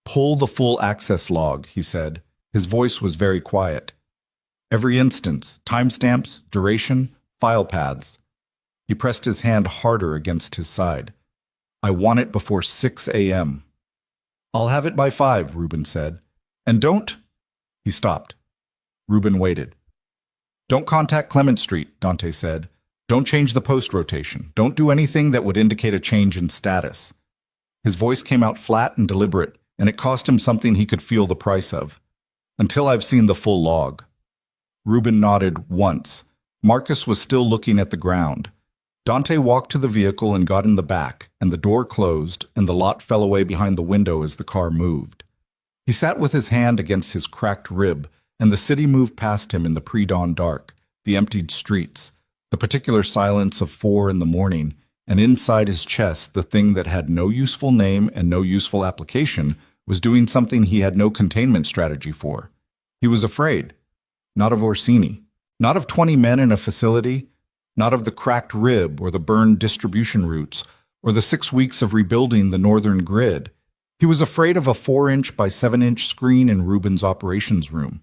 Pull the full access log, he said. His voice was very quiet. Every instance, timestamps, duration, file paths. He pressed his hand harder against his side. I want it before 6 a.m. I'll have it by 5, Ruben said. And don't... He stopped. Ruben waited. Don't contact Clement Street, Dante said. Don't change the post rotation. Don't do anything that would indicate a change in status. His voice came out flat and deliberate, and it cost him something he could feel the price of. Until I've seen the full log. Ruben nodded once. Marcus was still looking at the ground. Dante walked to the vehicle and got in the back, and the door closed, and the lot fell away behind the window as the car moved. He sat with his hand against his cracked rib, and the city moved past him in the pre-dawn dark, the emptied streets, the particular silence of 4 in the morning, and inside his chest the thing that had no useful name and no useful application was doing something he had no containment strategy for. He was afraid. Not of Orsini. Not of 20 men in a facility. Not of the cracked rib or the burned distribution routes or the 6 weeks of rebuilding the northern grid. He was afraid of a 4-inch by 7-inch screen in Ruben's operations room,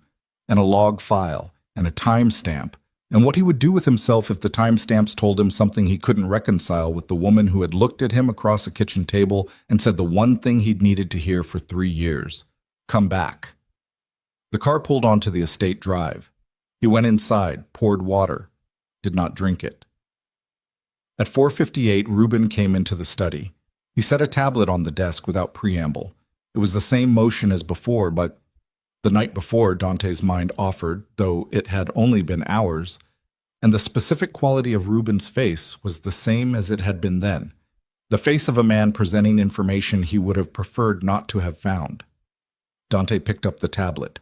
and a log file, and a timestamp, and what he would do with himself if the timestamps told him something he couldn't reconcile with the woman who had looked at him across a kitchen table and said the one thing he'd needed to hear for 3 years. Come back. The car pulled onto the estate drive. He went inside, poured water, did not drink it. At 4:58, Ruben came into the study. He set a tablet on the desk without preamble. It was the same motion as before, but the night before, Dante's mind offered, though it had only been hours, and the specific quality of Reuben's face was the same as it had been then, the face of a man presenting information he would have preferred not to have found. Dante picked up the tablet.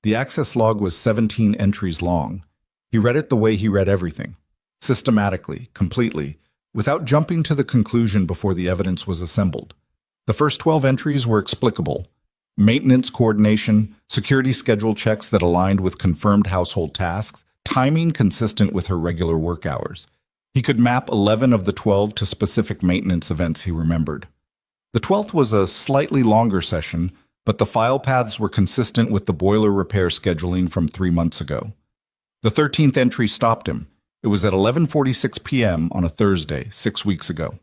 The access log was 17 entries long. He read it the way he read everything, systematically, completely, without jumping to the conclusion before the evidence was assembled. The first 12 entries were explicable: maintenance coordination, security schedule checks that aligned with confirmed household tasks, timing consistent with her regular work hours. He could map 11 of the 12 to specific maintenance events he remembered. The 12th was a slightly longer session, but the file paths were consistent with the boiler repair scheduling from 3 months ago. The 13th entry stopped him. It was at 11:46 p.m. on a Thursday, 6 weeks ago.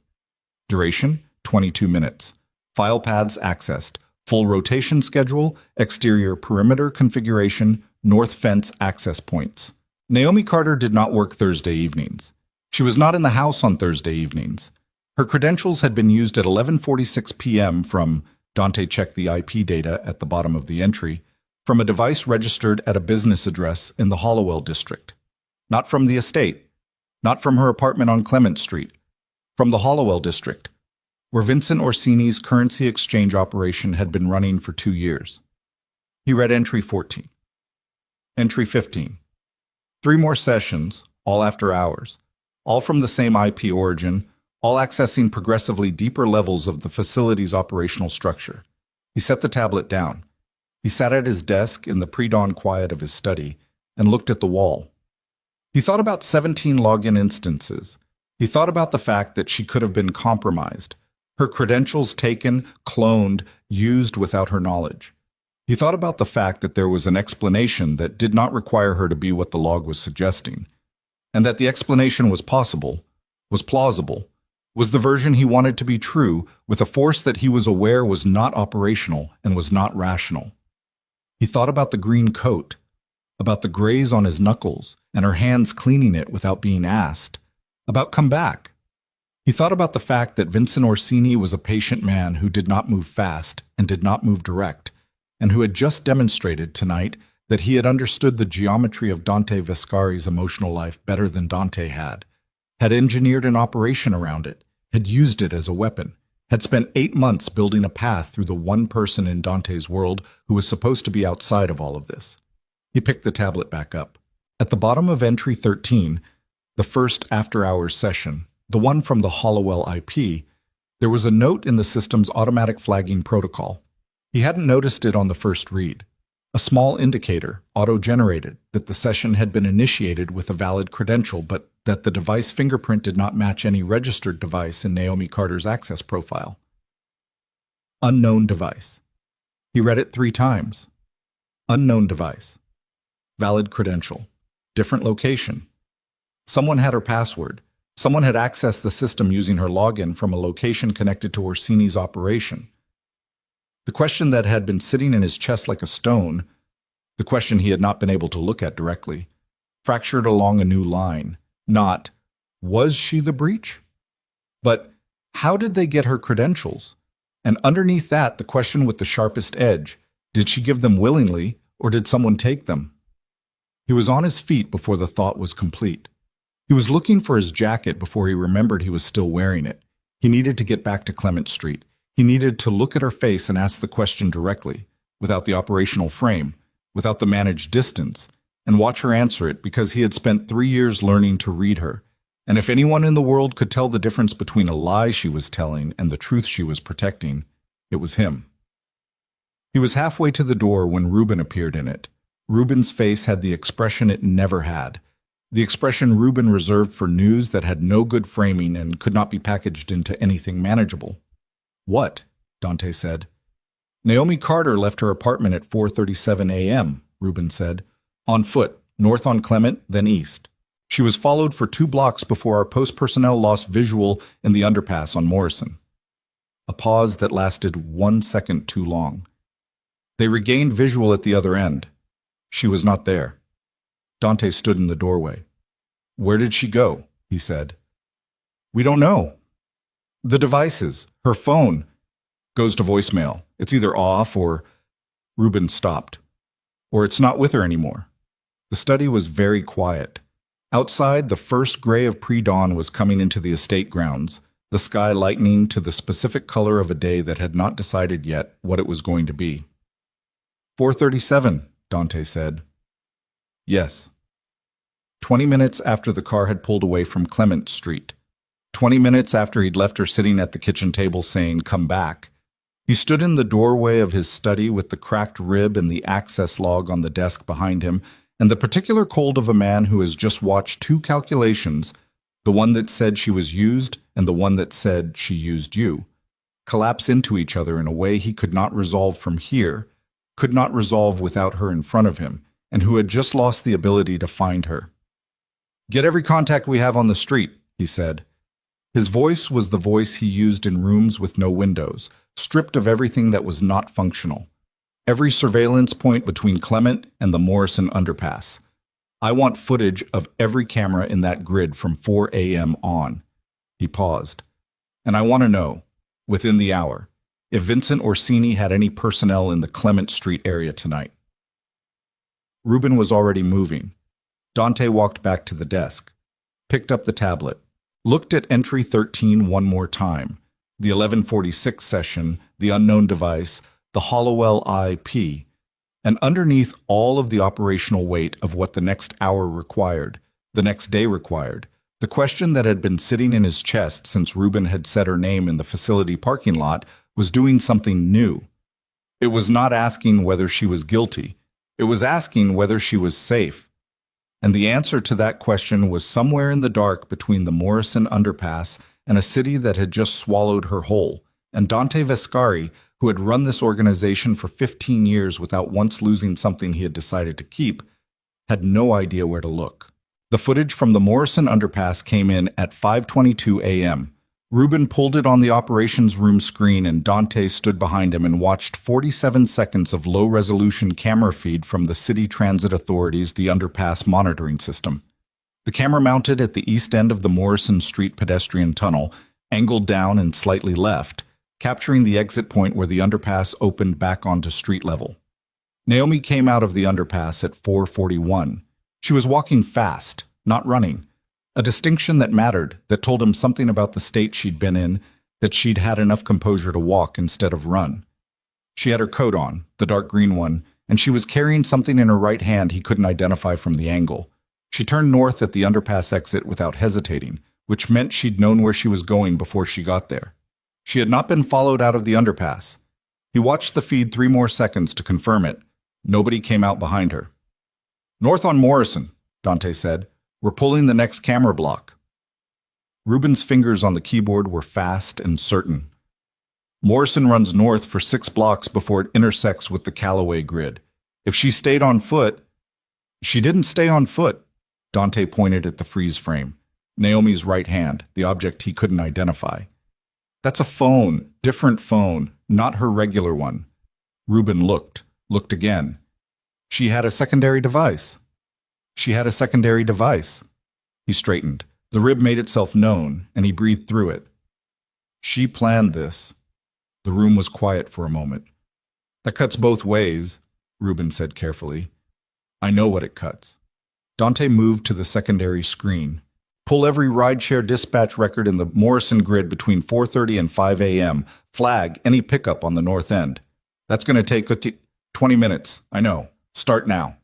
Duration, 22 minutes. File paths accessed. Full rotation schedule, exterior perimeter configuration, north fence access points. Naomi Carter did not work Thursday evenings. She was not in the house on Thursday evenings. Her credentials had been used at 11:46 p.m. from, Dante checked the IP data at the bottom of the entry, from a device registered at a business address in the Hollowell district. Not from the estate, not from her apartment on Clement Street, from the Hollowell district, where Vincent Orsini's currency exchange operation had been running for 2 years. He read entry 14. Entry 15. 3 more sessions, all after hours, all from the same IP origin, all accessing progressively deeper levels of the facility's operational structure. He set the tablet down. He sat at his desk in the pre-dawn quiet of his study and looked at the wall. He thought about 17 login instances. He thought about the fact that she could have been compromised, her credentials taken, cloned, used without her knowledge. He thought about the fact that there was an explanation that did not require her to be what the log was suggesting, and that the explanation was possible, was plausible, was the version he wanted to be true, with a force that he was aware was not operational and was not rational. He thought about the green coat, about the graze on his knuckles and her hands cleaning it without being asked, about come back. He thought about the fact that Vincent Orsini was a patient man who did not move fast and did not move direct, and who had just demonstrated tonight that he had understood the geometry of Dante Vescari's emotional life better than Dante had engineered an operation around it, had used it as a weapon, had spent 8 months building a path through the one person in Dante's world who was supposed to be outside of all of this. He picked the tablet back up. At the bottom of entry 13, the first after-hours session, the one from the Hollowell IP, there was a note in the system's automatic flagging protocol. He hadn't noticed it on the first read. A small indicator, auto-generated, that the session had been initiated with a valid credential, but that the device fingerprint did not match any registered device in Naomi Carter's access profile. Unknown device. He read it 3 times. Unknown device. Valid credential. Different location. Someone had her password. Someone had accessed the system using her login from a location connected to Orsini's operation. The question that had been sitting in his chest like a stone, the question he had not been able to look at directly, fractured along a new line. Not, was she the breach? But, how did they get her credentials? And underneath that, the question with the sharpest edge, did she give them willingly, or did someone take them? He was on his feet before the thought was complete. He was looking for his jacket before he remembered he was still wearing it. He needed to get back to Clement Street. He needed to look at her face and ask the question directly, without the operational frame, without the managed distance, and watch her answer it because he had spent 3 years learning to read her. And if anyone in the world could tell the difference between a lie she was telling and the truth she was protecting, it was him. He was halfway to the door when Reuben appeared in it. Reuben's face had the expression it never had, the expression Reuben reserved for news that had no good framing and could not be packaged into anything manageable. What? Dante said. Naomi Carter left her apartment at 4:37 a.m., Reuben said. On foot, north on Clement, then east. She was followed for 2 blocks before our post personnel lost visual in the underpass on Morrison. A pause that lasted 1 second too long. They regained visual at the other end. She was not there. Dante stood in the doorway. Where did she go? He said. We don't know. The devices, her phone, goes to voicemail. It's either off or Reuben stopped. Or it's not with her anymore. The study was very quiet. Outside, the first gray of pre-dawn was coming into the estate grounds, the sky lightening to the specific color of a day that had not decided yet what it was going to be. 4:37, Dante said. Yes. 20 minutes after the car had pulled away from Clement Street. 20 minutes after he'd left her sitting at the kitchen table saying, "Come back." He stood in the doorway of his study with the cracked rib and the access log on the desk behind him, and the particular cold of a man who has just watched two calculations, the one that said she was used and the one that said she used you, collapse into each other in a way he could not resolve from here, could not resolve without her in front of him, and who had just lost the ability to find her. "Get every contact we have on the street," he said. His voice was the voice he used in rooms with no windows, stripped of everything that was not functional. Every surveillance point between Clement and the Morrison underpass. I want footage of every camera in that grid from 4 a.m. on. He paused. And I want to know, within the hour, if Vincent Orsini had any personnel in the Clement Street area tonight. Reuben was already moving. Dante walked back to the desk, picked up the tablet, looked at entry 13 one more time, the 1146 session, the unknown device, the Hollowell IP, and underneath all of the operational weight of what the next hour required, the next day required, the question that had been sitting in his chest since Reuben had said her name in the facility parking lot was doing something new. It was not asking whether she was guilty. It was asking whether she was safe. And the answer to that question was somewhere in the dark between the Morrison underpass and a city that had just swallowed her whole, and Dante Vescari, who had run this organization for 15 years without once losing something he had decided to keep, had no idea where to look. The footage from the Morrison underpass came in at 5:22 a.m. Reuben pulled it on the operations room screen and Dante stood behind him and watched 47 seconds of low-resolution camera feed from the City Transit Authority's the underpass monitoring system. The camera mounted at the east end of the Morrison Street pedestrian tunnel, angled down and slightly left, capturing the exit point where the underpass opened back onto street level. Naomi came out of the underpass at 4:41. She was walking fast, not running. A distinction that mattered, that told him something about the state she'd been in, that she'd had enough composure to walk instead of run. She had her coat on, the dark green one, and she was carrying something in her right hand he couldn't identify from the angle. She turned north at the underpass exit without hesitating, which meant she'd known where she was going before she got there. She had not been followed out of the underpass. He watched the feed 3 more seconds to confirm it. Nobody came out behind her. "North on Morrison," Dante said. "We're pulling the next camera block." Reuben's fingers on the keyboard were fast and certain. "Morrison runs north for 6 blocks before it intersects with the Callaway grid. If she stayed on foot—" "She didn't stay on foot." Dante pointed at the freeze frame, Naomi's right hand, the object he couldn't identify. "That's a phone, different phone, not her regular one." Reuben looked again. "She had a secondary device." "She had a secondary device." He straightened. The rib made itself known, and he breathed through it. "She planned this." The room was quiet for a moment. "That cuts both ways," Reuben said carefully. "I know what it cuts." Dante moved to the secondary screen. "Pull every rideshare dispatch record in the Morrison grid between 4:30 and 5 a.m. Flag any pickup on the north end. That's going to take 20 minutes. I know. Start now."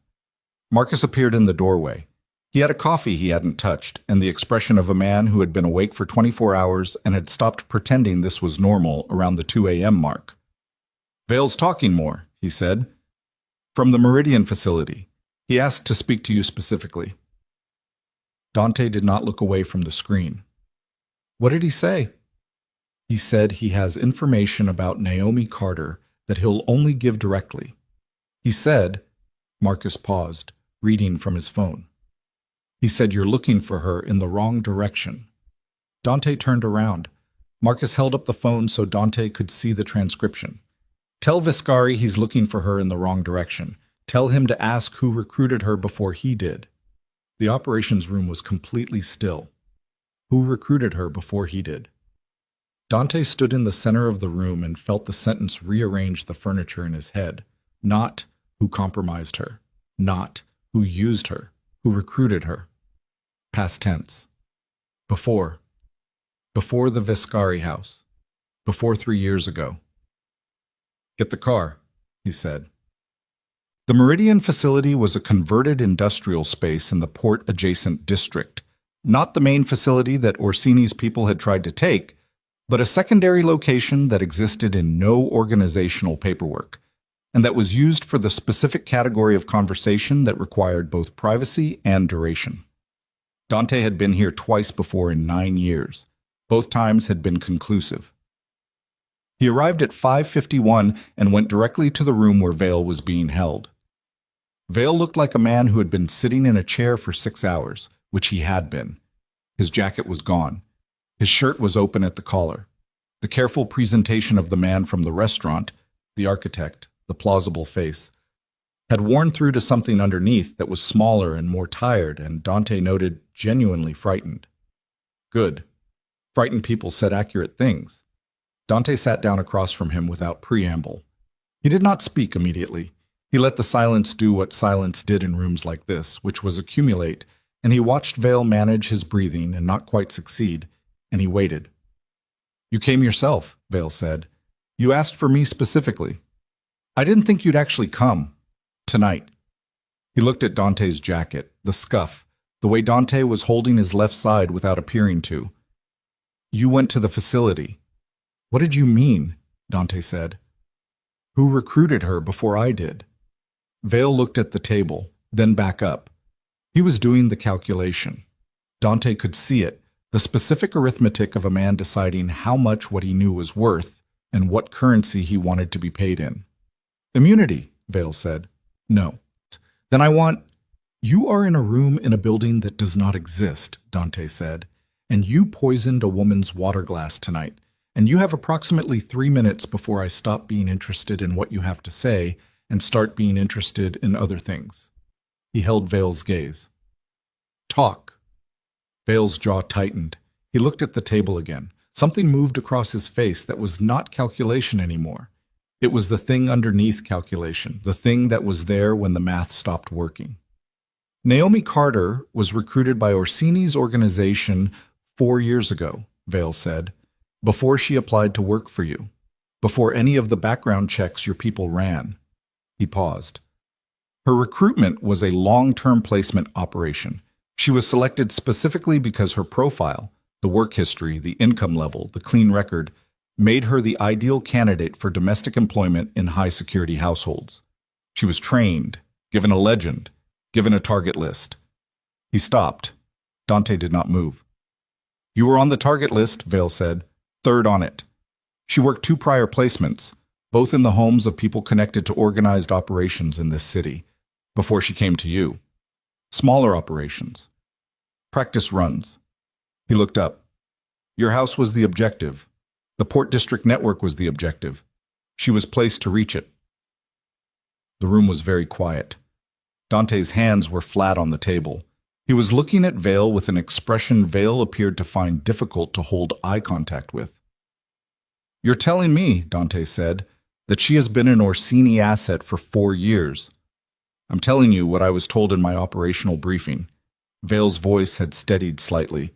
Marcus appeared in the doorway. He had a coffee he hadn't touched, and the expression of a man who had been awake for 24 hours and had stopped pretending this was normal around the 2 a.m. mark. "Vale's talking more," he said. "From the Meridian facility. He asked to speak to you specifically." Dante did not look away from the screen. "What did he say?" "He said he has information about Naomi Carter that he'll only give directly. He said—" Marcus paused, reading from his phone. "He said you're looking for her in the wrong direction." Dante turned around. Marcus held up the phone so Dante could see the transcription. "Tell Viscari he's looking for her in the wrong direction. Tell him to ask who recruited her before he did." The operations room was completely still. Who recruited her before he did? Dante stood in the center of the room and felt the sentence rearrange the furniture in his head. Not who compromised her. Not who used her. Who recruited her. Past tense. Before. Before the Viscari house. Before 3 years ago. Get the car, he said. The Meridian facility was a converted industrial space in the port-adjacent district, not the main facility that Orsini's people had tried to take, but a secondary location that existed in no organizational paperwork, and that was used for the specific category of conversation that required both privacy and duration. Dante had been here twice before in 9 years. Both times had been conclusive. He arrived at 5:51 and went directly to the room where Vale was being held. Vale looked like a man who had been sitting in a chair for 6 hours, which he had been. His jacket was gone. His shirt was open at the collar. The careful presentation of the man from the restaurant, the architect, the plausible face, had worn through to something underneath that was smaller and more tired, and Dante noted genuinely frightened. Good. Frightened people said accurate things. Dante sat down across from him without preamble. He did not speak immediately. He let the silence do what silence did in rooms like this, which was accumulate, and he watched Vale manage his breathing and not quite succeed, and he waited. You came yourself, Vale said. You asked for me specifically. I didn't think you'd actually come. Tonight. He looked at Dante's jacket, the scuff, the way Dante was holding his left side without appearing to. You went to the facility. What did you mean? Dante said. Who recruited her before I did? Vale looked at the table, then back up. He was doing the calculation. Dante could see it, the specific arithmetic of a man deciding how much what he knew was worth and what currency he wanted to be paid in. Immunity, Vale said. No. Then I want... You are in a room in a building that does not exist, Dante said, and you poisoned a woman's water glass tonight, and you have approximately 3 minutes before I stop being interested in what you have to say and start being interested in other things. He held Vale's gaze. Talk. Vale's jaw tightened. He looked at the table again. Something moved across his face that was not calculation anymore. It was the thing underneath calculation, the thing that was there when the math stopped working. Naomi Carter was recruited by Orsini's organization 4 years ago, Vale said, before she applied to work for you, before any of the background checks your people ran. He paused. Her recruitment was a long-term placement operation. She was selected specifically because her profile, the work history, the income level, the clean record, made her the ideal candidate for domestic employment in high-security households. She was trained, given a legend, given a target list. He stopped. Dante did not move. You were on the target list, Vale said, 3rd on it. She worked 2 prior placements, both in the homes of people connected to organized operations in this city, before she came to you. Smaller operations. Practice runs. He looked up. Your house was the objective. The Port District Network was the objective. She was placed to reach it. The room was very quiet. Dante's hands were flat on the table. He was looking at Vale with an expression Vale appeared to find difficult to hold eye contact with. You're telling me, Dante said, that she has been an Orsini asset for 4 years. I'm telling you what I was told in my operational briefing. Vale's voice had steadied slightly.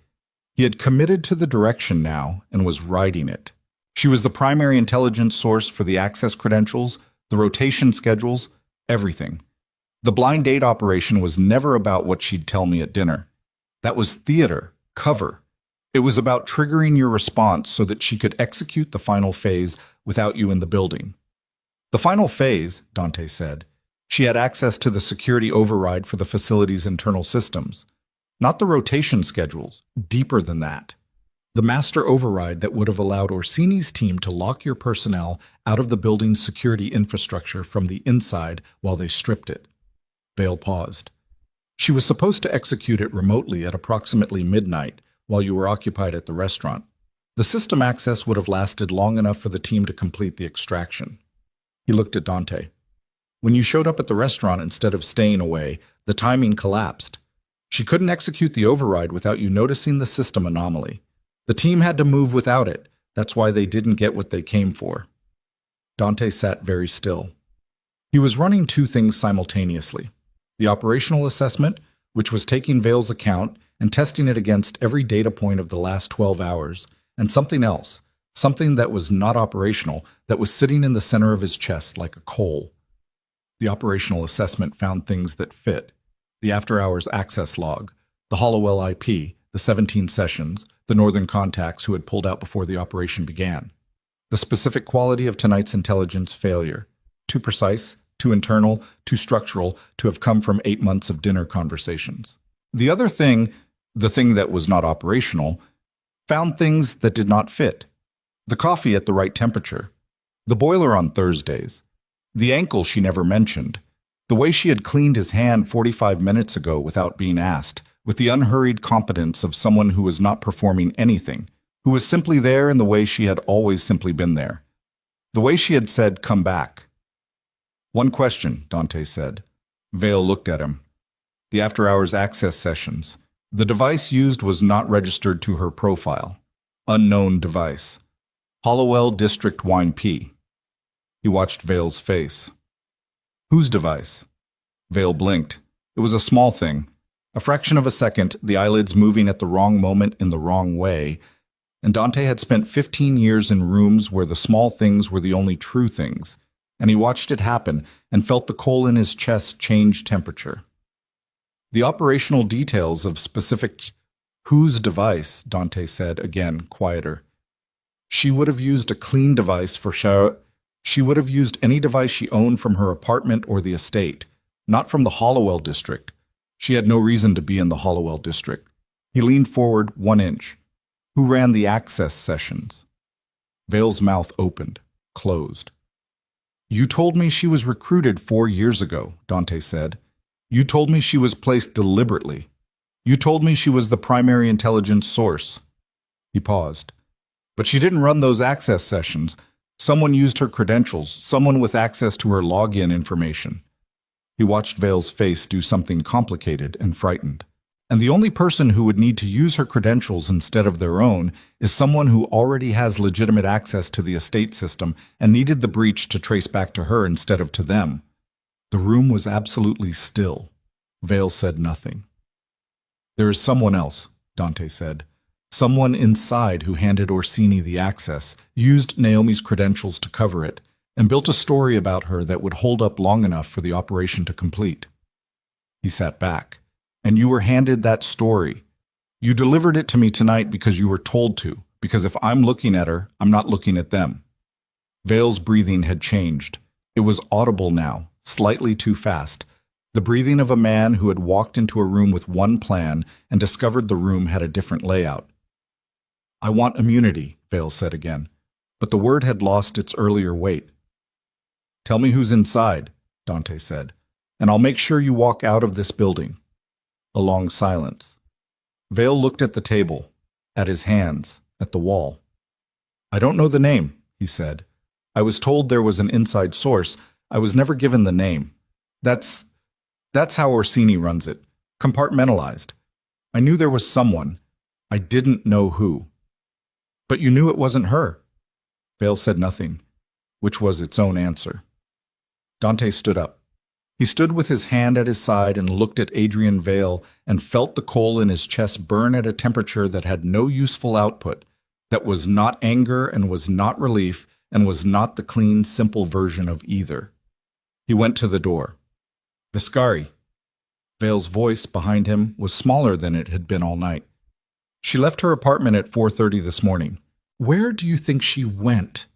He had committed to the direction now and was riding it. She was the primary intelligence source for the access credentials, the rotation schedules, everything. The blind date operation was never about what she'd tell me at dinner. That was theater, cover. It was about triggering your response so that she could execute the final phase without you in the building. The final phase, Dante said, she had access to the security override for the facility's internal systems. Not the rotation schedules, deeper than that. The master override that would have allowed Orsini's team to lock your personnel out of the building's security infrastructure from the inside while they stripped it. Vale paused. She was supposed to execute it remotely at approximately midnight while you were occupied at the restaurant. The system access would have lasted long enough for the team to complete the extraction. He looked at Dante. When you showed up at the restaurant instead of staying away, the timing collapsed. She couldn't execute the override without you noticing the system anomaly. The team had to move without it, That's why they didn't get what they came for. Dante sat very still. He was running two things simultaneously. The operational assessment, which was taking Vale's account and testing it against every data point of the last 12 hours, and something else, something that was not operational, that was sitting in the center of his chest like a coal. The operational assessment found things that fit: the after-hours access log, the Hollowell IP, the 17 sessions, the northern contacts who had pulled out before the operation began. The specific quality of tonight's intelligence failure: too precise, too internal, too structural, to have come from 8 months of dinner conversations. The other thing, the thing that was not operational, found things that did not fit: the coffee at the right temperature, the boiler on Thursdays, the ankle she never mentioned, the way she had cleaned his hand 45 minutes ago without being asked, with the unhurried competence of someone who was not performing anything, who was simply there in the way she had always simply been there. The way she had said, "Come back." "One question," Dante said. Vale looked at him. The after-hours access sessions. The device used was not registered to her profile. Unknown device. Hollowell District Wine P. He watched Vale's face. Whose device? Vale blinked. It was a small thing. A fraction of a second, the eyelids moving at the wrong moment in the wrong way, and Dante had spent 15 years in rooms where the small things were the only true things, and he watched it happen and felt the coal in his chest change temperature. The operational details of specific whose device, Dante said, again, quieter. She would have used a clean device for shower. She would have used any device she owned from her apartment or the estate, not from the Hollowell district. She had no reason to be in the Hollowell district. He leaned forward 1 inch. Who ran the access sessions? Vale's mouth opened, closed. You told me she was recruited 4 years ago, Dante said. You told me she was placed deliberately. You told me she was the primary intelligence source. He paused. But she didn't run those access sessions. Someone used her credentials, someone with access to her login information. He watched Vale's face do something complicated and frightened. And the only person who would need to use her credentials instead of their own is someone who already has legitimate access to the estate system and needed the breach to trace back to her instead of to them. The room was absolutely still. Vale said nothing. There is someone else, Dante said. Someone inside who handed Orsini the access, used Naomi's credentials to cover it, and built a story about her that would hold up long enough for the operation to complete. He sat back. And you were handed that story. You delivered it to me tonight because you were told to, because if I'm looking at her, I'm not looking at them. Vale's breathing had changed. It was audible now, slightly too fast. The breathing of a man who had walked into a room with one plan and discovered the room had a different layout. I want immunity, Vale said again, but the word had lost its earlier weight. Tell me who's inside, Dante said, and I'll make sure you walk out of this building. A long silence. Vale looked at the table, at his hands, at the wall. I don't know the name, he said. I was told there was an inside source. I was never given the name. That's how Orsini runs it, compartmentalized. I knew there was someone. I didn't know who. But you knew it wasn't her. Vale said nothing, which was its own answer. Dante stood up. He stood with his hand at his side and looked at Adrian Vale and felt the coal in his chest burn at a temperature that had no useful output, that was not anger and was not relief and was not the clean, simple version of either. He went to the door. Viscari. Vale's voice behind him was smaller than it had been all night. She left her apartment at 4:30 this morning. Where do you think she went?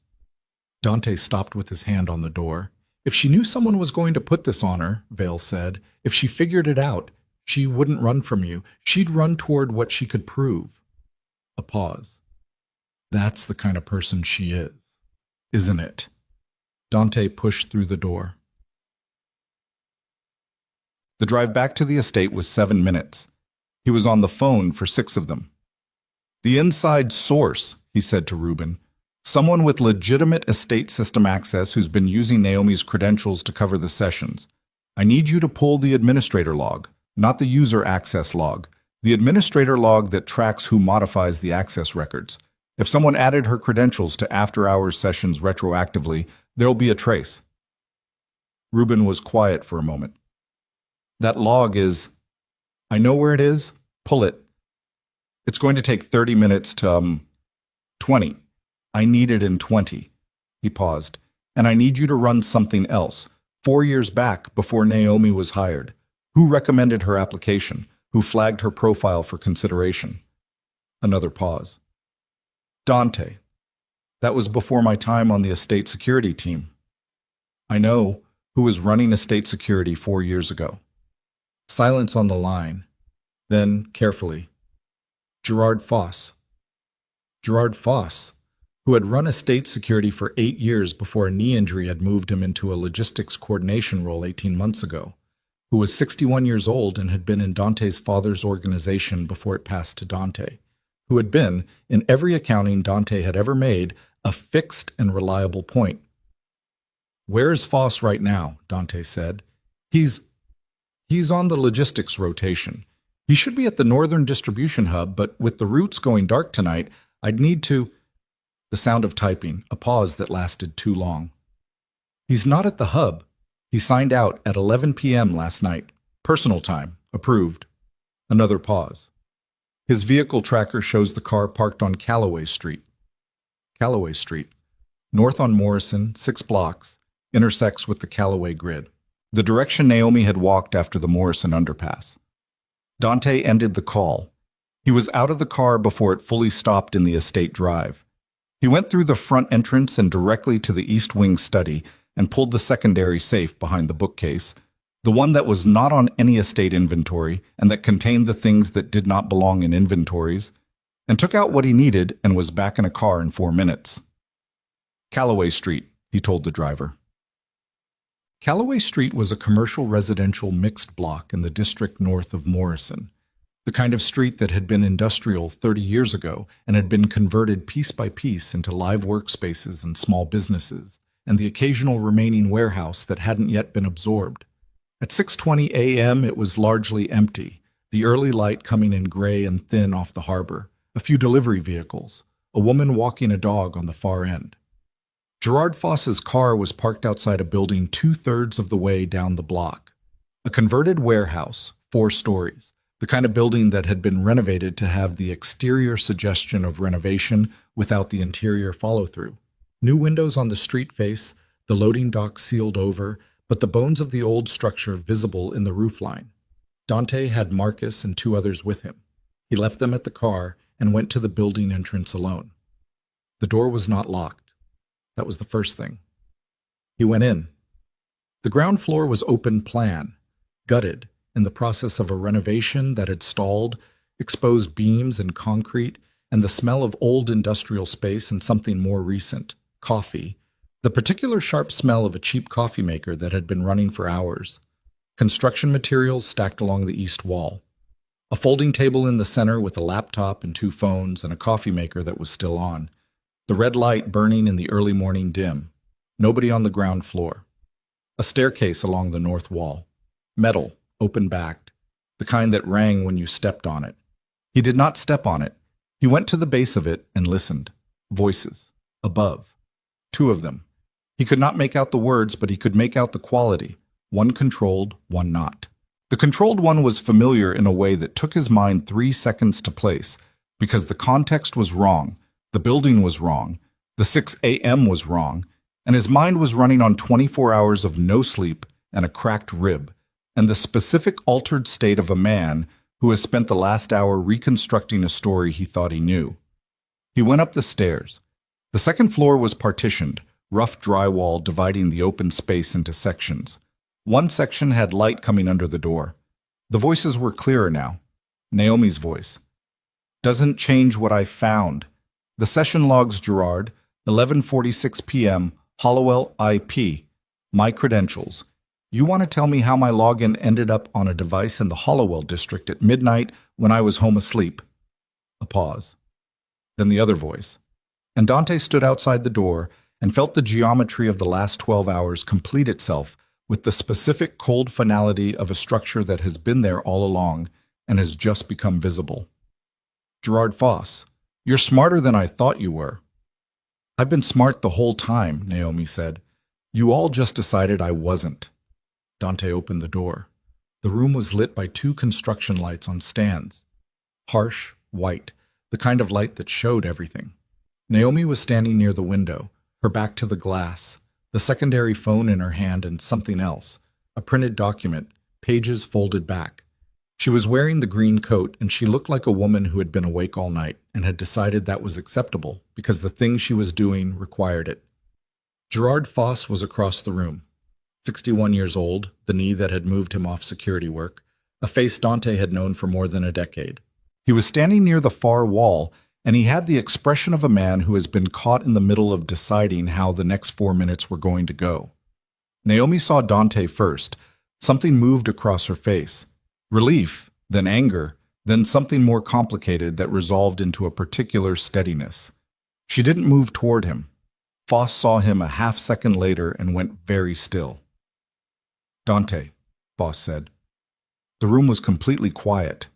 Dante stopped with his hand on the door. If she knew someone was going to put this on her, Vale said, if she figured it out, she wouldn't run from you. She'd run toward what she could prove. A pause. That's the kind of person she is, isn't it? Dante pushed through the door. The drive back to the estate was 7 minutes. He was on the phone for 6 of them. The inside source, he said to Ruben. Someone with legitimate estate system access who's been using Naomi's credentials to cover the sessions. I need you to pull the administrator log, not the user access log, the administrator log that tracks who modifies the access records. If someone added her credentials to after-hours sessions retroactively, there'll be a trace. Reuben was quiet for a moment. That log is... I know where it is. Pull it. It's going to take 30 minutes to, 20. I need it in 20. He paused. And I need you to run something else. 4 years back, before Naomi was hired. Who recommended her application? Who flagged her profile for consideration? Another pause. Dante. That was before my time on the estate security team. I know who was running estate security 4 years ago. Silence on the line. Then, carefully, Gerard Foss. Gerard Foss, who had run estate security for 8 years before a knee injury had moved him into a logistics coordination role 18 months ago, who was 61 years old and had been in Dante's father's organization before it passed to Dante, who had been, in every accounting Dante had ever made, a fixed and reliable point. Where is Foss right now? Dante said. He's on the logistics rotation. He should be at the northern distribution hub, but with the routes going dark tonight, I'd need to... The sound of typing, a pause that lasted too long. He's not at the hub. He signed out at 11 p.m. last night. Personal time. Approved. Another pause. His vehicle tracker shows the car parked on Callaway Street. Callaway Street. North on Morrison, 6 blocks, intersects with the Callaway grid. The direction Naomi had walked after the Morrison underpass. Dante ended the call. He was out of the car before it fully stopped in the estate drive. He went through the front entrance and directly to the East Wing study and pulled the secondary safe behind the bookcase, the one that was not on any estate inventory and that contained the things that did not belong in inventories, and took out what he needed and was back in a car in 4 minutes. Callaway Street, he told the driver. Callaway Street was a commercial residential mixed block in the district north of Morrison, the kind of street that had been industrial 30 years ago and had been converted piece by piece into live workspaces and small businesses, and the occasional remaining warehouse that hadn't yet been absorbed. At 6:20 a.m. it was largely empty, the early light coming in gray and thin off the harbor, a few delivery vehicles, a woman walking a dog on the far end. Gerard Foss's car was parked outside a building 2/3 of the way down the block. A converted warehouse, 4 stories, the kind of building that had been renovated to have the exterior suggestion of renovation without the interior follow-through. New windows on the street face, the loading dock sealed over, but the bones of the old structure visible in the roofline. Dante had Marcus and 2 others with him. He left them at the car and went to the building entrance alone. The door was not locked. That was the first thing. He went in. The ground floor was open plan, gutted, in the process of a renovation that had stalled, exposed beams and concrete, and the smell of old industrial space and something more recent, coffee, the particular sharp smell of a cheap coffee maker that had been running for hours, construction materials stacked along the east wall, a folding table in the center with a laptop and 2 phones and a coffee maker that was still on, the red light burning in the early morning dim, nobody on the ground floor. A staircase along the north wall, metal, open-backed, the kind that rang when you stepped on it. He did not step on it. He went to the base of it and listened. Voices. Above. 2 of them. He could not make out the words, but he could make out the quality. One controlled, one not. The controlled one was familiar in a way that took his mind 3 seconds to place, because the context was wrong. The building was wrong, the 6 a.m. was wrong, and his mind was running on 24 hours of no sleep and a cracked rib, and the specific altered state of a man who has spent the last hour reconstructing a story he thought he knew. He went up the stairs. The second floor was partitioned, rough drywall dividing the open space into sections. One section had light coming under the door. The voices were clearer now. Naomi's voice. Doesn't change what I found. The session logs, Gerard, 11:46 p.m., Hollowell IP. My credentials. You want to tell me how my login ended up on a device in the Hollowell district at midnight when I was home asleep? A pause. Then the other voice. And Dante stood outside the door and felt the geometry of the last 12 hours complete itself with the specific cold finality of a structure that has been there all along and has just become visible. Gerard Foss. You're smarter than I thought you were. I've been smart the whole time, Naomi said. You all just decided I wasn't. Dante opened the door. The room was lit by two construction lights on stands. Harsh, white, the kind of light that showed everything. Naomi was standing near the window, her back to the glass, the secondary phone in her hand and something else, a printed document, pages folded back. She was wearing the green coat, and she looked like a woman who had been awake all night and had decided that was acceptable because the thing she was doing required it. Gerard Foss was across the room. 61 years old, the knee that had moved him off security work, a face Dante had known for more than a decade. He was standing near the far wall, and he had the expression of a man who has been caught in the middle of deciding how the next 4 minutes were going to go. Naomi saw Dante first. Something moved across her face. Relief, then anger, then something more complicated that resolved into a particular steadiness. She didn't move toward him. Foss saw him a half-second later and went very still. Dante, Foss said. The room was completely quiet.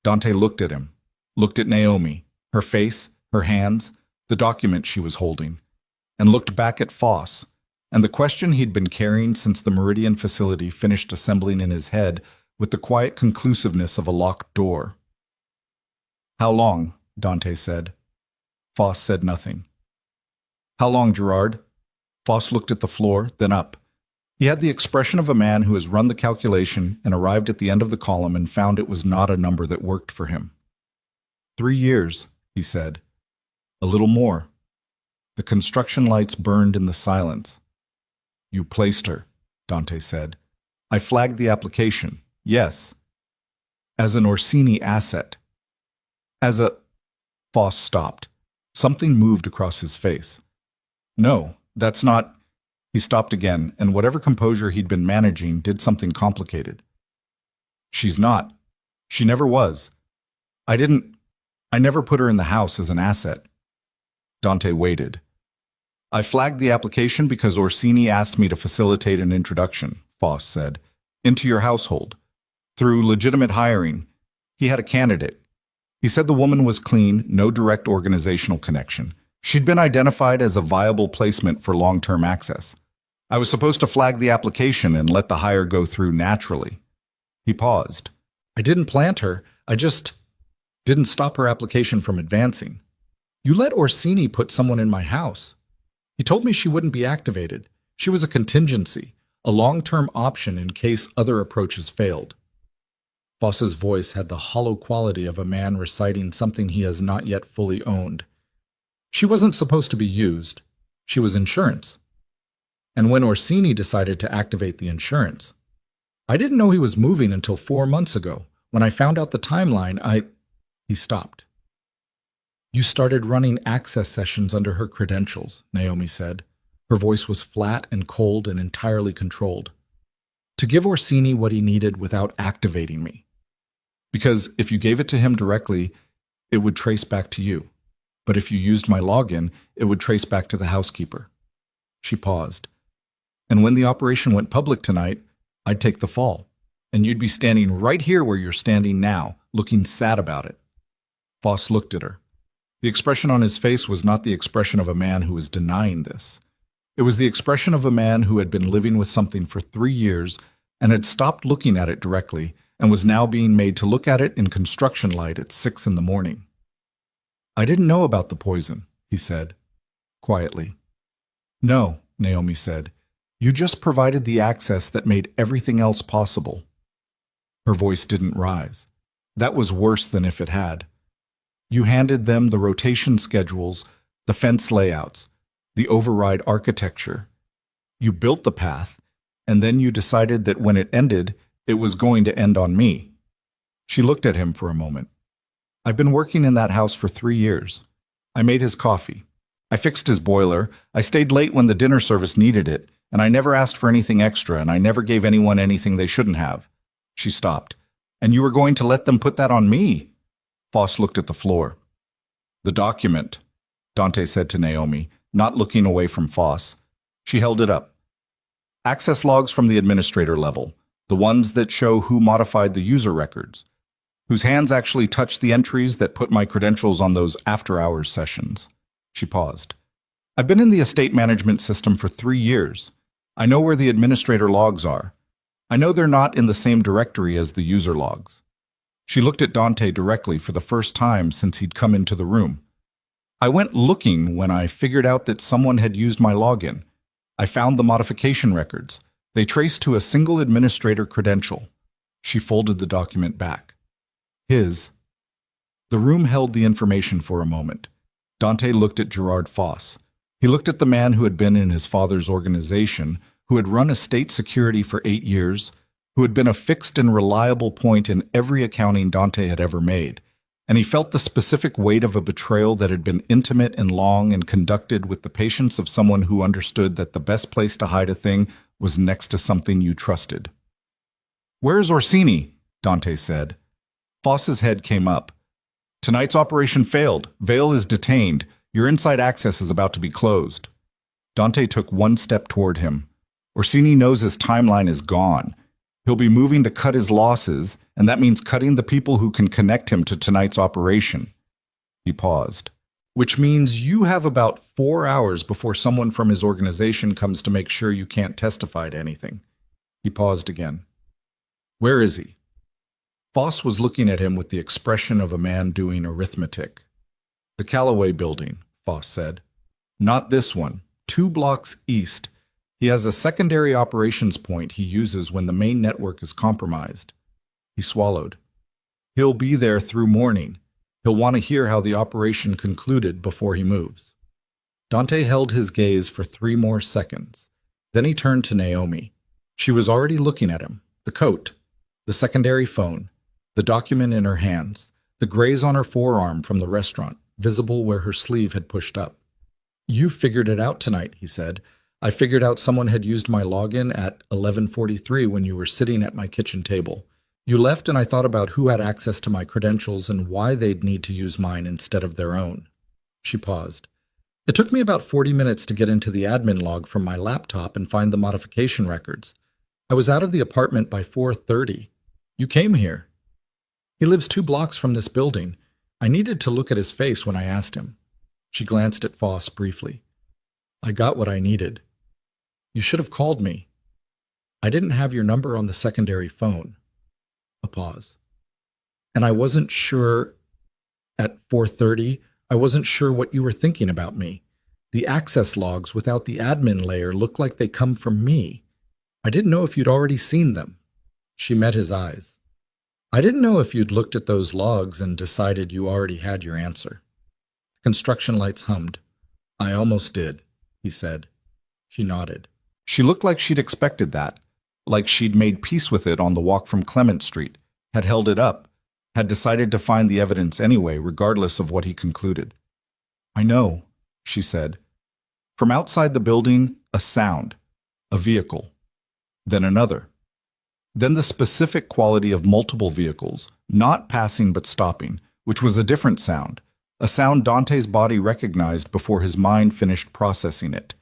Dante looked at him, looked at Naomi, her face, her hands, the document she was holding, and looked back at Foss, and the question he'd been carrying since the Meridian facility finished assembling in his head with the quiet conclusiveness of a locked door. How long? Dante said. Foss said nothing. How long, Gerard? Foss looked at the floor, then up. He had the expression of a man who has run the calculation and arrived at the end of the column and found it was not a number that worked for him. 3 years, he said. A little more. The construction lights burned in the silence. You placed her, Dante said. I flagged the application, yes. As an Orsini asset. As a... Foss stopped. Something moved across his face. No, that's not... He stopped again, and whatever composure he'd been managing did something complicated. She's not. She never was. I never put her in the house as an asset. Dante waited. I flagged the application because Orsini asked me to facilitate an introduction, Foss said, into your household. Through legitimate hiring. He had a candidate. He said the woman was clean, no direct organizational connection. She'd been identified as a viable placement for long-term access. I was supposed to flag the application and let the hire go through naturally. He paused. I didn't plant her. I just didn't stop her application from advancing. You let Orsini put someone in my house. He told me she wouldn't be activated. She was a contingency, a long-term option in case other approaches failed. Foss's voice had the hollow quality of a man reciting something he has not yet fully owned. She wasn't supposed to be used. She was insurance. And when Orsini decided to activate the insurance, I didn't know he was moving until 4 months ago. When I found out the timeline, He stopped. You started running access sessions under her credentials, Naomi said. Her voice was flat and cold and entirely controlled. To give Orsini what he needed without activating me. Because if you gave it to him directly, it would trace back to you. But if you used my login, it would trace back to the housekeeper. She paused. And when the operation went public tonight, I'd take the fall. And you'd be standing right here where you're standing now, looking sad about it. Foss looked at her. The expression on his face was not the expression of a man who was denying this. It was the expression of a man who had been living with something for 3 years and had stopped looking at it directly and was now being made to look at it in construction light at 6 in the morning. I didn't know about the poison, he said, quietly. No, Naomi said. You just provided the access that made everything else possible. Her voice didn't rise. That was worse than if it had. You handed them the rotation schedules, the fence layouts, the override architecture. You built the path, and then you decided that when it ended, it was going to end on me. She looked at him for a moment. I've been working in that house for 3 years. I made his coffee. I fixed his boiler. I stayed late when the dinner service needed it, and I never asked for anything extra, and I never gave anyone anything they shouldn't have. She stopped. And you were going to let them put that on me? Foss looked at the floor. The document, Dante said to Naomi, not looking away from Foss. She held it up. Access logs from the administrator level, the ones that show who modified the user records. whose hands actually touched the entries that put my credentials on those after-hours sessions. She paused. I've been in the estate management system for 3 years. I know where the administrator logs are. I know they're not in the same directory as the user logs. She looked at Dante directly for the first time since he'd come into the room. I went looking when I figured out that someone had used my login. I found the modification records. They traced to a single administrator credential. She folded the document back. His. The room held the information for a moment. Dante looked at Gerard Foss. He looked at the man who had been in his father's organization, who had run estate security for 8 years, who had been a fixed and reliable point in every accounting Dante had ever made, and he felt the specific weight of a betrayal that had been intimate and long and conducted with the patience of someone who understood that the best place to hide a thing was next to something you trusted. "Where's Orsini?" Dante said. Foss's head came up. "Tonight's operation failed. Vale is detained. Your inside access is about to be closed." Dante took one step toward him. Orsini knows his timeline is gone. He'll be moving to cut his losses, and that means cutting the people who can connect him to tonight's operation. He paused. "Which means you have about 4 hours before someone from his organization comes to make sure you can't testify to anything." He paused again. "Where is he?" Foss was looking at him with the expression of a man doing arithmetic. "The Callaway building," Foss said. "Not this one. 2 blocks east. He has a secondary operations point he uses when the main network is compromised." He swallowed. "He'll be there through morning. He'll want to hear how the operation concluded before he moves." Dante held his gaze for 3 more seconds. Then he turned to Naomi. She was already looking at him. The coat, the secondary phone, the document in her hands, the graze on her forearm from the restaurant, visible where her sleeve had pushed up. "You figured it out tonight," he said. "I figured out someone had used my login at 11:43 when you were sitting at my kitchen table. You left and I thought about who had access to my credentials and why they'd need to use mine instead of their own." She paused. "It took me about 40 minutes to get into the admin log from my laptop and find the modification records. I was out of the apartment by 4:30. You came here. He lives 2 blocks from this building. I needed to look at his face when I asked him." She glanced at Foss briefly. "I got what I needed. You should have called me. I didn't have your number on the secondary phone." A pause. "And I wasn't sure at 4:30, I wasn't sure what you were thinking about me. The access logs without the admin layer look like they come from me. I didn't know if you'd already seen them." She met his eyes. "I didn't know if you'd looked at those logs and decided you already had your answer." The construction lights hummed. "I almost did," he said. She nodded. She looked like she'd expected that, like she'd made peace with it on the walk from Clement Street, had held it up, had decided to find the evidence anyway, regardless of what he concluded. "I know," she said. From outside the building, a sound, a vehicle, then another. Then the specific quality of multiple vehicles, not passing but stopping, which was a different sound, a sound Dante's body recognized before his mind finished processing it.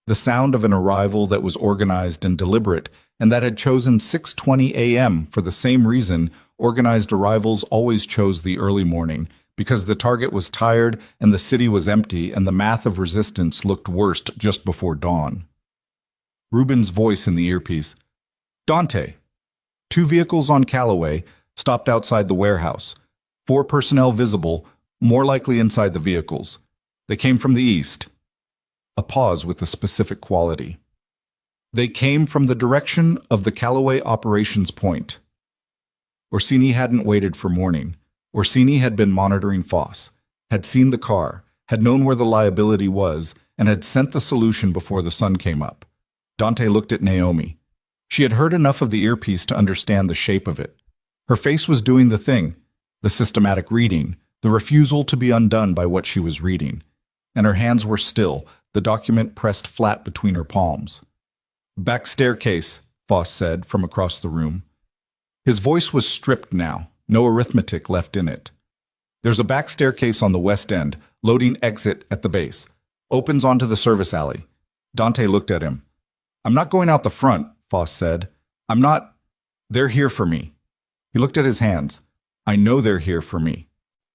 The sound of an arrival that was organized and deliberate, and that had chosen 6:20 a.m. for the same reason organized arrivals always chose the early morning, because the target was tired and the city was empty and the math of resistance looked worst just before dawn. Ruben's voice in the earpiece. "Dante. 2 vehicles on Callaway, stopped outside the warehouse. 4 personnel visible, more likely inside the vehicles. They came from the east." A pause with a specific quality. "They came from the direction of the Callaway operations point." Orsini hadn't waited for morning. Orsini had been monitoring Foss, had seen the car, had known where the liability was, and had sent the solution before the sun came up. Dante looked at Naomi. She had heard enough of the earpiece to understand the shape of it. Her face was doing the thing, the systematic reading, the refusal to be undone by what she was reading. And her hands were still, the document pressed flat between her palms. "Back staircase," Foss said from across the room. His voice was stripped now, no arithmetic left in it. "There's a back staircase on the west end, loading exit at the base. Opens onto the service alley." Dante looked at him. "I'm not going out the front," Foss said. "I'm not. They're here for me." He looked at his hands. I know they're here for me.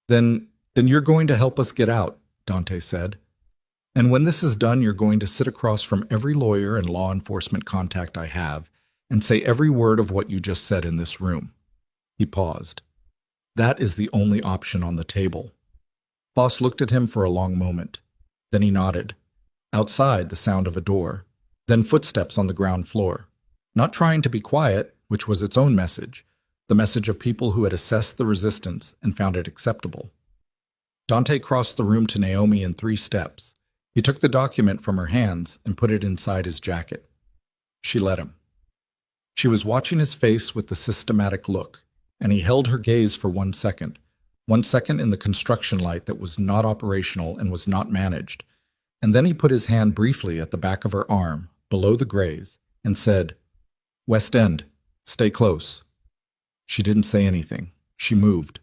Then you're going to help us get out, Dante said. And when this is done, you're going to sit across from every lawyer and law enforcement contact I have and say every word of what you just said in this room. He paused. That is the only option on the table. Foss looked at him for a long moment. Then he nodded. Outside, the sound of a door. Then footsteps on the ground floor. Not trying to be quiet, which was its own message. The message of people who had assessed the resistance and found it acceptable. Dante crossed the room to Naomi in 3 steps. He took the document from her hands and put it inside his jacket. She let him. She was watching his face with the systematic look, and he held her gaze for 1 second. 1 second in the construction light that was not operational and was not managed. And then he put his hand briefly at the back of her arm, below the graze, and said, "West End, stay close." She didn't say anything. She moved.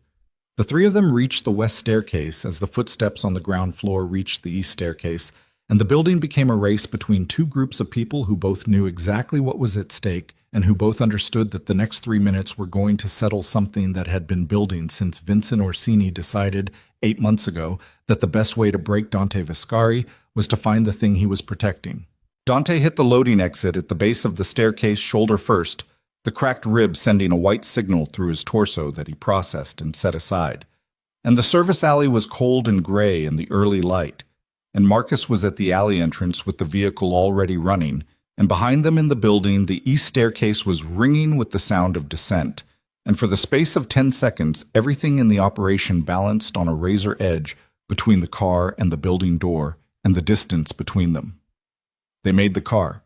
The 3 of them reached the west staircase as the footsteps on the ground floor reached the east staircase, and the building became a race between 2 groups of people who both knew exactly what was at stake and who both understood that the next 3 minutes were going to settle something that had been building since Vincent Orsini decided 8 months ago that the best way to break Dante Viscari was to find the thing he was protecting. Dante hit the loading exit at the base of the staircase shoulder first, the cracked rib sending a white signal through his torso that he processed and set aside. And the service alley was cold and gray in the early light, and Marcus was at the alley entrance with the vehicle already running, and behind them in the building the east staircase was ringing with the sound of descent, and for the space of 10 seconds everything in the operation balanced on a razor edge between the car and the building door and the distance between them. They made the car.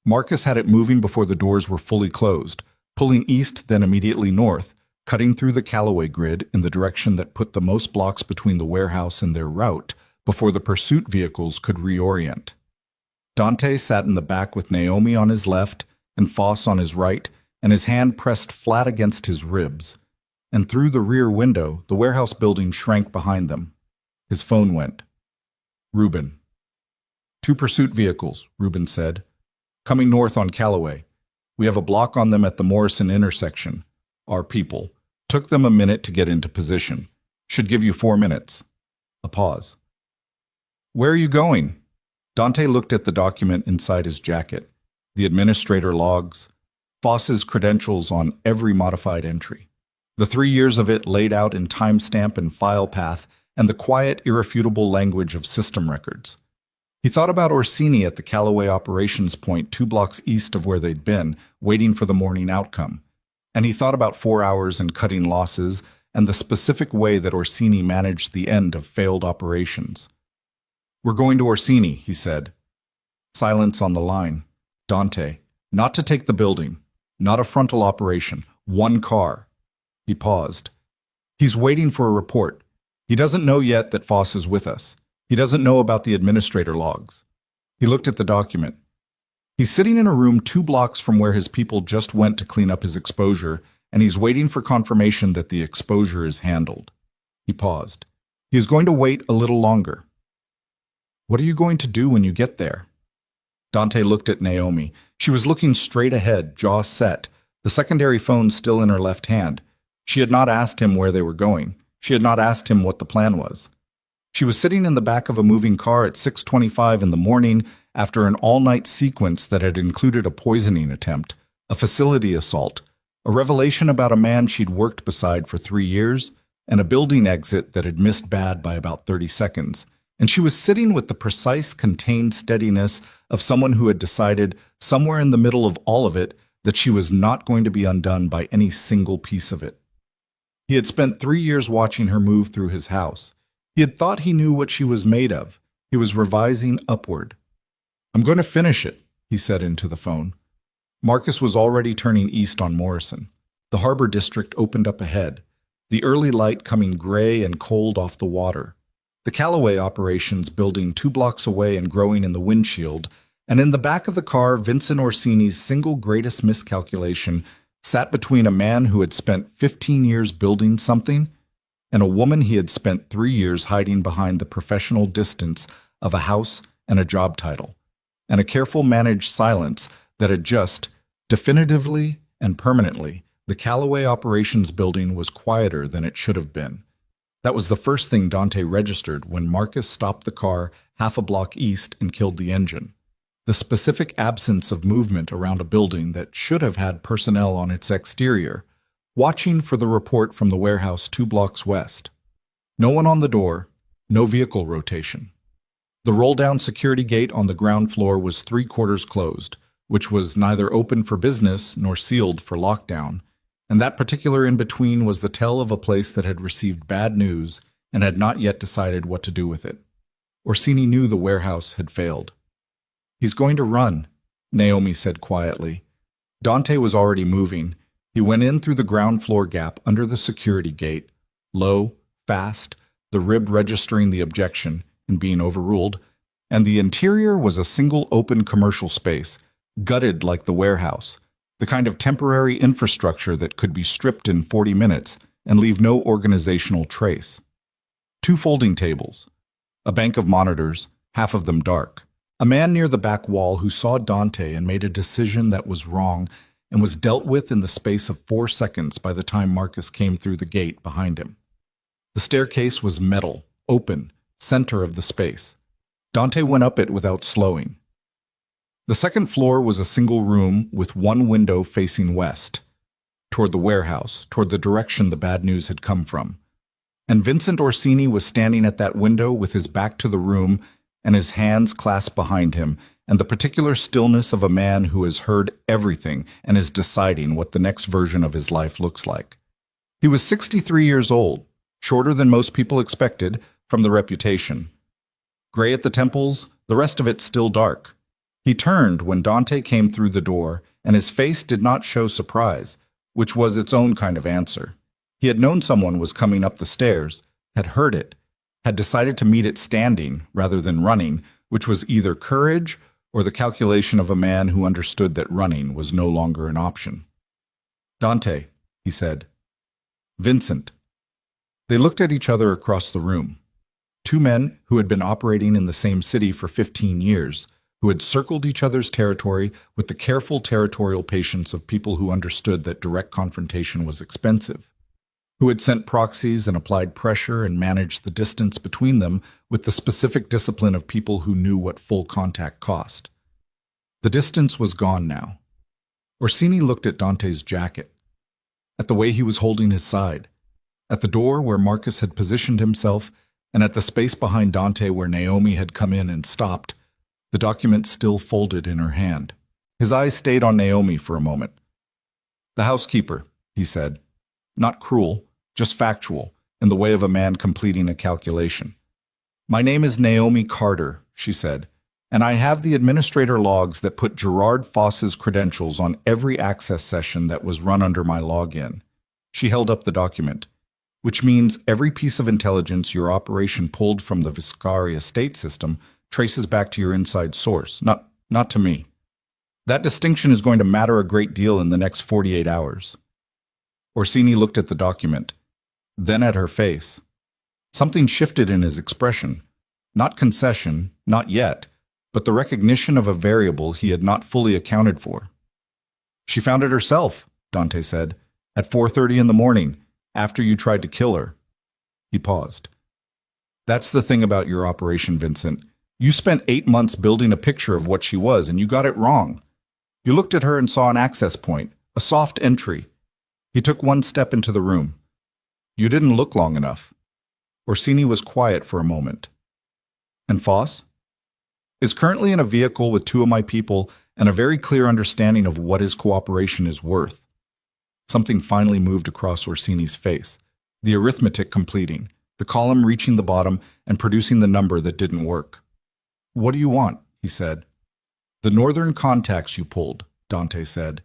Marcus had it moving before the doors were fully closed, pulling east then immediately north, cutting through the Callaway grid in the direction that put the most blocks between the warehouse and their route before the pursuit vehicles could reorient. Dante sat in the back with Naomi on his left and Foss on his right, and his hand pressed flat against his ribs. And through the rear window, the warehouse building shrank behind them. His phone went. Reuben. 2 pursuit vehicles, Reuben said. Coming north on Callaway. We have a block on them at the Morrison intersection. Our people. Took them a minute to get into position. Should give you 4 minutes. A pause. Where are you going? Dante looked at the document inside his jacket. The administrator logs. Foss's credentials on every modified entry. The 3 years of it laid out in timestamp and file path, and the quiet, irrefutable language of system records. He thought about Orsini at the Callaway operations point 2 blocks east of where they'd been, waiting for the morning outcome. And he thought about 4 hours and cutting losses and the specific way that Orsini managed the end of failed operations. We're going to Orsini, he said. Silence on the line. Dante, not to take the building, not a frontal operation, 1 car. He paused. He's waiting for a report. He doesn't know yet that Foss is with us. He doesn't know about the administrator logs. He looked at the document. He's sitting in a room 2 blocks from where his people just went to clean up his exposure, and he's waiting for confirmation that the exposure is handled. He paused. He is going to wait a little longer. What are you going to do when you get there? Dante looked at Naomi. She was looking straight ahead, jaw set, the secondary phone still in her left hand. She had not asked him where they were going. She had not asked him what the plan was. She was sitting in the back of a moving car at 6:25 in the morning after an all-night sequence that had included a poisoning attempt, a facility assault, a revelation about a man she'd worked beside for 3 years, and a building exit that had missed bad by about 30 seconds. And she was sitting with the precise, contained steadiness of someone who had decided, somewhere in the middle of all of it, that she was not going to be undone by any single piece of it. He had spent 3 years watching her move through his house. He had thought he knew what she was made of. He was revising upward. I'm going to finish it, he said into the phone. Marcus was already turning east on Morrison. The harbor district opened up ahead, the early light coming gray and cold off the water. The Callaway operations building 2 blocks away and growing in the windshield, and in the back of the car, Vincent Orsini's single greatest miscalculation sat between a man who had spent 15 years building something and a woman he had spent 3 years hiding behind the professional distance of a house and a job title, and a careful managed silence that had just, definitively and permanently, The Callaway Operations Building was quieter than it should have been. That was the first thing Dante registered when Marcus stopped the car half a block east and killed the engine. The specific absence of movement around a building that should have had personnel on its exterior, watching for the report from the warehouse 2 blocks west. No one on the door, no vehicle rotation. The roll-down security gate on the ground floor was 3/4 closed, which was neither open for business nor sealed for lockdown, and that particular in-between was the tell of a place that had received bad news and had not yet decided what to do with it. Orsini knew the warehouse had failed. "He's going to run," Naomi said quietly. Dante was already moving. He went in through the ground floor gap under the security gate, low, fast, the rib registering the objection and being overruled, and the interior was a single open commercial space, gutted like the warehouse, the kind of temporary infrastructure that could be stripped in 40 minutes and leave no organizational trace. 2 folding tables, a bank of monitors, half of them dark. A man near the back wall who saw Dante and made a decision that was wrong and was dealt with in the space of 4 seconds by the time Marcus came through the gate behind him. The staircase was metal, open, center of the space. Dante went up it without slowing. The second floor was a single room with 1 window facing west, toward the warehouse, toward the direction the bad news had come from. And Vincent Orsini was standing at that window with his back to the room and his hands clasped behind him, and the particular stillness of a man who has heard everything and is deciding what the next version of his life looks like. He was 63 years old, shorter than most people expected from the reputation. Gray at the temples, the rest of it still dark. He turned when Dante came through the door, and his face did not show surprise, which was its own kind of answer. He had known someone was coming up the stairs, had heard it, had decided to meet it standing rather than running, which was either courage or the calculation of a man who understood that running was no longer an option. "Dante," he said. "Vincent." They looked at each other across the room. 2 men who had been operating in the same city for 15 years, who had circled each other's territory with the careful territorial patience of people who understood that direct confrontation was expensive, who had sent proxies and applied pressure and managed the distance between them with the specific discipline of people who knew what full contact cost. The distance was gone now. Orsini looked at Dante's jacket, at the way he was holding his side, at the door where Marcus had positioned himself, and at the space behind Dante where Naomi had come in and stopped, the document still folded in her hand. His eyes stayed on Naomi for a moment. "The housekeeper," he said. Not cruel, just factual, in the way of a man completing a calculation. "My name is Naomi Carter," she said, "and I have the administrator logs that put Gerard Foss's credentials on every access session that was run under my login." She held up the document. "Which means every piece of intelligence your operation pulled from the Viscari estate system traces back to your inside source, not to me. That distinction is going to matter a great deal in the next 48 hours. Orsini looked at the document, then at her face. Something shifted in his expression. Not concession, not yet, but the recognition of a variable he had not fully accounted for. "She found it herself," Dante said, "at 4:30 in the morning, after you tried to kill her." He paused. "That's the thing about your operation, Vincent. You spent 8 months building a picture of what she was, and you got it wrong. You looked at her and saw an access point, a soft entry." He took 1 step into the room. "You didn't look long enough." Orsini was quiet for a moment. "And Foss?" "Is currently in a vehicle with 2 of my people and a very clear understanding of what his cooperation is worth." Something finally moved across Orsini's face, the arithmetic completing, the column reaching the bottom and producing the number that didn't work. "What do you want?" he said. "The northern contacts you pulled," Dante said.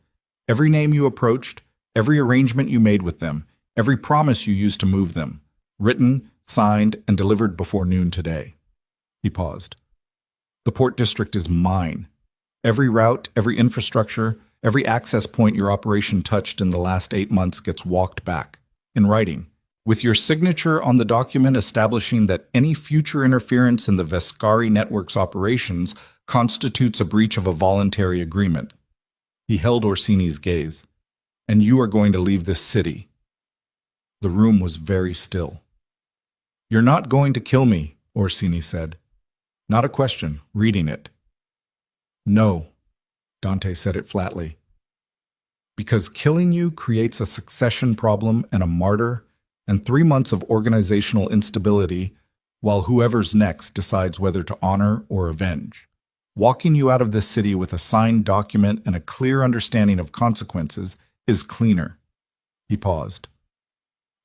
"Every name you approached, every arrangement you made with them, every promise you used to move them, written, signed, and delivered before noon today." He paused. "The Port District is mine. Every route, every infrastructure, every access point your operation touched in the last 8 months gets walked back, in writing, with your signature on the document establishing that any future interference in the Viscari network's operations constitutes a breach of a voluntary agreement." He held Orsini's gaze. and you are going to leave this city." The room was very still. "You're not going to kill me," Orsini said. Not a question, reading it. "No," Dante said it flatly. "Because killing you creates a succession problem and a martyr, and 3 months of organizational instability, while whoever's next decides whether to honor or avenge. Walking you out of this city with a signed document and a clear understanding of consequences is cleaner." He paused.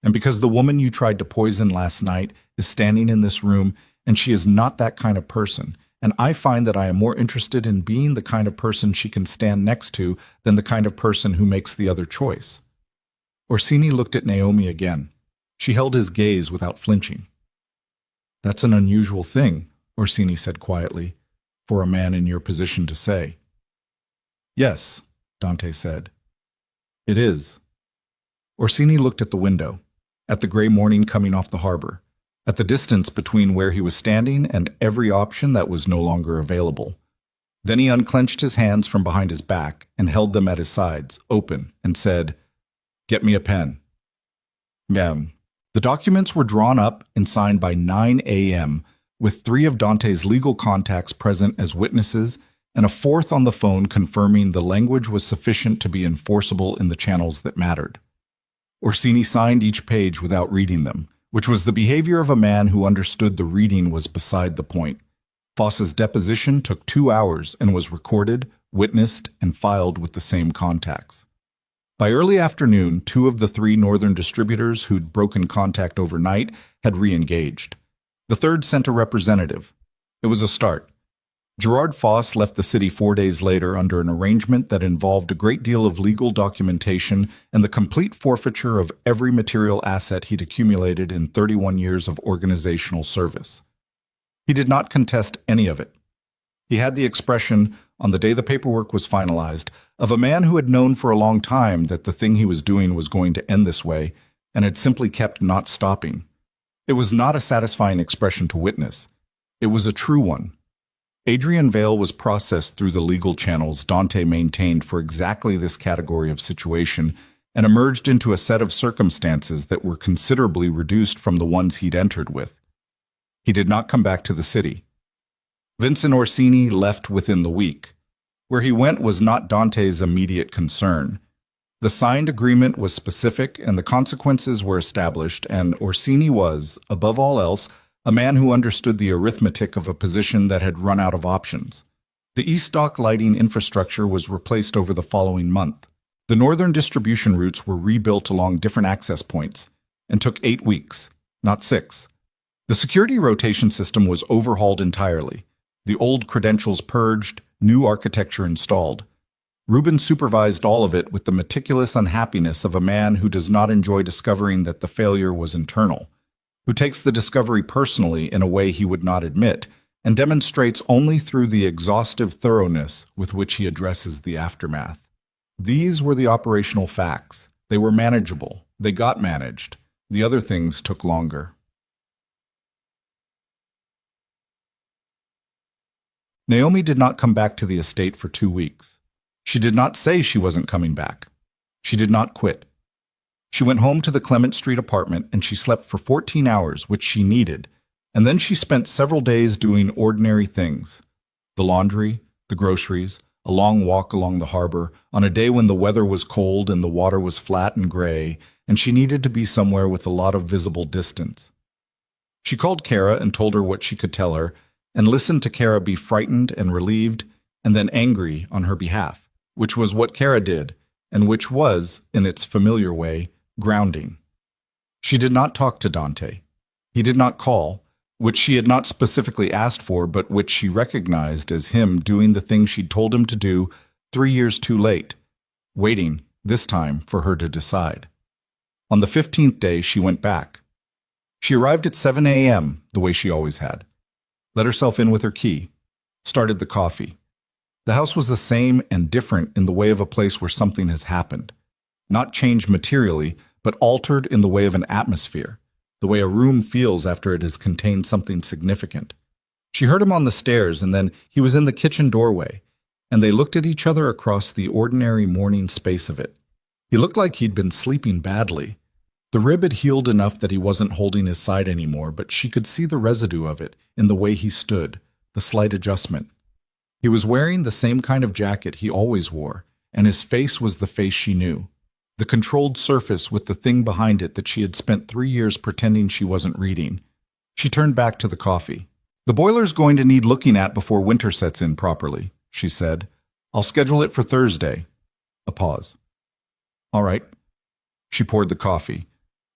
"And because the woman you tried to poison last night is standing in this room, and she is not that kind of person, and I find that I am more interested in being the kind of person she can stand next to than the kind of person who makes the other choice." Orsini looked at Naomi again. She held his gaze without flinching. "That's an unusual thing," Orsini said quietly, "for a man in your position to say." "Yes," Dante said. "It is." Orsini looked at the window, at the gray morning coming off the harbor, at the distance between where he was standing and every option that was no longer available. Then he unclenched his hands from behind his back and held them at his sides, open, and said, "Get me a pen." Ma'am. The documents were drawn up and signed by 9 a.m., with 3 of Dante's legal contacts present as witnesses and a 4th on the phone confirming the language was sufficient to be enforceable in the channels that mattered. Orsini signed each page without reading them, which was the behavior of a man who understood the reading was beside the point. Foss's deposition took 2 hours and was recorded, witnessed, and filed with the same contacts. By early afternoon, 2 of the 3 northern distributors who'd broken contact overnight had re-engaged. The 3rd sent a representative. It was a start. Gerard Foss left the city 4 days later under an arrangement that involved a great deal of legal documentation and the complete forfeiture of every material asset he'd accumulated in 31 years of organizational service. He did not contest any of it. He had the expression, on the day the paperwork was finalized, of a man who had known for a long time that the thing he was doing was going to end this way and had simply kept not stopping. It was not a satisfying expression to witness. It was a true one. Adrian Vale was processed through the legal channels Dante maintained for exactly this category of situation and emerged into a set of circumstances that were considerably reduced from the ones he'd entered with. He did not come back to the city. Vincent Orsini left within the week. Where he went was not Dante's immediate concern. The signed agreement was specific and the consequences were established, and Orsini was, above all else, a man who understood the arithmetic of a position that had run out of options. The East Dock lighting infrastructure was replaced over the following month. The northern distribution routes were rebuilt along different access points and took 8 weeks, not 6. The security rotation system was overhauled entirely. The old credentials purged, new architecture installed. Rubin supervised all of it with the meticulous unhappiness of a man who does not enjoy discovering that the failure was internal, who takes the discovery personally in a way he would not admit, and demonstrates only through the exhaustive thoroughness with which he addresses the aftermath. These were the operational facts. They were manageable. They got managed. The other things took longer. Naomi did not come back to the estate for 2 weeks. She did not say she wasn't coming back. She did not quit. She went home to the Clement Street apartment and she slept for 14 hours, which she needed, and then she spent several days doing ordinary things. The laundry, the groceries, a long walk along the harbor, on a day when the weather was cold and the water was flat and gray, and she needed to be somewhere with a lot of visible distance. She called Kara and told her what she could tell her, and listened to Kara be frightened and relieved, and then angry on her behalf, which was what Kara did, and which was, in its familiar way, grounding. She did not talk to Dante. He did not call, which she had not specifically asked for, but which she recognized as him doing the thing she'd told him to do 3 years too late, waiting, this time, for her to decide. On the 15th day, she went back. She arrived at 7 a.m., the way she always had. Let herself in with her key. Started the coffee. The house was the same and different in the way of a place where something has happened. Not changed materially, but altered in the way of an atmosphere, the way a room feels after it has contained something significant. She heard him on the stairs, and then he was in the kitchen doorway, and they looked at each other across the ordinary morning space of it. He looked like he'd been sleeping badly. The rib had healed enough that he wasn't holding his side anymore, but she could see the residue of it in the way he stood, the slight adjustment. He was wearing the same kind of jacket he always wore, and his face was the face she knew. The controlled surface with the thing behind it that she had spent 3 years pretending she wasn't reading. She turned back to the coffee. "The boiler's going to need looking at before winter sets in properly," she said. "I'll schedule it for Thursday." A pause. "All right." She poured the coffee,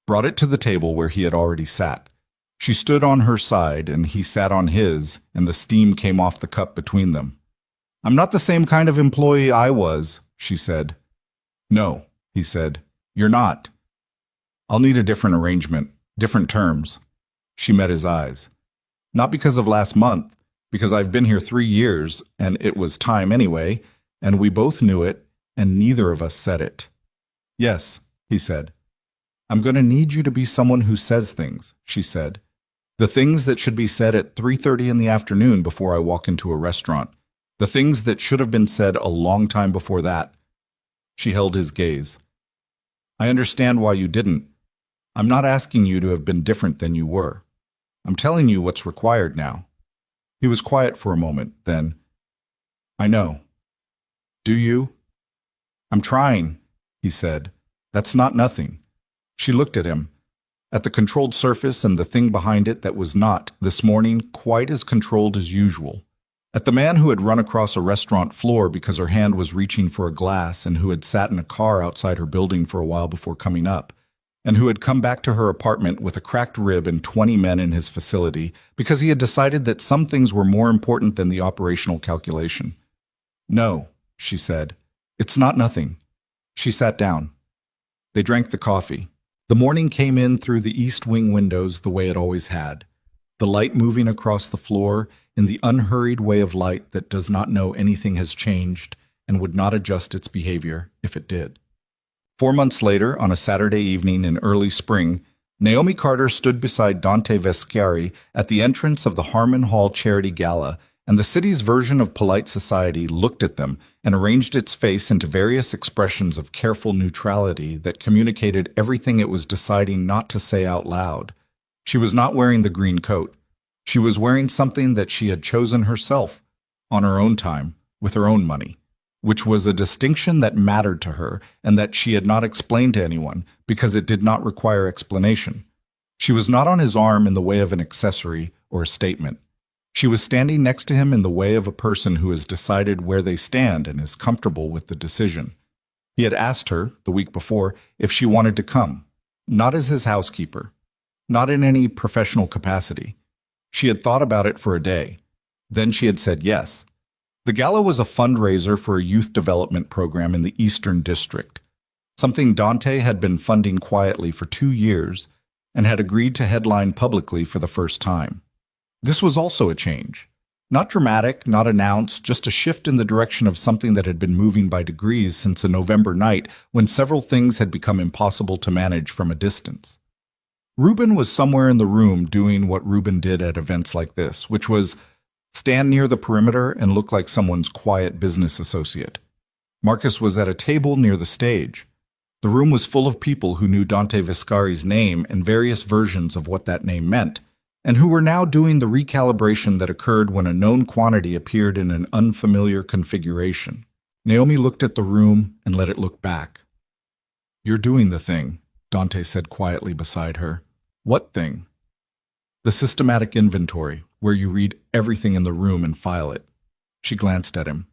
brought it to the table where he had already sat. She stood on her side, and he sat on his, and the steam came off the cup between them. "I'm not the same kind of employee I was," she said. "No," he said. "You're not. I'll need a different arrangement, different terms." She met his eyes. "Not because of last month, because I've been here 3 years, and it was time anyway, and we both knew it, and neither of us said it." "Yes," he said. "I'm going to need you to be someone who says things," she said. "The things that should be said at 3:30 in the afternoon before I walk into a restaurant. The things that should have been said a long time before that." She held his gaze. "I understand why you didn't. I'm not asking you to have been different than you were. I'm telling you what's required now." He was quiet for a moment, then, "I know. Do you?" "I'm trying," he said. "That's not nothing." She looked at him, at the controlled surface and the thing behind it that was not, this morning, quite as controlled as usual. At the man who had run across a restaurant floor because her hand was reaching for a glass and who had sat in a car outside her building for a while before coming up, and who had come back to her apartment with a cracked rib and 20 men in his facility because he had decided that some things were more important than the operational calculation. "No," she said. "It's not nothing." She sat down. They drank the coffee. The morning came in through the east wing windows the way it always had, the light moving across the floor in the unhurried way of light that does not know anything has changed and would not adjust its behavior if it did. 4 months later, on a Saturday evening in early spring, Naomi Carter stood beside Dante Vescari at the entrance of the Harmon Hall Charity Gala, and the city's version of polite society looked at them and arranged its face into various expressions of careful neutrality that communicated everything it was deciding not to say out loud. She was not wearing the green coat. She was wearing something that she had chosen herself, on her own time, with her own money, which was a distinction that mattered to her and that she had not explained to anyone because it did not require explanation. She was not on his arm in the way of an accessory or a statement. She was standing next to him in the way of a person who has decided where they stand and is comfortable with the decision. He had asked her, the week before, if she wanted to come, not as his housekeeper, not in any professional capacity. She had thought about it for a day. Then she had said yes. The gala was a fundraiser for a youth development program in the Eastern District, something Dante had been funding quietly for 2 years and had agreed to headline publicly for the first time. This was also a change. Not dramatic, not announced, just a shift in the direction of something that had been moving by degrees since a November night when several things had become impossible to manage from a distance. Ruben was somewhere in the room doing what Ruben did at events like this, which was stand near the perimeter and look like someone's quiet business associate. Marcus was at a table near the stage. The room was full of people who knew Dante Vescari's name and various versions of what that name meant, and who were now doing the recalibration that occurred when a known quantity appeared in an unfamiliar configuration. Naomi looked at the room and let it look back. "You're doing the thing," Dante said quietly beside her. "What thing?" "The systematic inventory, where you read everything in the room and file it." She glanced at him.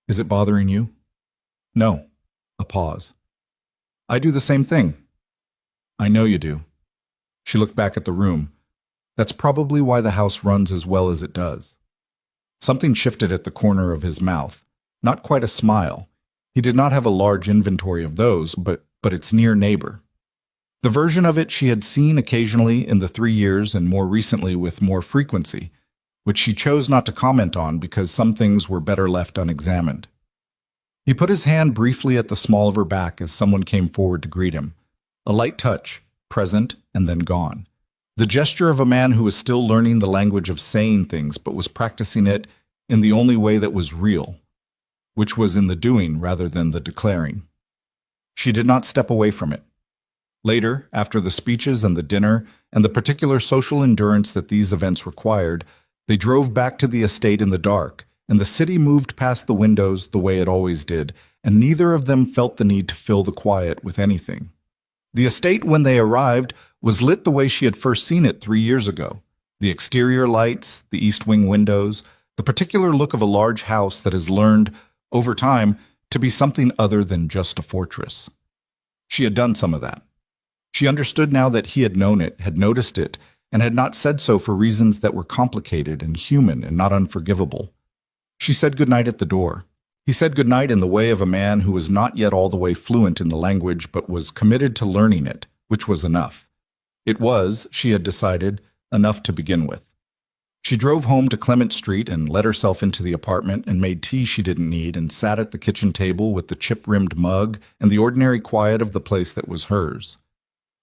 "Is it bothering you?" "No." A pause. "I do the same thing." "I know you do." She looked back at the room. "That's probably why the house runs as well as it does." Something shifted at the corner of his mouth. Not quite a smile. He did not have a large inventory of those, but its near neighbor. The version of it she had seen occasionally in the 3 years and more recently with more frequency, which she chose not to comment on because some things were better left unexamined. He put his hand briefly at the small of her back as someone came forward to greet him. A light touch, present and then gone. The gesture of a man who was still learning the language of saying things but was practicing it in the only way that was real, which was in the doing rather than the declaring. She did not step away from it. Later, after the speeches and the dinner, and the particular social endurance that these events required, they drove back to the estate in the dark, and the city moved past the windows the way it always did, and neither of them felt the need to fill the quiet with anything. The estate, when they arrived, was lit the way she had first seen it 3 years ago. The exterior lights, the east wing windows, the particular look of a large house that has learned, over time, to be something other than just a fortress. She had done some of that. She understood now that he had known it, had noticed it, and had not said so for reasons that were complicated and human and not unforgivable. She said goodnight at the door. He said goodnight in the way of a man who was not yet all the way fluent in the language but was committed to learning it, which was enough. It was, she had decided, enough to begin with. She drove home to Clement Street and let herself into the apartment and made tea she didn't need and sat at the kitchen table with the chip-rimmed mug and the ordinary quiet of the place that was hers.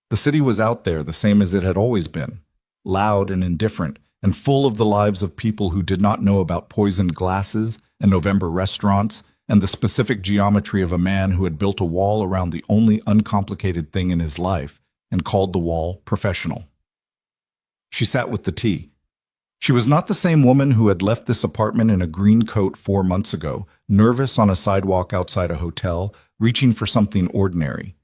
The city was out there the same as it had always been, loud and indifferent, and full of the lives of people who did not know about poisoned glasses and November restaurants and the specific geometry of a man who had built a wall around the only uncomplicated thing in his life and called the wall professional. She sat with the tea. She was not the same woman who had left this apartment in a green coat 4 months ago, nervous on a sidewalk outside a hotel, reaching for something ordinary.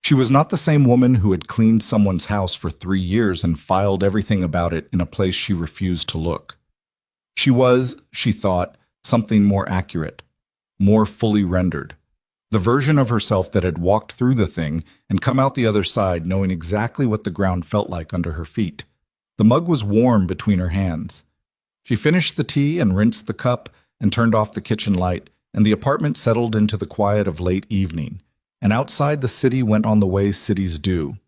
She was not the same woman who had cleaned someone's house for 3 years and filed everything about it in a place she refused to look. She was, she thought, something more accurate, more fully rendered. The version of herself that had walked through the thing and come out the other side knowing exactly what the ground felt like under her feet. The mug was warm between her hands. She finished the tea and rinsed the cup and turned off the kitchen light, and the apartment settled into the quiet of late evening. And outside the city went on the way cities do,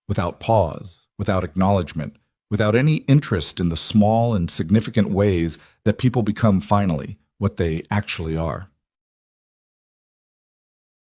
without pause, without acknowledgement, without any interest in the small and significant ways that people become finally what they actually are.